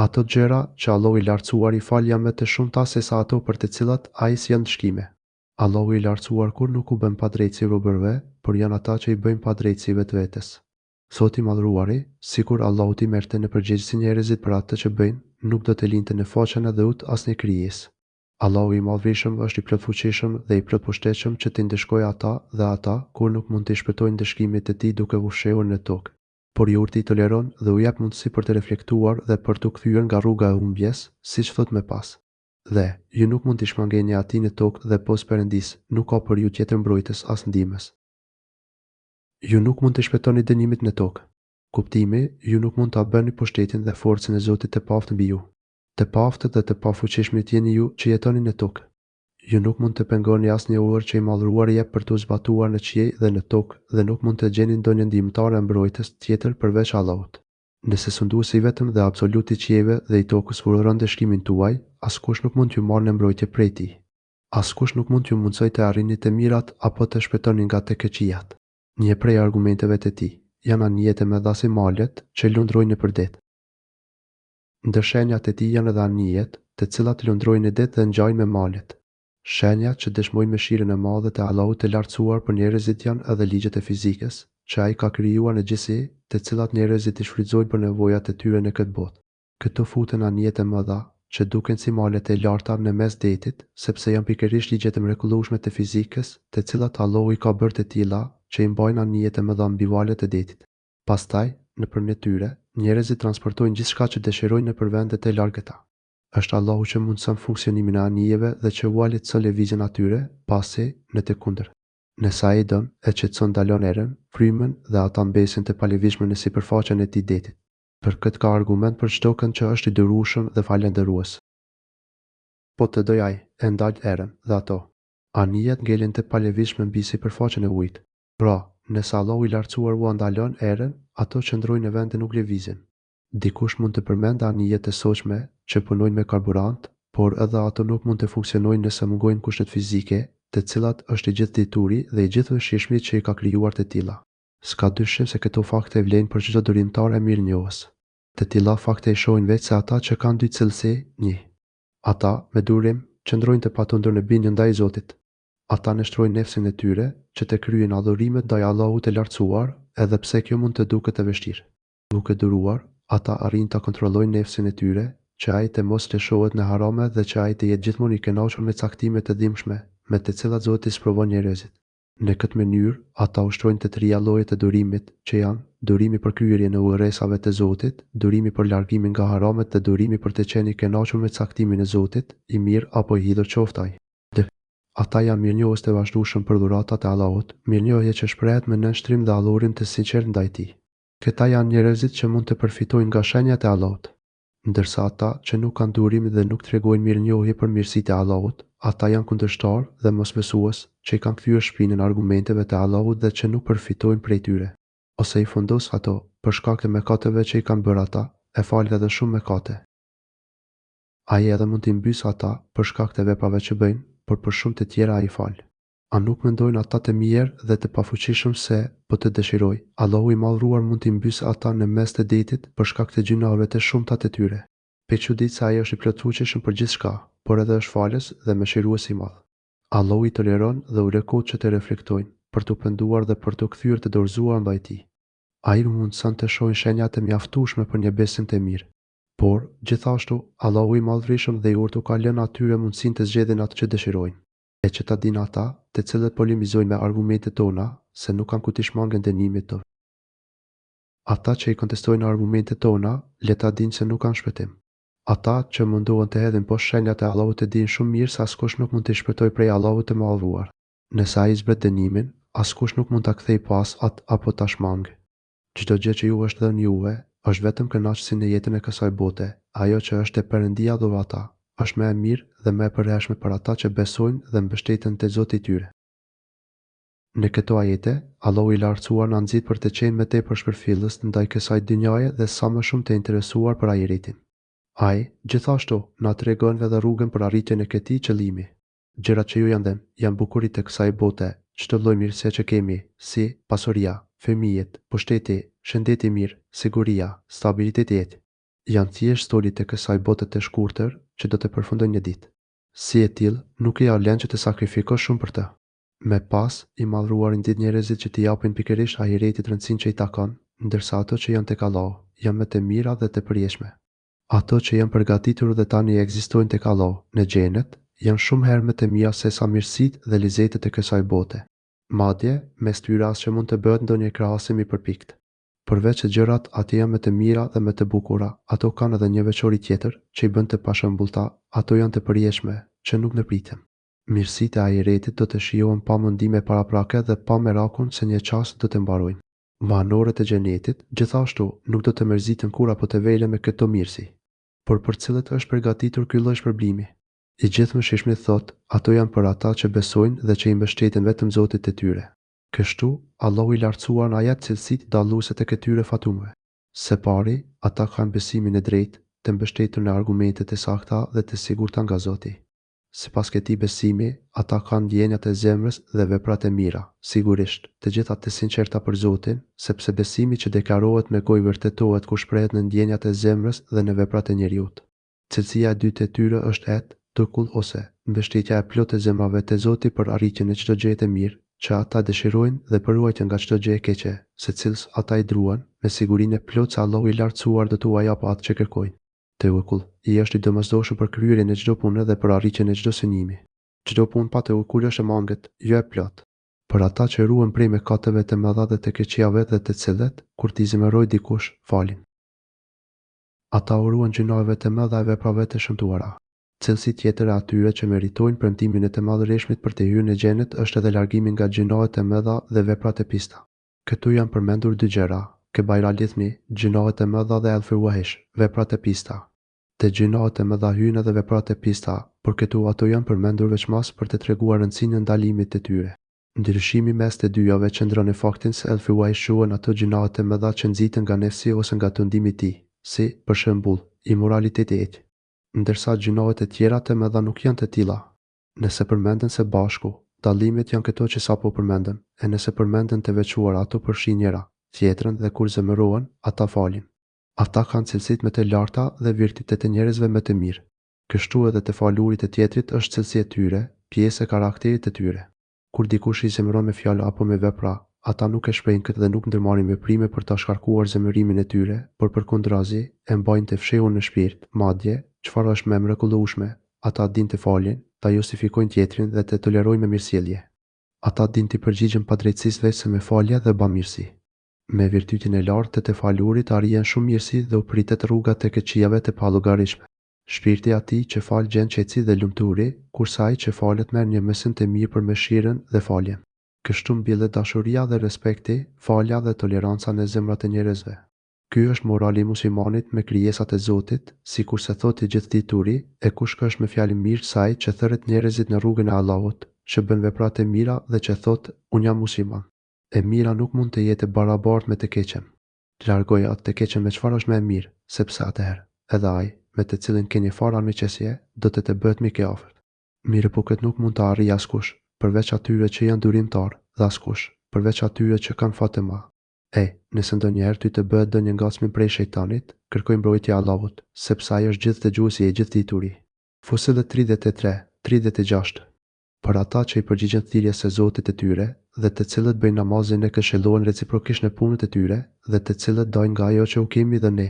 S1: Ato gjëra që Allahu i lartësuar i fal janë më të shumta se sa ato për të cilat ai sjell shkime. Allahu i lartësuar kur nuk u bën padrejtësi robërve, por janë ata që i bëjnë padrejtësi vetvetes. Zoti i madhruari, sikur Allahu t'i merrte në përgjegjësi njerëzit për atë që bëjnë, nuk do të linte në faqen e dhut asnjë krijesë. Allahu i madhvishëm është i plotfuqishëm dhe i plotpushtetshëm që t'i ndeshkojë ata dhe ata kur nuk mund t'i shpëtojnë dëshkimet e tij duke u fshehur në tokë. Por i urti i toleron dhe u jep mundësi për të reflektuar dhe për t'u kthyer nga rruga e humbjes, siç thot më pas. Dhe, ju nuk mund t'i shmangeni atij në tokë dhe pos Perëndis, nuk ka për ju tjetër mbrojtës as ndihmës. Ju nuk mund të shpëtoni dënimit në tokë. Kuptimi, ju nuk mund ta bëni pushtetin dhe forcën e Zotit të paftë mbi ju. Të paftët dhe të pafuqishmit jeni ju që jetoni në tokë. Ju nuk mund të pengoni asnjë orë që i madhruari jep për t'u zbatuar në qiell dhe në tokë dhe nuk mund të gjeni ndonjë ndihmëtar e mbrojtës tjetër përveç Allahut. Nëse sunduesi i vetëm dhe absolut i qiellve dhe i tokës urdhëron dëshkimin tuaj, askush nuk mund t'ju marrë në mbrojtje prej tij. Askush nuk mund t'ju mundsoj të arrini të mirat apo të shpëtoni nga të keqijat. Një prej argumenteve të tij janë anijet e mëdha si malet që lundrojnë nëpër det. Ndër shenjat e tij janë edhe anijet, të cilat lundrojnë në det dhe ngjajnë me malet. Shenjat që dëshmojnë mëshirën e madhe të Allahut të lartësuar për njerëzit janë edhe ligjet e fizikës, që ai ka krijuar në gjithësi, të cilat njerëzit i shfrytëzojnë për nevojat e tyre në këtë botë. Këto futen anijet e mëdha, që duken si malet e larta në mes detit, sepse janë pikërisht ligjet e mrekullueshme të fizikës, të cilat Allahu i ka bërë të tilla që i mbajnë anijet e mëdha mbi valët e detit. Pastaj, nëpër tyre, njerëzit transportojnë gjithçka që dëshirojnë nëpër vendet e largëta. Është Allahu që mundson funksionimin e anijeve dhe që ualit lëvizjen atyre, pasi, në të kundër. Nëse ai don, e qetson dalon erën, frymën dhe ata mbesin të palëvizshme në sipërfaqen e tij detit. Për këtë ka argument për çdo kënd që është i dërueshëm dhe falëndërues. Po të doj ai, e ndal erën dhe ato. Anijet ngelen të palëvizshme mbi sipërfaqen e ujit. Pra, nëse Allahu i lartësuar u ndalon erën, ato qëndrojnë në vend e nuk lëvizin. Dikush mund të përmendë anijet e sotshme që punojnë me karburant, por edhe ato nuk mund të funksionojnë nëse mungojnë kushtet fizike, të cilat është i gjithë dituri dhe i gjithë shishmit që i ka krijuar të tilla. S'ka dyshim se këto fakte vlen për çdo durimtar e mirënjohës. Të tilla fakte i shohin vetë se ata që kanë dy cilësi, një. Ata, me durim, qëndrojnë të patundur në bindje ndaj Zotit. Ata nështrojnë nefsin e tyre që të kryejnë adhurimet ndaj Allahut të lartësuar, edhe pse kjo mund të duket e vështirë. Duke duruar, ata arrin ta kontrollojnë nefsin e tyre, që ai të mos lëshohet në harame dhe që ai të jetë gjithmonë i kënaqur me caktimet e dhimbshme, me të cilat Zoti sprovon njerëzit. Në këtë mënyrë, ata ushtrojnë të trija llojet e durimit, që janë durimi për kryerjen e udhëresave të Zotit, durimi për largimin nga haramet dhe durimi për të qenë i kënaqur me caktimin e Zotit, i mirë apo i hidhur qoftë ai. Ata janë mirënjohës të vazhdueshëm për dhuratat e Allahut, mirënjohje që shprehet me nënshtrim dhe adhurim të sinqert ndaj tij. Këta janë njerëzit që mund të përfitojnë nga shenjat e Allahut. Ndërsa ata që nuk kanë durim dhe nuk tregojnë mirënjohje për mirësitë e Allahut, ata janë kundërshtar dhe mosbesues që i kanë kthyer shpinën argumenteve të Allahut dhe që nuk përfitojnë prej tyre. Ose i fundos ato për shkak të mëkateve që i kanë bërë ata, e fal edhe shumë mëkate. Ai edhe mund t'i mbysë ata për shkak të veprave që bëjnë, por për shumë të tjera ai fal. A nuk mendojnë ata të mirë dhe të pafuqishëm se, po të dëshiroj, Allahu i madhruar mund t'i mbysë ata në mes të detit për shkak të gjunave të shumta të tyre. Pe çuditë se ai është i plotfuqishëm për gjithçka, por edhe është falës dhe mëshirues i madh. Allahu i toleron dhe urekot që të reflektojnë, për t'u penduar dhe për t'u kthyer të dorëzuar ndaj tij. Ai mundson të shohin shenjat e mjaftueshme për një besim të mirë. Por, gjithashtu, Allahu i madhërisëm dhe i urtë ka lënë atyre mundësinë të zgjedhin atë që dëshirojnë. E që ta dinë ata, të cilët polemizojnë me argumentet tona, se nuk kanë ku t'i shmangen dënimit tonë. Ata që i kontestojnë argumentet tona, le ta dinë se nuk kanë shpëtim. Ata që mundohen të hedhin poshtë shenjat e Allahut e dinë shumë mirë se askush nuk mund të shpëtojë prej Allahut të madhëruar. Nëse ai zbret dënimin, askush nuk mund ta kthejë pas atë apo ta shmangë. Çdo gjë që ju është dhënë juve është vetëm kënaqësi në jetën e kësaj bote. Ajo që është e Perëndia dhurata është më e mirë dhe më e përhershme për ata që besojnë dhe mbështeten te Zoti i tyre. Në këto ajete, Allahu i lartësuar na nxit për të qenë më tepër shpërfillës ndaj kësaj dynjaje dhe sa më shumë të interesuar për ahiretin. Ai, gjithashtu, na tregon edhe rrugën për arritjen e këtij qëllimi. Gjërat që ju janë dhënë janë bukurit të kësaj bote, çdo lloj mirësie që kemi, si pasuria, fëmijët, pushteti, shëndeti mirë, siguria, stabiliteti jetë, janë thjesht stolit të kësaj bote të shkurtër që do të përfundojnë një ditë. Si e tillë, nuk i alen që të sakrifikosh shumë për të. Me pas, i madhruar i nxit njerëzit që t'i japin pikërisht ahiretit rëndësinë që i takon, ndërsa ato që janë tek Allahu janë më të mira dhe të përjeshme. Ato që janë përgatitur dhe tani ekzistojnë tek Allahu në xhenet, janë shumë herë më të mira se sa mirësitë dhe lezetet e kësaj bote. Madje, mes tyre as që mund të bëhet ndonjë krahasim i përpikt. Përveç se gjërat aty janë më të mira dhe më të bukura, ato kanë edhe një veçori tjetër që i bën të pashëmbullta, ato janë të përjeshme, që nuk në pritem. Mirësitë e ahiretit do të shijohen pa mundime paraprake dhe pa merakun se një çast do të mbarojnë. Banorët e xhenetit, gjithashtu, nuk do të mërziten kur apo të velen me këto mirësi. Por për cilët është përgatitur ky lloj shpërblimi? I gjithëmshishmi thotë, ato janë për ata që besojnë dhe që i mbështeten vetëm Zotit të tyre. Kështu, Allahu i lartësuar na jep cilësitë dalluese të këtyre fatumeve. Së pari, ata kanë besimin e drejtë, të mbështetur në argumente të sakta dhe të sigurta nga Zoti. Sipas këtij besimi, ata kanë ndjenjat e zemrës dhe veprat e mira, sigurisht, të gjitha të sinqerta për Zotin, sepse besimi që deklarohet me gojë vërtetohet kur shprehet në ndjenjat e zemrës dhe në veprat e njerëzit. Cilësia e dytë e tyre është tekull ose mbështetja e plotë e zemrave te Zoti për arritjen e çdo gjëje të mirë që ata dëshirojnë dhe për ruajtjen nga çdo gjë e keqe, secilës ata i druan me sigurinë e plotë se Allahu i lartësuar do t'u japë atë që kërkojnë. Tekull, i është i domosdoshëm për kryerjen e çdo pune dhe për arritjen e çdo synimi. Çdo punë pa tekull është e mangët, jo e plot. Për ata që ruhen prej mëkateve të mëdha dhe të keqjave dhe të cilët, kur t'i zemërojë dikush, falin. Ata ruhen gjinave të mëdha e veprave të shëmtuara. Cilësi tjetër e atyre që meritojnë premtimin e të madhëreshmit për të hyrë në xhenet është edhe largimi nga gjinohet e mëdha dhe veprat e pista. Këtu janë përmendur dy gjëra, kebaira lithmi, gjinohet e mëdha dhe al-fawahish, veprat e pista. Te gjinohet e mëdha hyn edhe veprat e pista, por këtu ato janë përmendur veçmas për të treguar rëndësinë e ndalimit të tyre. Ndryshimi mes të dyjave qëndron në faktin se al-fawahish quhen ato gjinohet e mëdha që nxiten nga nefsi ose nga tundimi i tij, si për shembull, immoraliteti i tij. Ndërsa gjinohet e tjera të mëdha nuk janë të tilla. Nëse përmenden së bashku, dallimet janë këto që sapo përmendëm, e nëse përmenden të veçuara ato përfshin njëra tjetrën dhe kur zemërohen, ata falin. Ata kanë cilësitë më të larta dhe virtytet e njerëzve më të mirë. Kështu edhe të falurit e tjetrit është cilësi e tyre, pjesë e karakterit të tyre. Kur dikush i zemëron me fjalë apo me vepra, ata nuk e shprehin këtë dhe nuk ndërmarrin veprime për ta shkarkuar zemërimin e tyre, por përkundrazi e mbajnë të fshehur në shpirt, madje çfarë është më e mrekullueshme, ata dinë të falin, ta justifikojnë tjetrin dhe të tolerojnë me mirësjellje. Ata dinë të përgjigjen pa drejtësisë vetëm me falje dhe bamirësi. Me virtytin e lartë të falurit arrihen shumë mirësi dhe u pritet rruga të këqijave të pallogarishme. Shpirti i atij që fal gjen qetësi dhe lumturi, kurse ai që falet merr një mësim të mirë për mëshirën dhe faljen. Kështu mbjellet dashuria dhe respekti, falja dhe toleranca në zemrat e njerëzve. Ky është morali i muslimanit me krijesat e Zotit, sikurse thotë i gjithdituri, e kush ka me fjalë mirë saj që thërret njerëzit në rrugën e Allahut, që bën vepra të mira dhe që thotë unë jam musliman. E mira nuk mund të jetë barabartë me të keqen. Të largoj atë të keqen me çfarë është më e mirë, sepse atëherë edhe ai, me të cilin keni fara armiqësie, do të bëhet mik i afërt. Mirë po këtë nuk mund të arrijë askush, përveç atyre që janë durimtar, dhe askush, përveç atyre që kanë fat të madh. Nëse ndonjëherë ty të bëhet ndonjë ngacmim prej shejtanit, kërkoj mbrojtje Allahut, sepse ai është gjithë dëgjuesi e gjithë dituri. Fusillet 33-36. Për ata që i përgjigjen thirrjes së Zotit të tyre dhe të cilët bëjnë namazin e këshillohen reciprokisht në punët e tyre dhe të cilët dajnë nga ajo që u kemi dhe ne.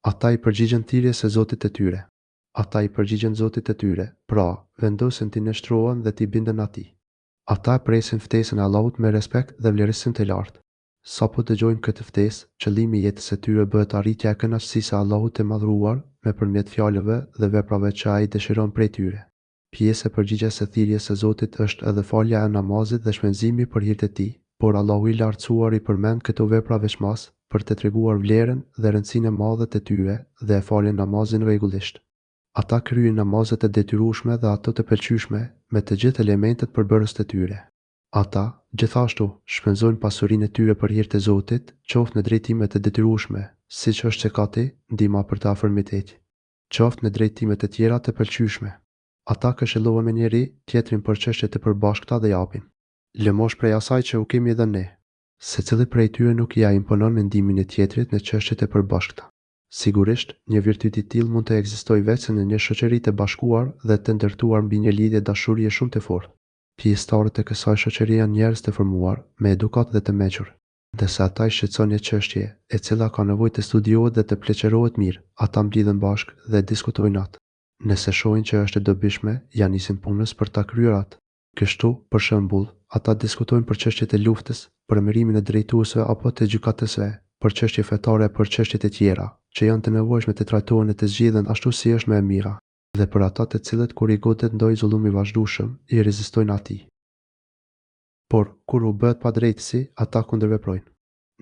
S1: Ata i përgjigjen thirrjes së Zotit të tyre. Ata i përgjigjen Zotit të tyre, pra vendosen t'i nështrohen dhe t'i binden atij. Ata presin ftesën e Allahut me respekt dhe vlerësim të lartë. Sa po dëgjojnë këtë ftesë, qëllimi i jetës së tyre bëhet arritja e kënaqësisë së Allahut të Madhëruar nëpërmjet fjalëve dhe veprave që Ai dëshiron prej tyre. Pjesë e përgjigjes së thirrjes së Zotit është edhe falja e namazit dhe shpenzimi për hir të Tij, por Allahu i Lartësuar i përmend këto vepra veçmas për të treguar vlerën dhe rëndësinë e madhe të tyre dhe e falin namazin rregullisht. Ata kryejnë namazet e detyrueshme dhe ato të pëlqyeshme me të gjithë elementet përbërës të tyre. Ata, gjithashtu, shpenzojnë pasurinë e tyre për hir të Zotit, qoftë në drejtime të detyrueshme, siç është zekati, ndihma për të afërmitetit, qoftë në drejtime të tjera të pëlqyeshme. Ata këshillohen me njëri tjetrin për çështje të përbashkëta dhe japin lëmosh prej asaj që u kemi edhe ne. Secili prej tyre nuk ja imponon mendimin e tjetrit në çështjet e përbashkëta. Sigurisht, një virtyt i tillë mund të ekzistojë vetëm në një shoqëri të bashkuar dhe të ndërtuar mbi një lidhje dashurie shumë të fortë. Pjesëtarët e kësaj shoqërie janë njerëz të formuar, me edukat dhe të mequr. Ndërsa ata i shqetëson një çështje e cila ka nevojë të studiohet dhe të pleqërohet mirë, ata mblidhen bashkë dhe diskutojnë atë. Nëse shohin që është e dobishme, ja nisin punës për ta kryer atë. Kështu, për shembull, ata diskutojnë për çështjet e luftës, për emërimin e drejtuesve apo të gjykatësve, për çështje fetare e për çështjet e tjera, që janë të nevojshme të trajtohen e të zgjidhen ashtu si është më e mira, dhe për ata të cilët kur i godet ndonjë zullum i vazhdueshëm, i rezistojnë atij. Por kur u bëhet padrejtësi, ata kundërveprojnë.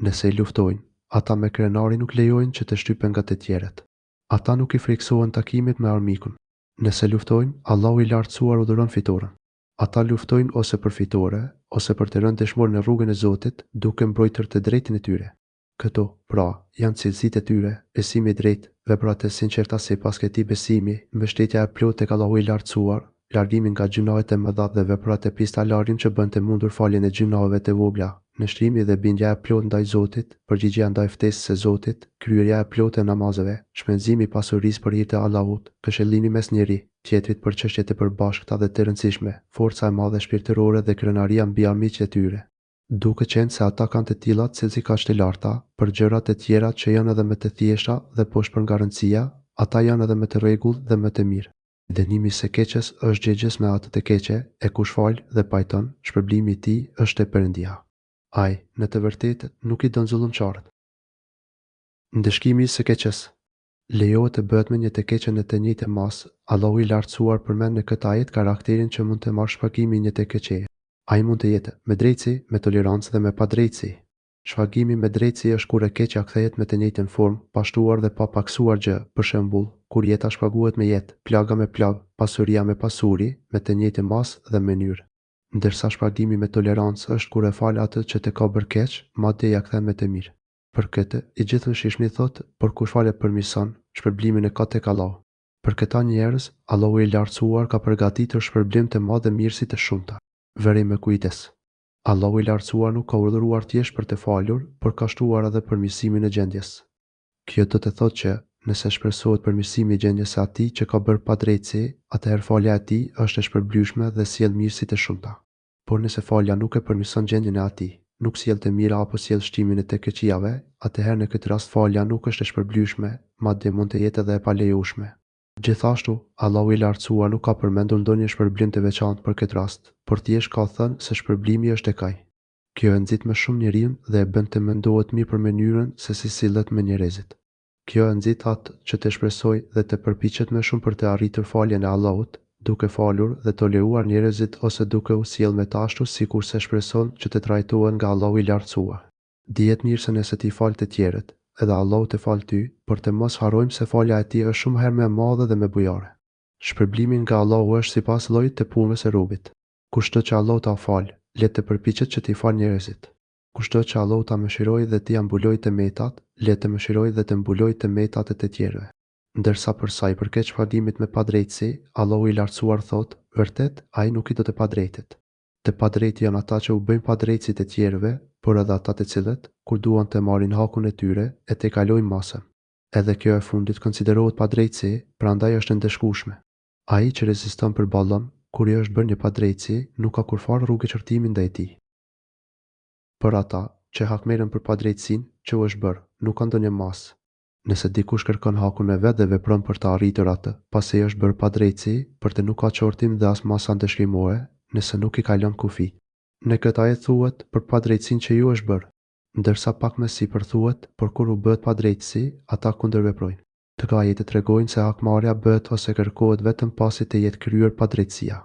S1: Nëse i luftojnë, ata me krenarin nuk lejojnë që të shtypen nga të tjerët. Ata nuk i friksohen takimit me armikun. Nëse luftojnë, Allahu i Lartësuar u dhuron fitoren. Ata luftojnë ose për fitore, ose për të rënë dëshmor në rrugën e Zotit, duke mbrojtur të drejtën e tyre. Këto, pra, janë cilësitë e tyre: besimi i drejtë, veprat e sinqerta sipas këtij besimi, mbështetja e plotë tek Allahu i Lartësuar, largimi nga gjunahet e mëdha dhe veprat e pistalarin që bën të mundur faljen e gjunaheve të vogla, nështrimi dhe bindja e plotë ndaj Zotit, përgjigjja ndaj ftesës së Zotit, kryerja e plotë e namazeve, shpenzimi i pasurisë për hir të Allahut, këshillimi mes njëri tjetrit për çështje të përbashkëta dhe të rëndësishme, forca e madhe shpirtërore dhe krenaria mbi armiqtë e tyre. Duke qenë se ata kanë të tilla cilësi kaq të larta, për gjërat e tjera që janë edhe më të thjeshta dhe poshtë nga rëndësia, ata janë edhe më të rregullt dhe më të mirë. Dënimi së keqes është gjegjes me atë të keqe, e kush fal dhe pajton, shpërblimi i tij është te Perëndia. Ai, në të vërtetë, nuk i don zullumçarët. Ndëshkimi së keqes. Lejohet të bëhet me një të keqe në të njëjtën mas. Allahu i Lartësuar përmend në këtë ajet karakterin që mund të marrë shpagimi një të keqe. Ai mund të jetë me drejtësi, me tolerancë dhe me padrejtësi. Shfaqimi me drejtësi është kur e keqja kthehet me të njëjtën formë, pa shtuar dhe pa paksuar gjë, për shembull, kur jeta shpaguhet me jetë, plaga me plag, pasuria me pasuri, me të njëjtën masë dhe mënyrë. Ndërsa shpagimi me tolerancë është kur e fal atë që të ka bërë keq, madje ja kthen me të mirë. Për këtë, i gjithënshishmi thotë, por kush falet përmirëson, shpërblimin e ka tek Allahu. Për këta njerëz, Allahu i Lartësuar ka përgatitur shpërblim të madh dhe mirësi të shumta. Vërej me kujdes. Allahu i Lartësuar nuk ka urdhëruar thjesht për të falur, por ka shtuar edhe përmirësimin e gjendjes. Kjo do të thotë që nëse shpresohet përmirësimi i gjendjes së atij që ka bërë padrejtësi, atëherë falja e tij është e shpërblyeshme dhe sjell mirësi të shumta. Por nëse falja nuk e përmirëson gjendjen e atij, nuk sjell të mira apo sjell shtimin e të keqijave, atëherë në këtë rast falja nuk është e shpërblyeshme, madje mund të jetë edhe e palejueshme. Gjithashtu, Allahu i Lartësuar nuk ka përmendur ndonjë shpërblim të veçantë për këtë rast, por thjesht ka thënë se shpërblimi është tek Ai. Kjo e nxit më shumë njeriu dhe e bën të mendohet mirë për mënyrën se si sillet me njerëzit. Kjo e nxit atë që të shpresojë dhe të përpiqet më shumë për të arritur faljen e Allahut, duke falur dhe toleruar njerëzit ose duke u sjell me ta ashtu sikur se shpreson që të trajtohen nga Allahu i Lartësuar. Dihet mirë se nëse ti fal të tjerët, edhe Allahu të fal ty, por të mos harrojmë se falja e tij është shumë herë më e madhe dhe më bujare. Shpërblimi nga Allahu është sipas llojit të punës së robit. Kushdo që Allahu ta fal, le të përpiqet që t'i fal njerëzit. Kushdo që Allahu ta mëshirojë dhe t'i mbulojë të metat, le të mëshirojë dhe të mbulojë të metat e të tjerëve. Ndërsa për sa i përket shpagimit me padrejtësi, Allahu i Lartësuar thotë, vërtet, ai nuk i do të padrejtet. Të padrejtë janë ata që u bëjnë padrejtësi të tjerëve, por edhe ata të cilët, kur duan të marrin hakun e tyre, e të kalojnë masën. Edhe kjo e fundit konsiderohet padrejtësi, prandaj është e ndëshkueshme. Ai që reziston përballon, kur i është bërë një padrejtësi, nuk ka kurfar rrugë qërtimi ndaj tij. Për ata që hakmerren për padrejtësinë që u është bërë, nuk ka ndonjë masë. Nëse dikush kërkon hakun me vetë dhe vepron për të arritur atë, pasi është bërë padrejtësi, për të nuk ka qortim dhe as masa ndëshkimore, nëse nuk i kalon kufi. Në këtë ajet thuhet për padrejtësinë që ju është bërë. ndërsa pak më sipër thuhet, por kur u bëhet pa drejtësi, ata kundërveprojnë. Të ka jetë tregojnë se hakmarrja bëhet ose kërkohet vetëm pasi të jetë kryer pa drejtësia,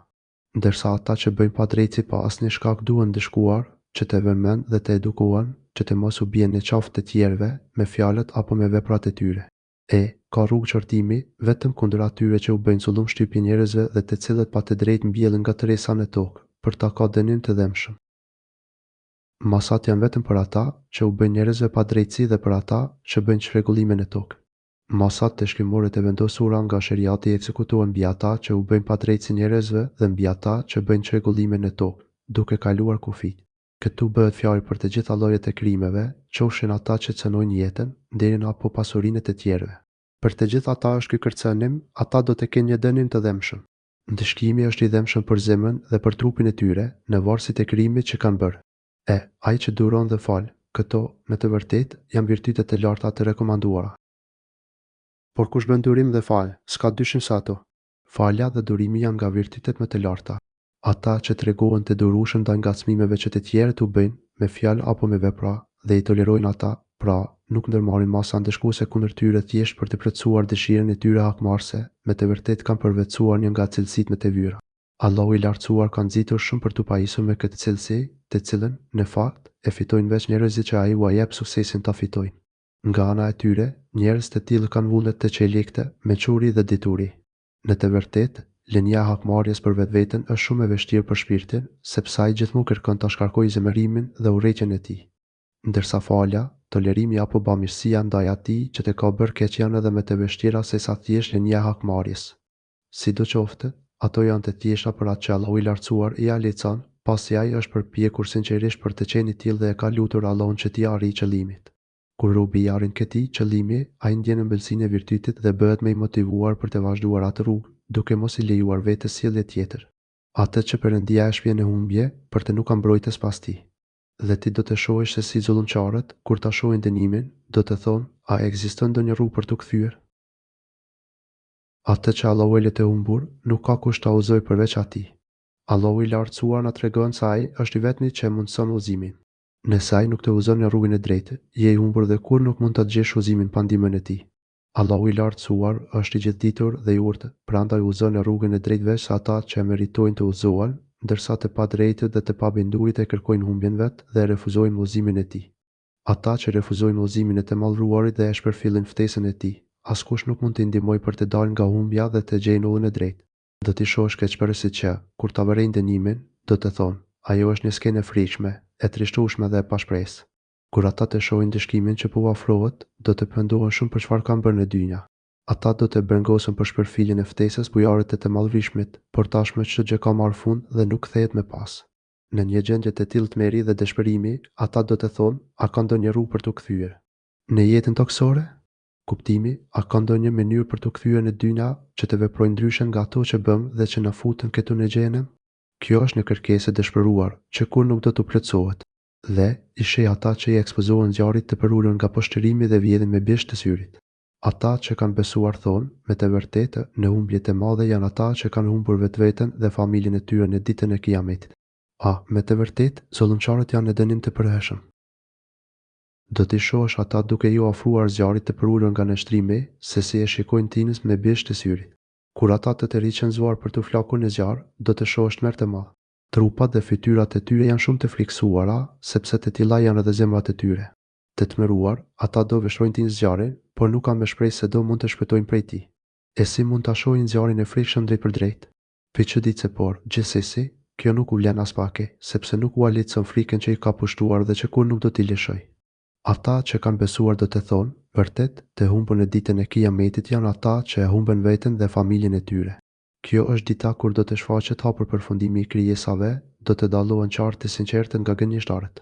S1: ndërsa ata që bëjnë pa drejtësi pa asnjë shkak duhen ndëshkuar që të vënë mend dhe të edukohen që të mos u bien në qafë të tjerëve me fjalët apo me veprat e tyre. Ka rrugë qortimi vetëm kundër atyre që u bëjnë zullum shtypje njerëzve dhe të cilët pa të drejtë mbjellin nga tëresa në tokë, për ta ka dënim të dëmshëm. Masat janë vetëm për ata që u bëjnë njerëzve pa drejtësi dhe për ata që bëjnë çrregullime në tokë. Masat të shkrimore të vendosura nga sheriati ekzekutohen mbi ata që u bëjnë pa drejtësi njerëzve dhe mbi ata që bëjnë çrregullime në tokë, duke kaluar kufit. Këtu bëhet fjalë për të gjitha llojet e krimeve, qofshin ata që cënojnë jetën, nderin apo pasurinë të tjerëve. Për të gjithë ata është ky kërcënim, ata do të kenë një dënim të dëmshëm. Ndëshkimi është i dëmshëm për zemrën dhe për trupin e tyre, në varësi të krimit që kanë bërë. Ai që duron dhe fal, këto, në të vërtetë, janë virtytet e larta të rekomanduara. Por kush bën durim dhe fal, s'ka dyshim se ato. Falja dhe durimi janë nga virtytet më të larta. Ata që tregohen të durueshëm ndaj ngacmimeve që të tjerët u bëjnë, me fjalë apo me vepra, dhe i tolerojnë ata, pra nuk ndërmarrin masa ndëshkuese kundër tyre thjesht për të plotësuar dëshirën e tyre hakmarrëse, me të vërtetë kanë përvetësuar një nga cilësitë më të vyra. Allahu i lartësuar ka nxitur shumë për t'u pajisur me këtë cilësi, të cilën, në fakt, e fitojnë veç njerëzit që ai u jep suksesin ta fitojnë. Nga ana e tyre, njerëz të tillë kanë vullnet të çelëkte, mençuri dhe dituri. Në të vërtetë, lënia e hakmarrjes për vetveten është shumë e vështirë për shpirtin, sepse ai gjithmonë kërkon ta shkarkojë zemërimin dhe urrëqen e tij. Ndërsa falja, tolerimi apo bamirësia ndaj atij që të ka bërë keq janë edhe më të vështira se sa thjesht lënia e hakmarrjes. Sidoqoftë, ato janë të thjeshta për atë që Allahu i lartësuar i alicon, pasi ai është përpjekur sinqerisht për të qenë i tillë dhe e ka lutur Allahun që t'i arrijë qëllimit. Kur robi i arrin këtij qëllimi, ai ndjen ëmbëlsinë e virtytit dhe bëhet më i motivuar për të vazhduar atë rrugë, duke mos i lejuar vetes sjellje tjetër. Atë që Perëndia e shpjen në humbje për të nuk ka mbrojtës pas tij. Dhe ti do të shohësh se si zullumçarët, kur ta shohin dënimin, do të thonë, a ekziston ndonjë rrugë për t'u kthyer? Atë që Allahu e lë të humbur, nuk ka kush ta udhëzojë përveç atij. Allahu i lartësuar na tregon se ai është i vetmi që mundson udhëzimin. Nëse ai nuk të udhëzon në rrugën e drejtë, je i humbur dhe kur nuk mund ta djesh udhëzimin pa ndihmën e tij. Allahu i lartësuar është i gjithditur dhe i urtë, prandaj udhëzon në rrugën e drejtë veç ata që meritojnë të udhëzohen, ndërsa të padrejtët dhe të pabendurit e kërkojnë humbjen vet dhe refuzojnë udhëzimin e tij. Ata që refuzojnë udhëzimin e të mallruarit dhe e shpërfillin ftesën e tij, askush nuk mund t'i ndihmojë për të dalë nga humbja dhe të gjejnë udhën e drejtë. Do t'i shohësh keqbërësit që, kur ta vërejnë dënimin, do të thonë, ajo është një skenë e frikshme, e trishtueshme dhe e pashpresë. Kur ata të shohin dëshkimin që po afrohet, do të pendohen shumë për çfarë kanë bërë në dynja. Ata do të bërngosen për shpërfilljen e ftesës bujarët e të mallvrishmit, por tashmë çdo gjë ka marrë fund dhe nuk kthehet më pas. Në një gjendje të tillë tmerri dhe dëshpërimi, ata do të thonë, a ka ndonjë rrugë për t'u kthyer? Në jetën toksore? Kuptimi, a ka ndonjë mënyrë për t'u kthyer në dynja që të veprojnë ndryshe nga ato që bëm dhe që na futën këtu në xhenem? Kjo është një kërkesë e dëshpëruar, që kur nuk do të plotësohet. Dhe i sheh ata që i ekspozohen zjarrit të përulur nga poshtërimi dhe vjedhin me bish të syrit. Ata që kanë besuar thonë, me të vërtetë, në humbjet e madhe janë ata që kanë humbur vetveten dhe familjen e tyre në ditën e Kiametit. Me të vërtetë, zullumçarët janë në dënim të përhershëm. Do t'i shohësh ata duke ju ofruar zjarrit të përulur nga nështrimi, se si e shikojnë tinës me bish të syrit. Kur ata të rriqen zuar për t'u flakur në zjarr, do të shohësh tmerr të madh. Trupat dhe fytyrat e tyre janë shumë të frikësuara, sepse të tilla janë edhe zemrat e tyre. Të tmerruar, ata do vështrojnë tinë zjarrin, por nuk kanë me shpresë se do mund të shpëtojnë prej tij. E si mund ta shohin zjarrin e frikshëm drejt për drejt? Piçëditse por, gjithsesi, kjo nuk u vlen as pak, sepse nuk u alitson frikën që i ka pushtuar dhe që kur nuk do t'i lëshoj. Ata që kanë besuar do të thonë, vërtet, të humbën në ditën e Kiametit janë ata që e humbën veten dhe familjen e tyre. Kjo është dita kur do të shfaqet hapur përfundimi i krijesave, do të dallohen qartë të sinqertët nga gënjeshtarët.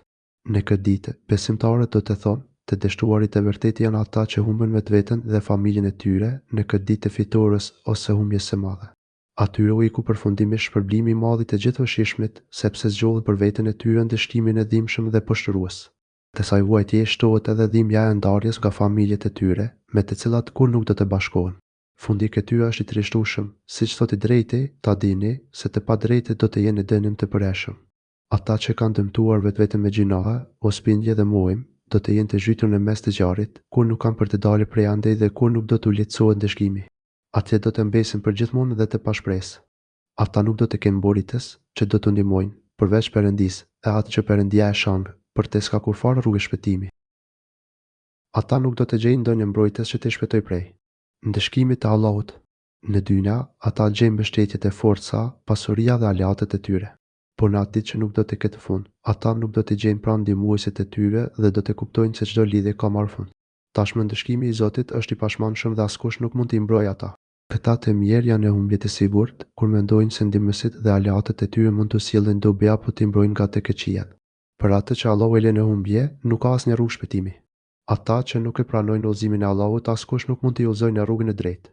S1: Në këtë ditë, besimtarët do të thonë, të dështuarit e vërtet janë ata që humbën vetveten dhe familjen e tyre në këtë ditë të fitores ose humbjes së madhe. Atyre u iku përfundimisht shpërblimi i madh i të gjithëvshishmit, sepse zgjodhin për veten e tyre ndështimin e dhimbshëm dhe poshtërues. Të saj vuajtje shtohet edhe dhimbja e ndarjes nga familjet e tyre, me të cilat kur nuk do të bashkohen. Fundi i këtyre është i trishtueshëm, siç thotë i drejti, ta dini se të padrejtët do të jenë në dënim të përhershëm. Ata që kanë dëmtuar vetveten me gjinohe, ose bindje dhe mohim, do të jenë të zhytur në mes të zjarrit, kur nuk kanë për të dalë prej andej dhe kur nuk do t'u lehtësohet ndeshkimi. Atje do të mbesin përgjithmonë dhe të pashpresë. Ata nuk do të kenë mboritës që do t'u ndihmojnë, përveç Perëndisë e atë që Perëndia e shang, për të skakur fare rrugë shpëtimi. Ata nuk do të gjejnë ndonjë mbrojtës që t'i shpëtoj prej ndeshkimit të Allahut. Në dynja, ata gjejnë mbështetjet e forca, pasuria dhe aleatët e tyre. Por në atë ditë që nuk do të ketë fund, ata nuk do të gjejnë pranë ndihmuesit e tyre dhe do të kuptojnë se çdo lidhje ka marrë fund. Tashmë ndeshkimi i Zotit është i pashmangshëm dhe askush nuk mund t'i mbrojë ata. Këta të mirë janë e humbjet e sigurt, kur mendojnë se ndihmësit dhe aleatët e tyre mund të sjellin dobi apo t'i mbrojnë nga të keqijat. Për atë që Allahu e lën në humbje, nuk ka asnjë rrugë shpëtimi. Ata që nuk e pranojnë udhëzimin e Allahut, askush nuk mund t'i udhëzojë në rrugën e drejtë.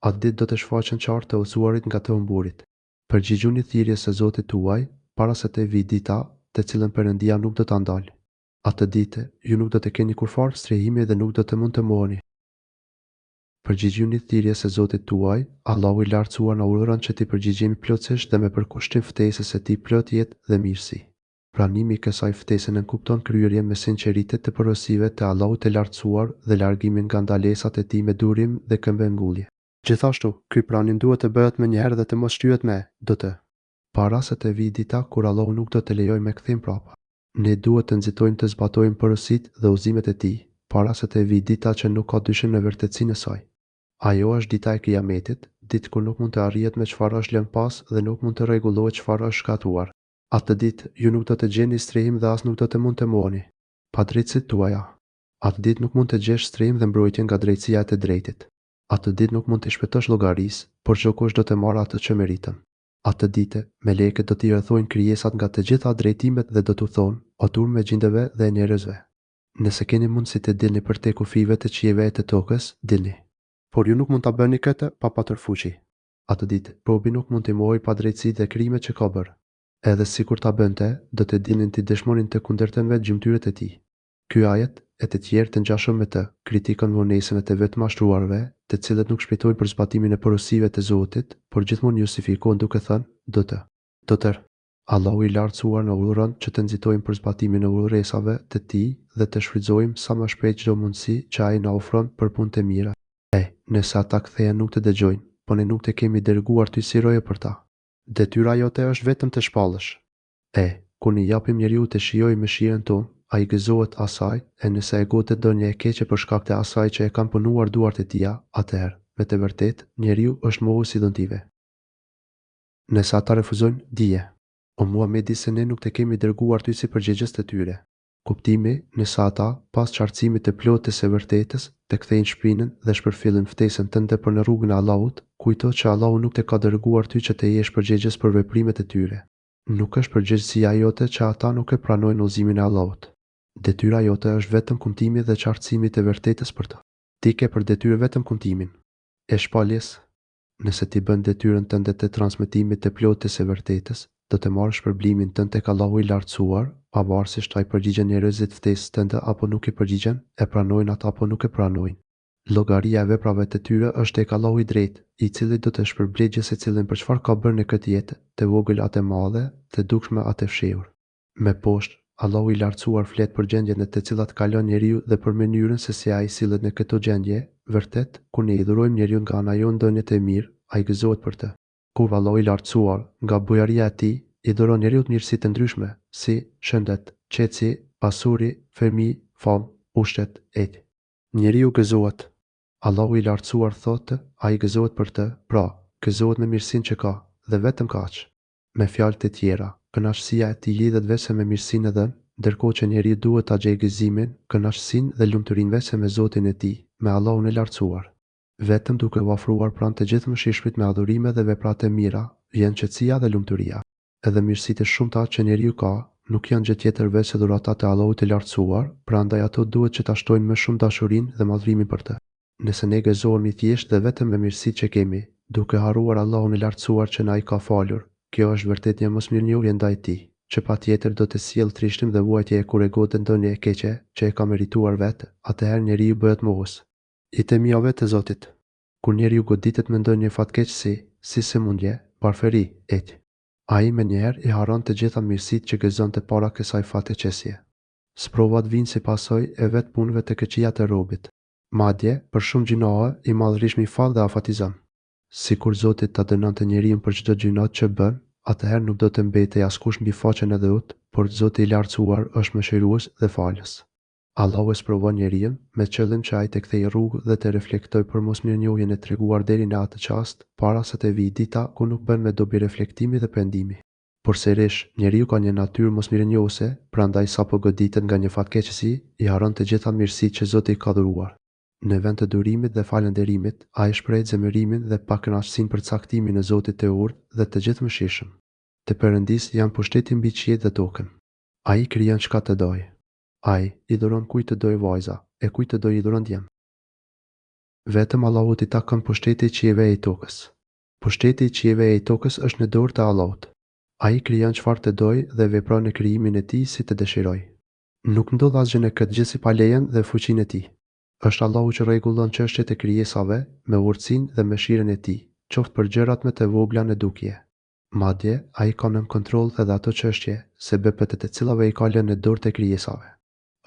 S1: Atë ditë do të shfaqen qartë të udhëzuarit nga të humburit. Përgjigjuni thirrjes së Zotit tuaj, para se të vijë dita, të cilën Perëndia nuk do ta ndalë. Atë ditë, ju nuk do të keni kurfar strehimi dhe nuk do të mund të mohoni. Përgjigjuni thirrjes së Zotit tuaj, Allahu i lartësuar na urdhëron që t'i përgjigjemi plotësisht dhe me përkushtim ftesës së tij plot jetë dhe mirësi. Pranimi i kësaj ftese nënkupton kryerje me sinqeritet të porosive të Allahut të lartësuar dhe largimin nga ndalesat e tij me durim dhe këmbëngulje. Gjithashtu, ky pranim duhet të bëhet menjëherë dhe të mos shtyhet me do të. Para se të vijë dita kur Allahu nuk do të lejojë me kthim prapa. Ne duhet të nxitojmë të zbatojmë porositë dhe udhëzimet e tij, para se të vijë dita që nuk ka dyshim në vërtetësinë e saj. Ajo është dita e Kiametit, ditë kur nuk mund të arrihet me çfarë është lënë pas dhe nuk mund të rregullohet çfarë është shkatuar. Atë ditë ju nuk do të gjeni strehim dhe as nuk do të mund të mohoni pa drejtësitë tuaja. Atë ditë nuk mund të gjesh strehim dhe mbrojtje nga drejtësia e të drejtit. Atë ditë nuk mund të shpëtosh llogarisë, por çdo kush do të marrë atë që meritën. Atë ditë, melekët do t'i rrethojnë krijesat nga të gjitha drejtimet dhe do t'u thonë: "O turmë e gjindëve dhe e njerëzve, nëse keni mundësi të dilni përtej kufive të qiejve e të tokës, dilni. Por ju nuk mund ta bëni këtë pa patur fuqi." Atë ditë, robi nuk mund t'i mohojë pa drejtësi dhe krimet që ka bërë. Edhe sikur ta bënte, do të dilnin të dëshmonin të kundërtën vetë gjymtyrët e tij. Ky ajet e të tjerë të ngjashëm me të, kritikon vonesën e të vetë mashtruarve, të cilët nuk shpejtojnë për zbatimin e porosive të Zotit, por gjithmonë justifikohen duke thënë: "Do të." Allahu i lartësuar na urdhëron që të nxitojmë për zbatimin e udhëresave të tij dhe të shfrytëzojmë sa më shpejt çdo mundësi që ai na ofron për punë të mira. Nëse ata kthehen nuk të dëgjojnë, po ne nuk të kemi dërguar ty si roje për ta. Detyra jote është vetëm të shpallësh. Kur ne japim njeriu të shijojë mëshirën tonë, ai gëzohet asaj, e nëse e godet ndonjë e keqe për shkak të asaj që e kanë punuar duart e tija, atëherë, me të vërtetë, njeriu është mohues i dhuntive. Nëse ata refuzojnë, dije: O Muhamedi, se ne nuk të kemi dërguar ty si përgjegjës të tyre. Kuptimi, nëse ata, pas qartësimit të plotë të së vërtetës, të kthejnë shpinën dhe shpërfillin ftesën tënde për në rrugën e Allahut, kujto që Allahu nuk të ka dërguar ty që të jesh përgjegjës për veprimet e tyre. Nuk është përgjegjësia jote që ata nuk e pranojnë udhëzimin e Allahut. Detyra jote është vetëm kumtimi dhe qartësimi të vërtetës për të. Ti ke për detyrë vetëm kumtimin e shpalljes. Nëse ti bën detyrën tënde të transmetimit të plotë të së vërtetës, do të marrësh shpërblimin tënd tek Allahu i lartësuar, pavarësisht ai përgjigjen njerëzit ftesës tënde apo nuk i përgjigjen, e pranojnë ata apo nuk e pranojnë. Llogaria e veprave të tyre është tek Allahu i drejtë, i cili do të shpërblejë secilin për çfarë ka bërë në këtë jetë, të vogël atë madhe, të dukshme atë fshehur. Me poshtë, Allahu i lartësuar flet për gjendjen në të cilat kalon njeriu dhe për mënyrën se si ai sillet në këtë gjendje. Vërtet, kur ne i dhurojmë njeriu nga ana jonë ndonjë të mirë, ai gëzohet për të. Kur Allahu i lartësuar, nga bujaria e tij, i dhuron njeriu mirësi të ndryshme, si shëndet, qetësi, pasuri, fëmijë, famë, ushtet, etj. Njeriu gëzohet. Allahu i lartësuar thotë, ai gëzohet për të, pra, gëzohet me mirësinë që ka, dhe vetëm kaq. Me fjalë të tjera, kënaqësia e tij lidhet vetëm me mirësinë e dhënë, ndërkohë që njeriu duhet ta gjejë gëzimin, kënaqësinë dhe lumturinë vetëm me Zotin e tij, me Allahun e lartësuar. Vetëm duke u ofruar pranë të gjithë mëshirshmit me adhurime dhe vepra të mira, vjen qetësia dhe lumturia. Edhe mirësitë e shumta që njeriu ka, nuk janë gjë tjetër veç se dhuratat e Allahut të lartësuar, prandaj ato duhet që ta shtojnë më shumë dashurinë dhe madhrimin për të. Nëse ne gëzohemi thjesht dhe vetëm me mirësitë që kemi, duke harruar Allahun e lartësuar që na i ka falur, kjo është vërtet një mosmirnjohje ndaj tij, që patjetër do të sjellë trishtim dhe vuajtje kur e godet ndonjë e keqe që e ka merituar vetë, atëherë njeriu bëhet mohues. I temi jave të Zotit. Kur njeriu goditet me ndonjë fatkeqësi, si sëmundje, parferi, etj. Ai menjëherë i harron të gjitha mirësitë që gëzonte para kësaj fatkeqësie. Sprovat vinë si pasoj e vetë punëve të këqija të robit. Madje, për shumë gjinohe, i madhërishmi fal dhe afatizon. Si kur Zotit të dënon të njeriun për çdo gjinot që bën, atëherë nuk do të mbetej askush mbi faqen e dheut, por Zoti i lartësuar është mëshirues dhe falës. Allahu e sprovon njeriun me qëllim që ai të kthejë rrugë dhe të reflektojë për mosmirënjohjen e treguar deri në atë çast, para se të vijë dita ku nuk bën me dobi reflektimi dhe pendimi. Por sërish, njeriu ka një natyrë mosmirënjohëse, prandaj sapo goditet nga një fatkeqësi, i haron të gjitha mirësitë që Zoti i ka dhuruar. Në vend të durimit dhe falënderimit, ai shpreh zemërimin dhe pakënaqësinë për caktimin e Zotit të urtë dhe të gjithëmshirshëm. Te Perëndisë janë pushteti mbi qiellin dhe tokën. Ai krijon çka të dojë. Ai i dhuron kujt të dojë vajza, e kujt të dojë i dhuron djem. Vetëm Allahut i takon pushteti i qiellve e i tokës. Pushteti i qiellve e i tokës është në dorë të Allahut. Ai krijon çfarë të dojë dhe vepron në krijimin e tij si të dëshirojë. Nuk ndodh asgjë në këtë gjë si pa lejen dhe fuqinë e tij. Është Allahu që rregullon çështjet e krijesave me urtësinë dhe mëshirën e tij, qoftë për gjërat më të vogla në dukje. Madje ai ka nën kontroll edhe ato çështje, sebepet e të cilave i ka lënë në dorë të krijesave.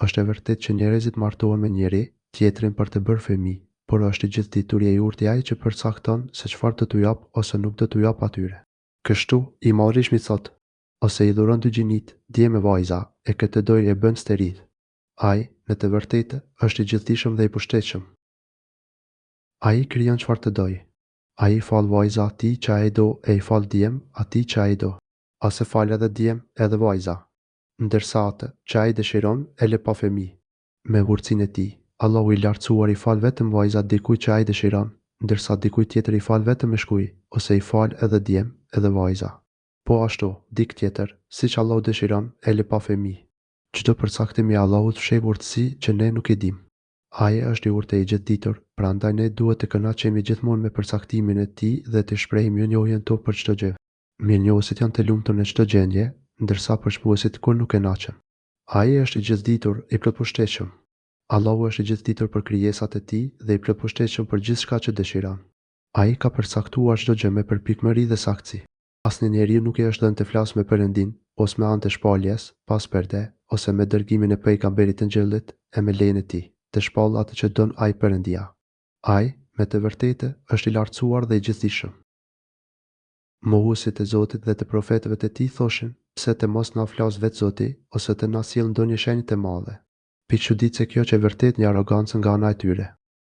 S1: Është e vërtetë që njerëzit martohen me njëri tjetrin për të bërë fëmijë, por është i gjithë dituri i urtë i ai që përcakton se çfarë do t'u jap ose nuk do t'u jap atyre. Kështu, i madhrishmi thot, ose i dhuron dy gjinit, dje me vajza, e këtë dojë e bën steril. Ai, në të vërtetë, është i gjithdijshëm dhe i pushtetshëm. Ai krijon çfarë të dojë. Ai fal vajza atij që ai do e i fal djem atij që ai do. Ose fal edhe djem edhe vajza. Ndërsa atë që ai dëshiron e lë pa fëmijë. Me urtësinë e tij, Allahu i lartësuar i fal vetëm vajza dikujt që ai dëshiron, ndërsa dikujt tjetër i fal vetëm meshkuj, ose i fal edhe djem edhe vajza. Po ashtu, dik tjetër, siç Allahu dëshiron, e lë pa fëmijë. Çdo përcaktim i Allahut fsheh urtësi që ne nuk e dim. Ai është i urtë i gjithditur, prandaj ne duhet të kënaqemi gjithmonë me përcaktimin e tij dhe të shprehim mirënjohjen tonë për çdo gjë. Mirënjohësit janë të lumtur në çdo gjendje, ndërsa përshpuesit kur nuk kënaqen. Ai është i gjithditur, i plotpushtetshëm. Allahu është i gjithditur për krijesat e tij dhe i plotpushtetshëm për gjithçka që dëshiron. Ai ka përcaktuar çdo gjë me përpikmëri dhe saktësi. Asnjë njeriu nuk i është dhënë të flasë me Perëndin, ose me anë të shpalljes, pas perde, ose me dërgimin e pejgamberit të ngjillit e me lejen e tij, të shpall atë që don ai Perëndia. Ai, me të vërtetë, është i lartësuar dhe i gjithdijshëm. Mohuesit e Zotit dhe të profetëve të tij thoshin, pse të mos na flas vetë Zoti, ose të na sjell ndonjë shenjë të madhe. Piçudit se kjo që e vërtet një arogancë nga ana e tyre.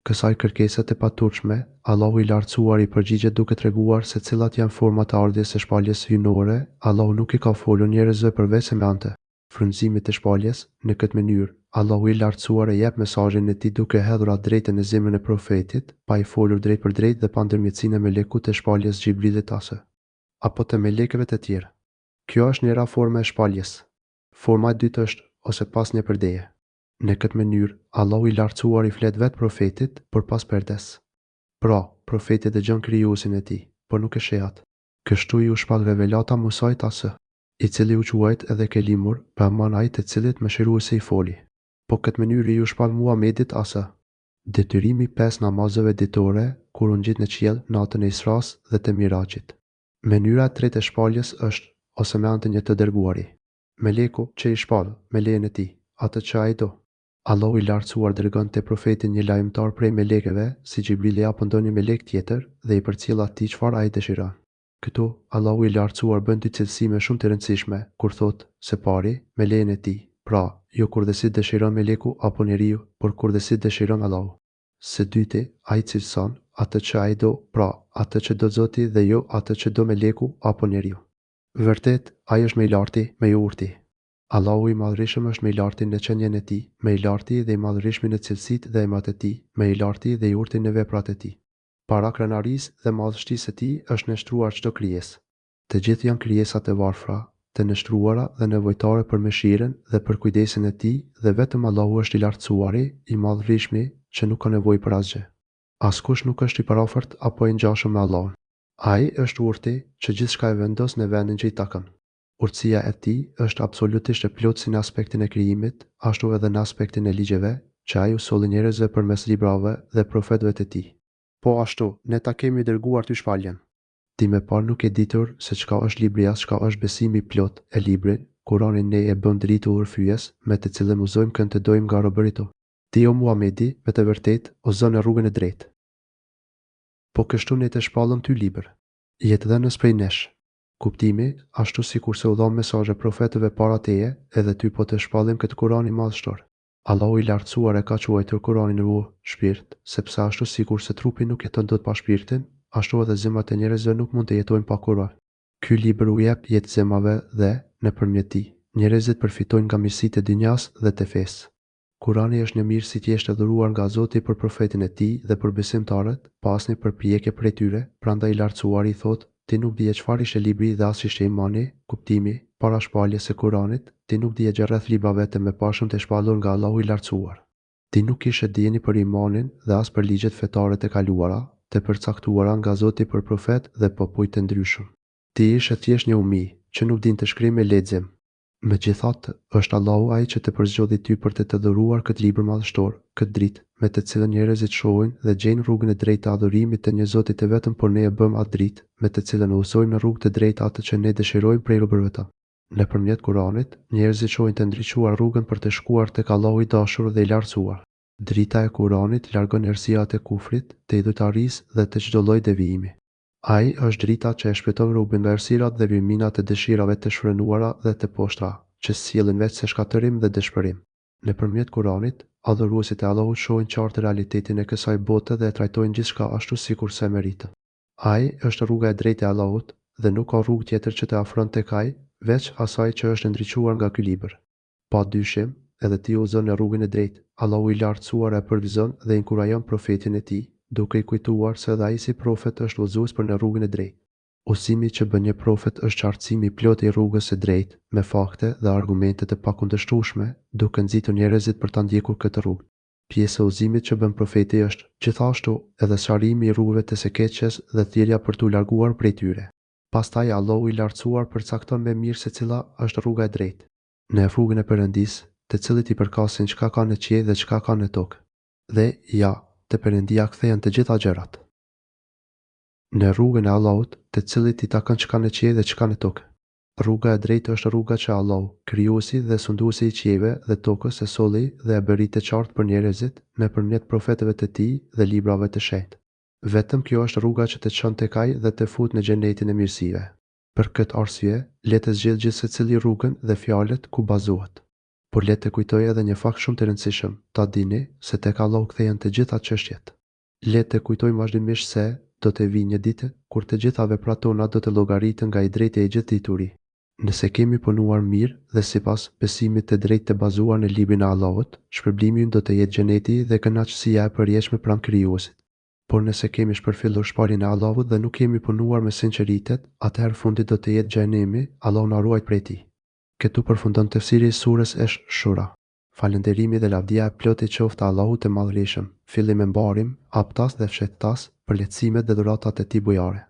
S1: Kësaj kërkesat e paturshme, Allahu i lartësuar i përgjigjet duke treguar se cilat janë format e ardhjes së shpalljes hyjnore. Allahu nuk i ka folur njerëzve përveç me anë të frymëzimit të shpalljes. Në këtë mënyrë, Allahu i lartësuar e jep mesazhin e tij duke hedhur atë drejtën në zemrën e profetit, pa i folur drejt për drejt dhe pa ndërmjetësinë e melekut të shpalljes Xhibrilit apo të melekëve të tjerë. Kjo është njëra forma e shpalljes. Forma e dytë është ose pas një përdeje. Në këtë mënyrë, Allahu i lartësuar i flet vetë profetit për pas perdes. Pra, profeti dëgjon krijuesin e tij, por nuk e sheh atë. Kështu i u shpall revelata Musait asë, i cili u quajt edhe Kelimur, përmban ai të cilit mëshiruesi i foli. Po këtë mënyrë i u shpall Muhamedit asë. Detyrimi 5 namazeve ditore kur u ngjit në qiell natën e Isras dhe të Miraxhit. Mënyra e tretë e shpalljes është ose me anë të një të dërguari. Meleku që i shpall me lejen e tij, atë që ai do. Allahu i lartësuar dërgon te profeti një lajmëtar prej melekëve, si Xhibrili apo ndonjë melek tjetër, dhe i përcjell atij çfarë ai dëshiron. Këtu Allahu i lartësuar bën dy cilësime shumë të rëndësishme, kur thotë se pari me lejen e tij, pra, jo kur dhe si dëshiron meleku apo njeriu, por kur dhe si dëshiron Allahu. Së dyti, ai cilëson atë që ai do, pra, atë që do Zoti dhe jo atë që do meleku apo njeriu. Vërtet, ai është më i larti, më i urti. Allahu i madhërisëm është më i larti në qenjen e tij, më i larti dhe i madhërishmi në cilësitë dhe emrat e tij, më i larti dhe i urti në veprat e tij. Para krenarisë dhe madhështisë së tij është nështruar çdo krijesë. Të gjithë janë krijesa të varfra, të nështruara dhe nevojtare për mëshirën dhe për kujdesin e tij, dhe vetëm Allahu është i lartësuari, i madhërishmi, që nuk ka nevojë për asgjë. Askush nuk është i parafort apo i ngjashëm me Allahun. Ai është urti që gjithçka e vendos në vendin që i takon. Urtësia e tij është absolutisht e plotë si në aspektin e krijimit, ashtu edhe në aspektin e ligjeve, që ai u solli njerëzve përmes librave dhe profetëve të tij. Po ashtu, ne ta kemi dërguar ty shpalljen. Ti me parë nuk e ditur se çka është libri as çka është besimi plot e librit, Kurani ne e bën dritë urfyes me të cilën uzojmë kënd të dojmë nga robëritu. Ti o Muhamedi, me të vërtet, uzon në rrugën e drejtë. Po kështu ne të shpallëm ty libër. Jetë dhe nës prej nesh. Kuptimi, ashtu si kur se u dhom mesazhe profetëve para teje, edhe ty po të shpallim këtë Kurani madhështor. Allahu i lartësuar e ka quajtur Kuranin ruh, shpirt, sepse ashtu si kur se trupi nuk jeton dot pa shpirtin, ashtu edhe zemrat e njerëzve nuk mund të jetojnë pa Kur'an. Ky libër u jep jetë zemrave dhe, nëpërmjet tij, njerëzit përfitojnë nga mirësitë e dynjas dhe të fesë. Kurani është një mirësi thjesht e dhuruar nga Zoti për profetin e tij dhe për besimtarët, pa asnjë përpjekje prej tyre, prandaj i lartësuari i thotë: ti nuk dije çfarë ishte libri dhe as ishte imani, kuptimi, para shpalljes së Kuranit, ti nuk dije gjë rreth librave të mëparshëm të shpallur nga Allahu i lartësuar. Ti nuk kishe dieni për imanin dhe as për ligjet fetare të kaluara, të përcaktuara nga Zoti për profet dhe popujt të ndryshëm. Ti ishe thjesht një umi, që nuk dinte shkrim e lexim. Megjithatë, është Allahu ai që të përzgjodhi ty për të dhuruar këtë libër madhështor, këtë dritë, me të cilën njerëzit shohin dhe gjejnë rrugën e drejtë të adhurimit të një Zoti të vetëm, por ne e bëm atë dritë, me të cilën usojmë në rrugë të drejtë atë që ne dëshirojmë prej robërve ta. Nëpërmjet Kuranit, njerëzit shohin të ndriçuar rrugën për të shkuar tek Allahu i dashur dhe i lartësuar. Drita e Kuranit largon errësirat e kufrit, të idhujtarisë dhe të çdo lloji devijimi. Ai është drita që e shpëton rrugën nga errësirat dhe vëminat e dëshirave të shfrenuara dhe të poshtra, që sjellin vetë se shkatërim dhe dëshpërim. Nëpërmjet Kuranit, adhuruesit e Allahut shohin qartë realitetin e kësaj bote dhe e trajtojnë gjithçka ashtu sikur se meritë. Ai është rruga e drejtë e Allahut dhe nuk ka rrugë tjetër që të afron tek ai, veç asaj që është ndriçuar nga ky libër. Pa dyshim, edhe ti uzon në rrugën e drejtë. Allahu i lartësuar e përvizon dhe inkurajon profetin e tij, duke i kujtuar se edhe ai si profet është udhëzues për në rrugën e drejtë. Usimi që bën një profet është qartësimi plot i rrugës së drejtë, me fakte dhe argumente të pakundërshtueshme, duke nxitur njerëzit për ta ndjekur këtë rrugë. Pjesë e udhëzimit që bën profeti është, gjithashtu, edhe sqarimi i rrugëve të së keqes dhe thirrja për t'u larguar prej tyre. Pastaj Allahu i lartësuar përcakton me mirë se cila është rruga e drejtë. Në rrugën e Perëndisë, të cilit i përkasin çka ka në qiell dhe çka ka në tokë. Dhe ja, te Perëndia kthehen të gjitha gjërat. Në rrugën e Allahut, të cilit i takon çka në qiell dhe çka në tokë. Rruga e drejtë është rruga që Allahu, krijuesi dhe sunduesi i qiejve dhe tokës, e solli dhe e bëri të qartë për njerëzit nëpërmjet profetëve të tij dhe librave të shenjtë. Vetëm kjo është rruga që të çon tek ai dhe të fut në xhenetin e mirësive. Për këtë arsye, le të zgjidh gjithsecili rrugën dhe fjalët ku bazohet. Por le të kujtoj edhe një fakt shumë të rëndësishëm, ta dini se tek Allahu kthehen të gjitha çështjet. Le të kujtojmë vazhdimisht se do të vijë një ditë kur të gjitha veprat tona do të llogaritën nga i drejti e gjithë dituri. Nëse kemi punuar mirë dhe sipas besimit të drejtë të bazuar në librin e Allahut, shpërblimi ynë do të jetë xheneti dhe kënaqësia e përjetshme pranë Krijuesit. Por nëse kemi shpërfillur shpalljen e Allahut dhe nuk kemi punuar me sinqeritet, atëherë fundi do të jetë xhenemi, Allahu na ruaj prej tij. Këtu përfundon tefsiri i surës Shura. Falënderimi dhe lavdia e plotë qoftë Allahut të Madhërisëm, fillim e mbarim, haptas dhe fshetas, për lehtësimet dhe dhuratat e tij bujare.